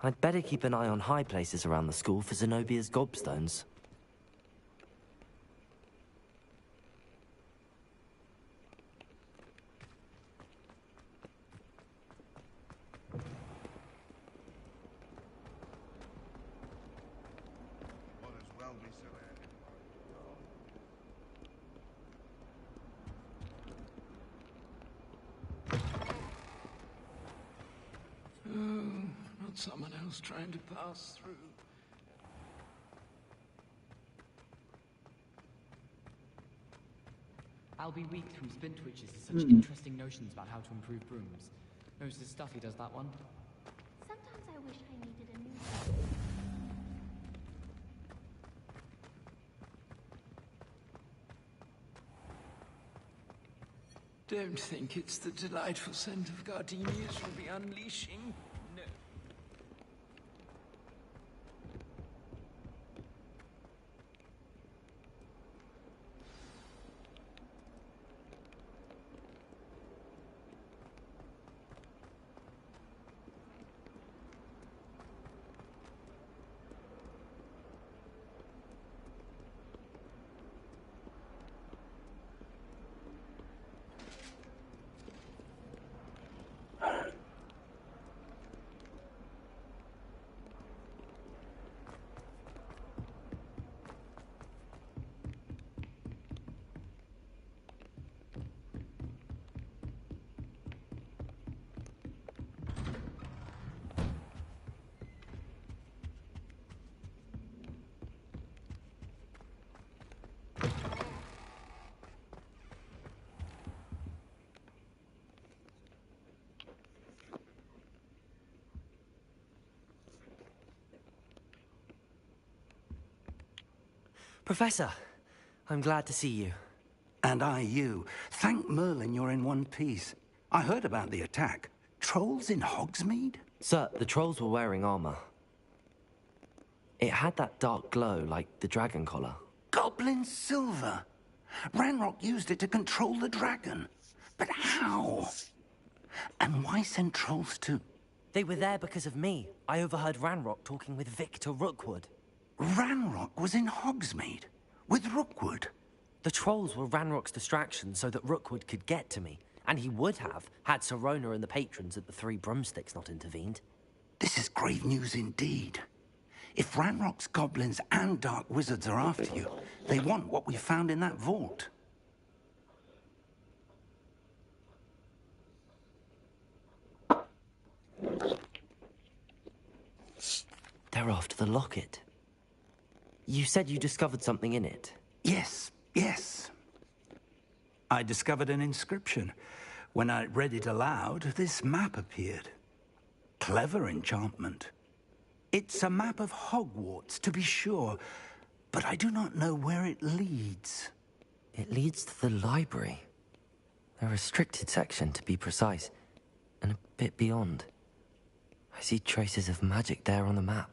I'd better keep an eye on high places around the school for Zenobia's gobstones. Not someone else trying to pass through. Albie Week through Spintwitches has such interesting notions about how to improve brooms. Knows his stuff, he does that one. Sometimes I wish I needed a new. Don't think it's the delightful scent of gardenias we'll be unleashing. No. Professor, I'm glad to see you. And I you. Thank Merlin you're in one piece. I heard about the attack. Trolls in Hogsmeade? Sir, the trolls were wearing armor. It had that dark glow like the dragon collar. Goblin silver. Ranrock used it to control the dragon. But how? And why send trolls to... They were there because of me. I overheard Ranrock talking with Victor Rookwood. Ranrock was in Hogsmeade? With Rookwood? The trolls were Ranrock's distraction so that Rookwood could get to me. And he would have, had Sirona and the patrons at the Three Broomsticks not intervened. This is grave news indeed. If Ranrock's goblins and dark wizards are after you, they want what we found in that vault. They're after the locket. You said you discovered something in it. Yes, yes. I discovered an inscription. When I read it aloud, this map appeared. Clever enchantment. It's a map of Hogwarts, to be sure, but I do not know where it leads. It leads to the library. A restricted section, to be precise, and a bit beyond. I see traces of magic there on the map.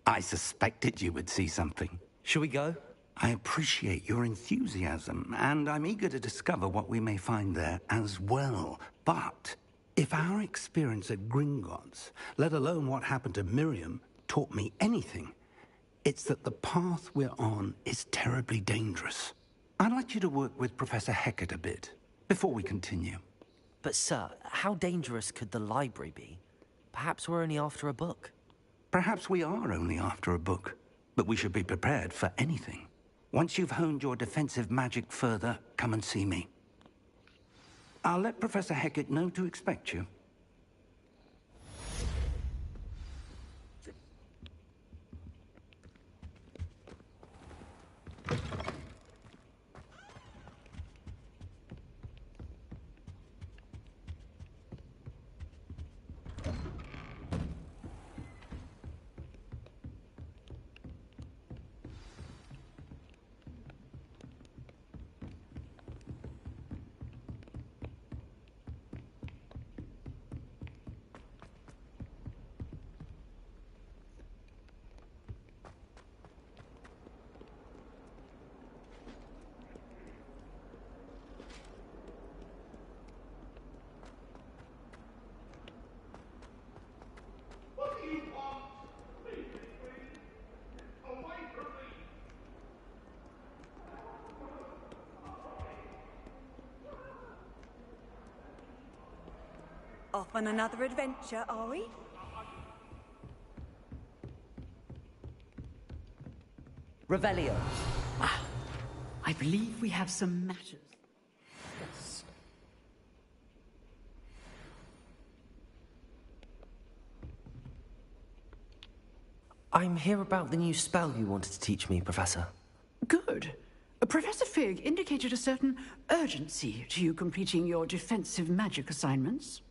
I suspected you would see something. Shall we go? I appreciate your enthusiasm, and I'm eager to discover what we may find there as well. But if our experience at Gringotts, let alone what happened to Miriam, taught me anything, it's that the path we're on is terribly dangerous. I'd like you to work with Professor Hecat a bit, before we continue. But sir, how dangerous could the library be? Perhaps we're only after a book. Perhaps we are only after a book, but we should be prepared for anything. Once you've honed your defensive magic further, come and see me. I'll let Professor Hecat know to expect you. Off on another adventure, are we? Revelio. I believe we have some matters. Yes. I'm here about the new spell you wanted to teach me, Professor. Good. Professor Fig indicated a certain urgency to you completing your defensive magic assignments.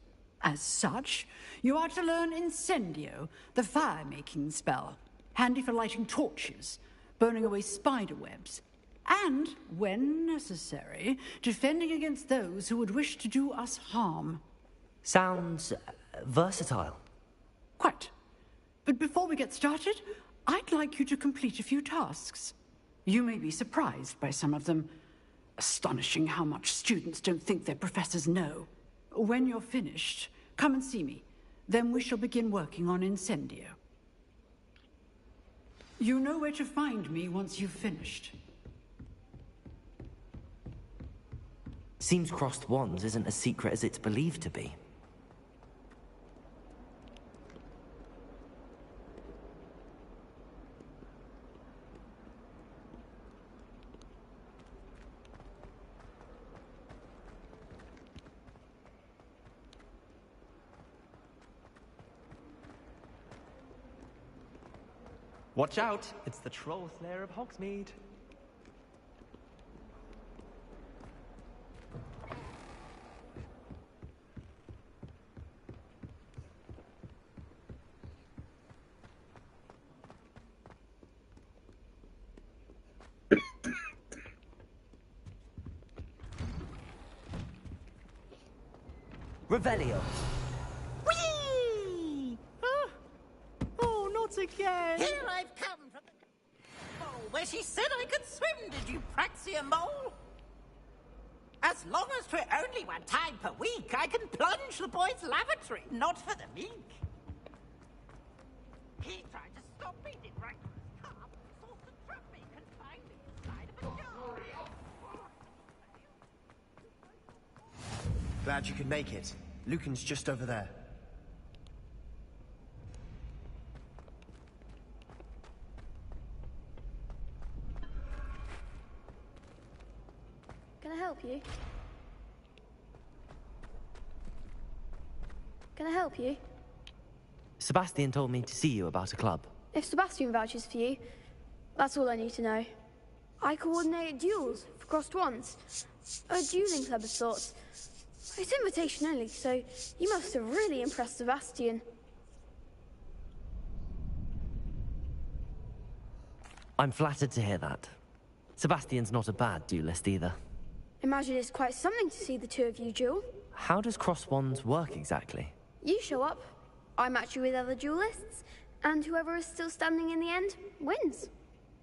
As such, you are to learn Incendio, the fire-making spell, handy for lighting torches, burning away spider webs, and, when necessary, defending against those who would wish to do us harm. Sounds versatile. Quite. But before we get started, I'd like you to complete a few tasks. You may be surprised by some of them. Astonishing how much students don't think their professors know. When you're finished, come and see me. Then we shall begin working on Incendio. You know where to find me once you've finished. Seems crossed wands isn't as secret as it's believed to be. Watch out! It's the troll slayer of Hogsmeade. Revelio. Whee! Oh, not again! Here I've come from the hole where she said I could swim, did you Praxia mole? As long as 'twere only one time per week, I can plunge the boy's lavatory, not for the meek. He tried to stop me, did right to his car, sought to trap me, confined me inside of a jar. Glad you could make it. Lucan's just over there. Can I help you? Can I help you? Sebastian told me to see you about a club. If Sebastian vouches for you, that's all I need to know. I coordinate duels for crossed wands. A dueling club of sorts. It's invitation only, so you must have really impressed Sebastian. I'm flattered to hear that. Sebastian's not a bad duelist either. Imagine it's quite something to see the two of you duel. How does cross wands work exactly? You show up, I match you with other duelists, and whoever is still standing in the end wins.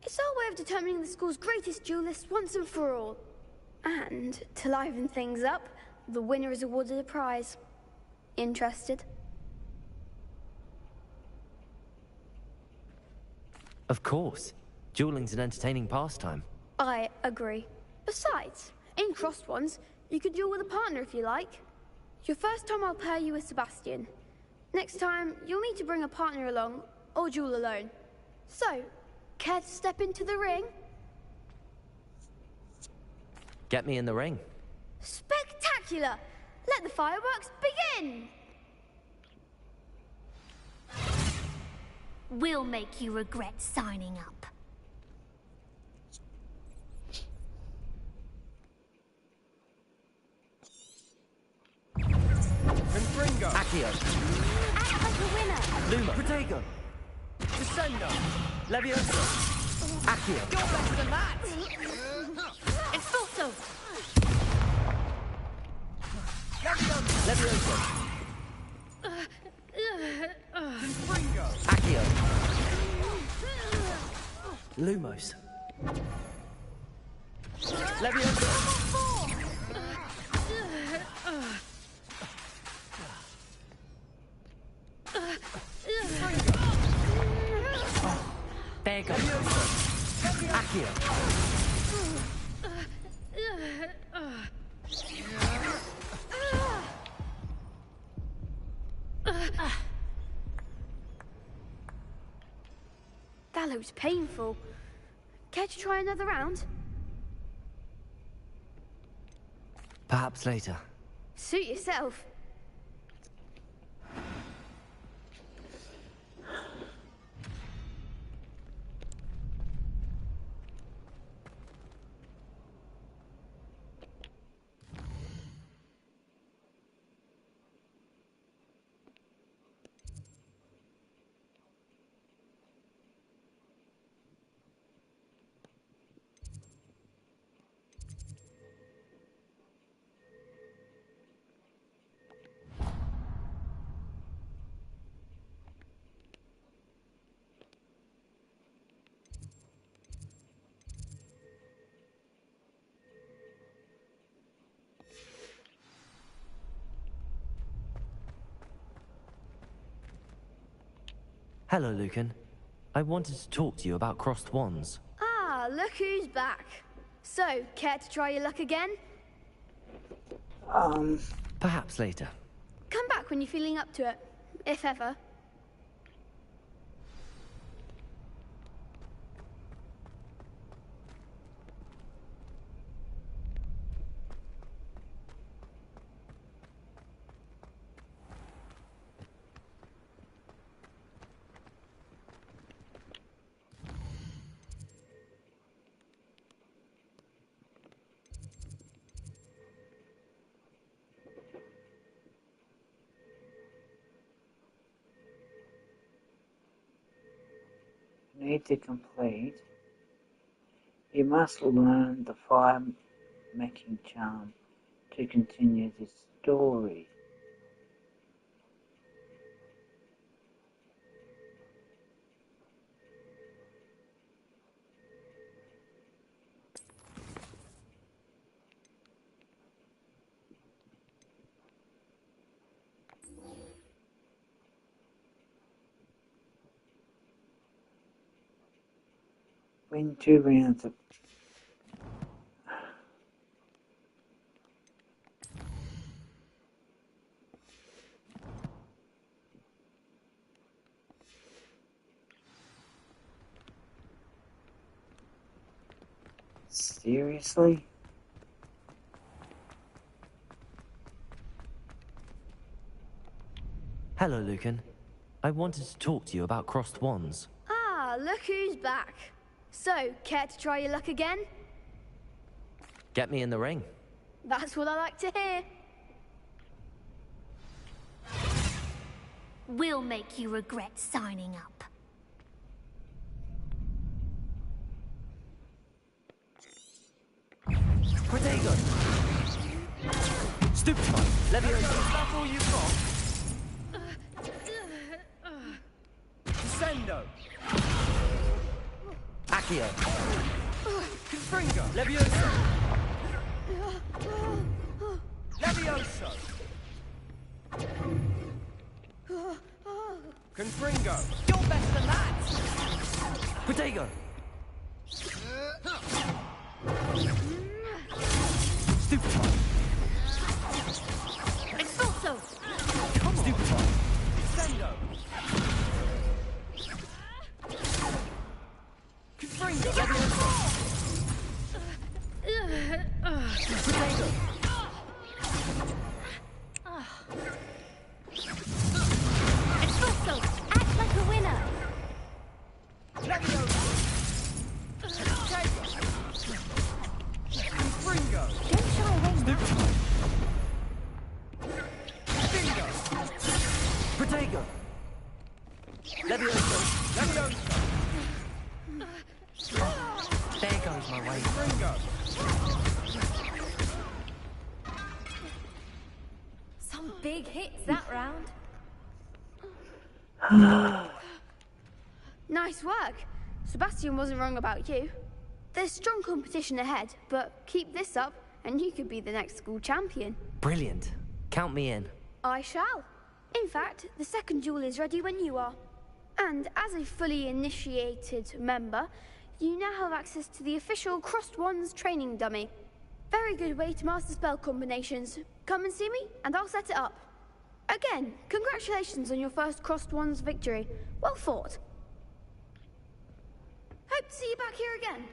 It's our way of determining the school's greatest duelist once and for all. And to liven things up, the winner is awarded a prize. Interested? Of course. Dueling's an entertaining pastime. I agree. Besides, in crossed ones, you could duel with a partner if you like. Your first time I'll pair you with Sebastian. Next time, you'll need to bring a partner along, or duel alone. So, care to step into the ring? Get me in the ring. Spectacular! Let the fireworks begin! We'll make you regret signing up. Confringo! Accio. Act like a winner! Luma. Protego! Descendo! Leviosa. Accio. You're better than that! Expulso! Leviosa. Confringo! Accio. Lumos. Leviosa. There you go. Accio. That looks painful. Care to try another round? Perhaps later. Suit yourself. Hello, Lucan. I wanted to talk to you about crossed wands. Ah, look who's back. So, care to try your luck again? Perhaps later. Come back when you're feeling up to it, if ever. Need to complete. You must learn the fire making charm to continue this story. Win 2 rounds. Seriously? Hello, Lucan. I wanted to talk to you about crossed wands. Ah, look who's back. So, care to try your luck again? Get me in the ring. That's what I like to hear. We'll make you regret signing up. Protego! Stupefy! Leviosa! Is that all you've got? Descendo! Accio! Confringo! Leviosa! Levioso! Confringo! You're better than that! Protego! Stupefy! Expulso! Come on! Stupefy! Descendo! Confringo! Leviosa! Protego! Expulso! Act like a winner! Levioso! Confringo! Don't shy away now. Bingo! Protego! Leviosa! Levioso! There goes my way. Confringo! Some big hits that round. Nice work. Sebastian wasn't wrong about you. There's strong competition ahead, but keep this up and you could be the next school champion. Brilliant. Count me in. I shall. In fact, the second duel is ready when you are. And as a fully initiated member, you now have access to the official Crossed Wands training dummy. Very good way to master spell combinations. Come and see me, and I'll set it up. Again, congratulations on your first Crossed Wands victory. Well fought. Hope to see you back here again.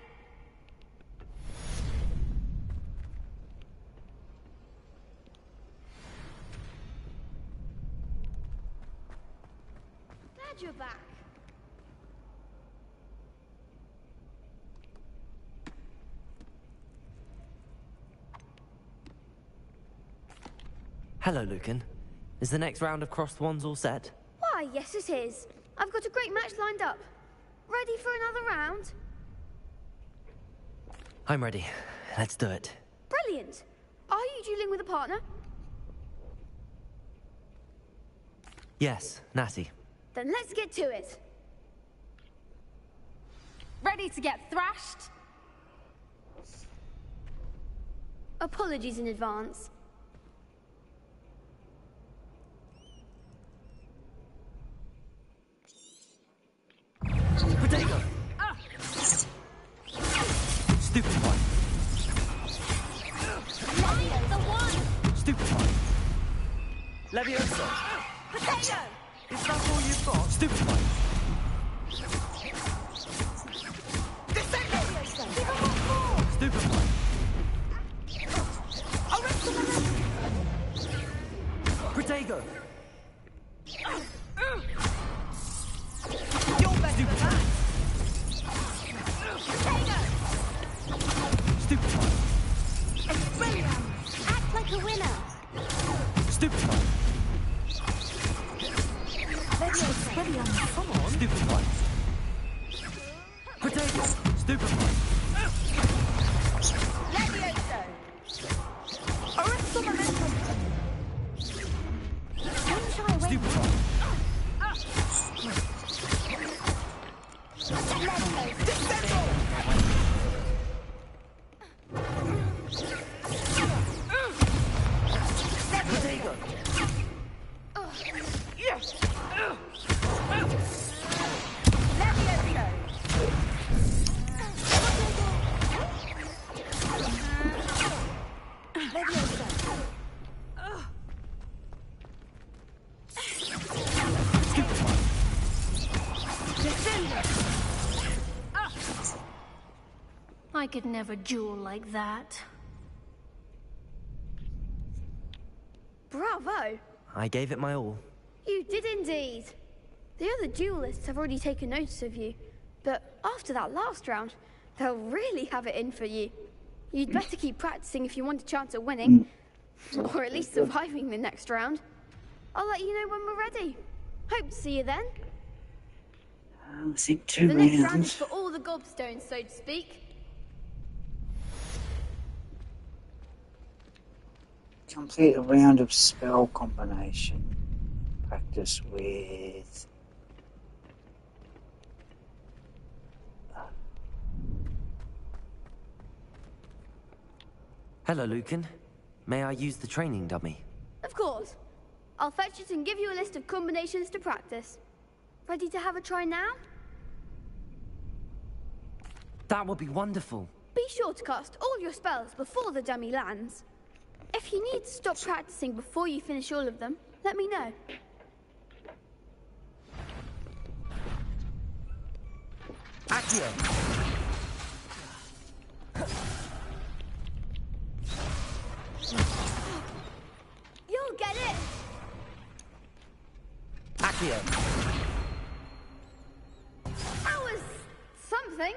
Glad you're back. Hello, Lucan. Is the next round of crossed wands all set? Why, yes it is. I've got a great match lined up. Ready for another round? I'm ready. Let's do it. Brilliant. Are you dueling with a partner? Yes, Natty. Then let's get to it. Ready to get thrashed? Apologies in advance. Protego! Stupid one. The one! Stupid one. Leviosa! Potato! Is that all you've got? Stupid one. Stupid one. Protego! You're better than that! Stupid one. Expelliarm! Act like a winner! Stupid one. Expelliarm, come on! Stupid one. Protego! Stupid one. Levioso! Arresto momentum! could never duel like that. Bravo! I gave it my all. You did indeed. The other duelists have already taken notice of you, but after that last round, they'll really have it in for you. You'd better keep practicing if you want a chance at winning, or at least surviving the next round. I'll let you know when we're ready. Hope to see you then. I think 2 The next round is rounds. for all the gobstones, so to speak. Complete a round of spell combination. Practice with... Hello, Lucan. May I use the training dummy? Of course. I'll fetch it and give you a list of combinations to practice. Ready to have a try now? That would be wonderful. Be sure to cast all your spells before the dummy lands. If you need to stop practicing before you finish all of them, let me know. Accio! You'll get it! Accio! That was something.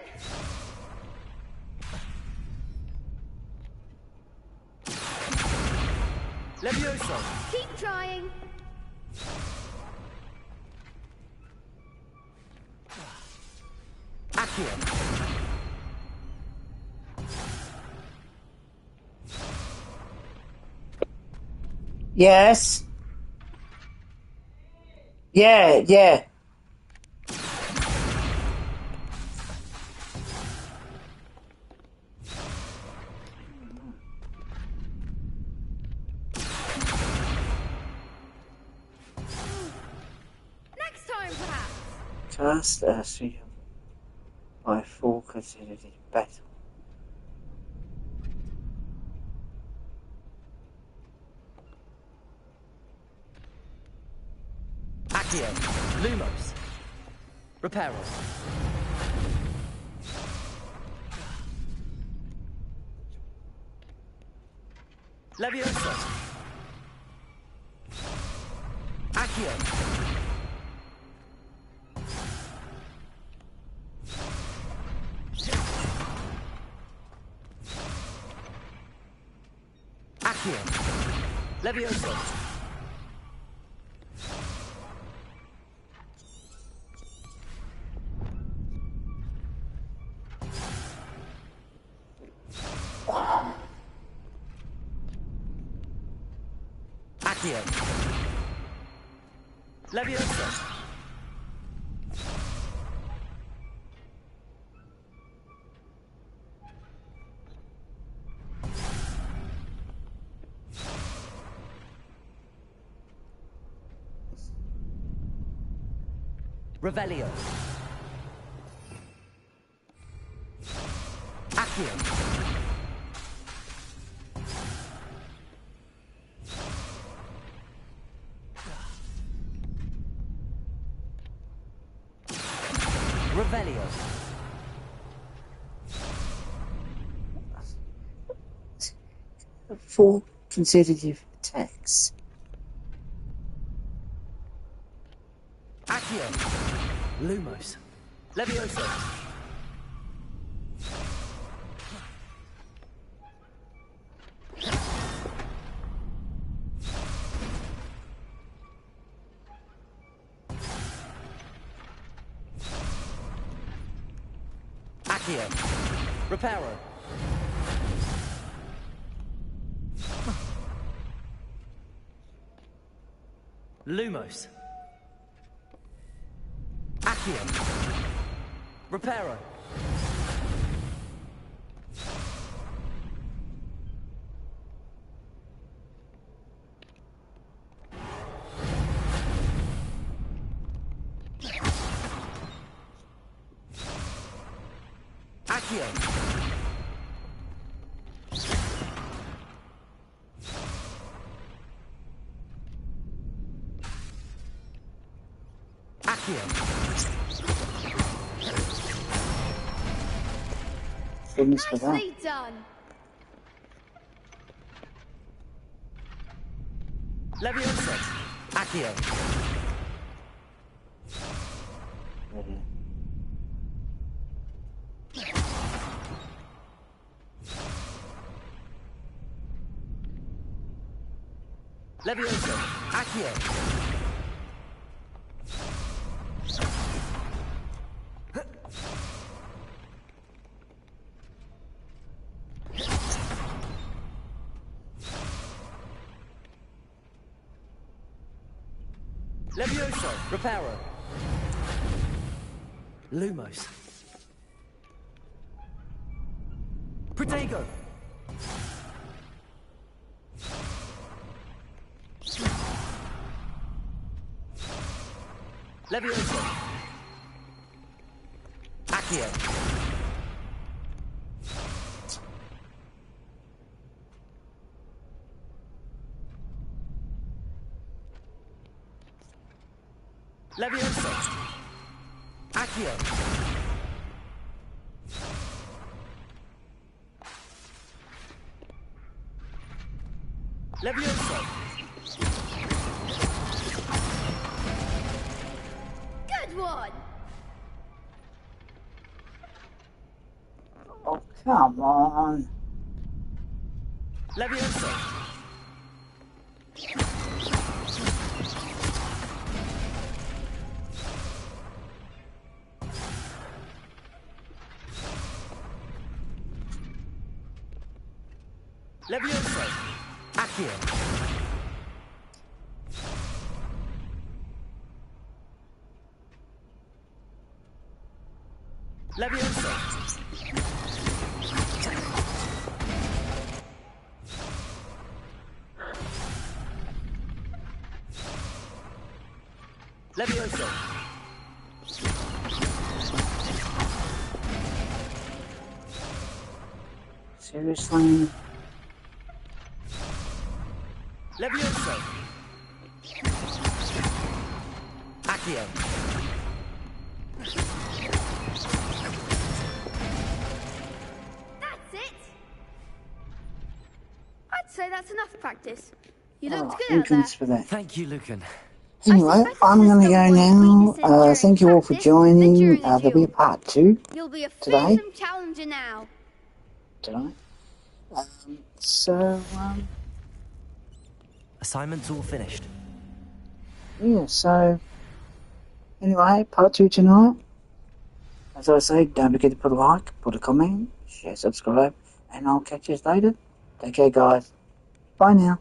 Levioso! Keep trying. Accio! Yes. Yeah. Next time, perhaps. Cast Astria by 4 consecutive battle. Accio! Lumos! Reparo! Levioso! Accio! Accio! Levioso! Accio! Levioso! Revelio! Accio! Revelio! 4 consecutive attacks. Accio! Lumos! Levioso! Accio! Reparo! Lumos! Accio! Reparo! Accio! Accio! goodness for that. Nicely done. Leviosa. Accio. Leviosa. Accio. Levioso, Reparo. Lumos. Protego. Levioso. Accio. Levioso. Accio. Levioso. Good one. Oh, come on. Levioso. Levioso. Accio. Levioso. Levioso. Seriously? Levioso. Accio. That's it. I'd say that's enough practice. You looked Oh, good out there. goodness for that. Thank you, Lucan. Anyway, I'm going to go now. Thank you all for joining. There'll be a part 2 You'll be a today. fearsome challenger now. Today. So, Assignment's all finished. yeah, so, anyway, part 2 tonight. As I say, don't forget to put a like, put a comment, share, subscribe, and I'll catch you later. Take care, guys. Bye now.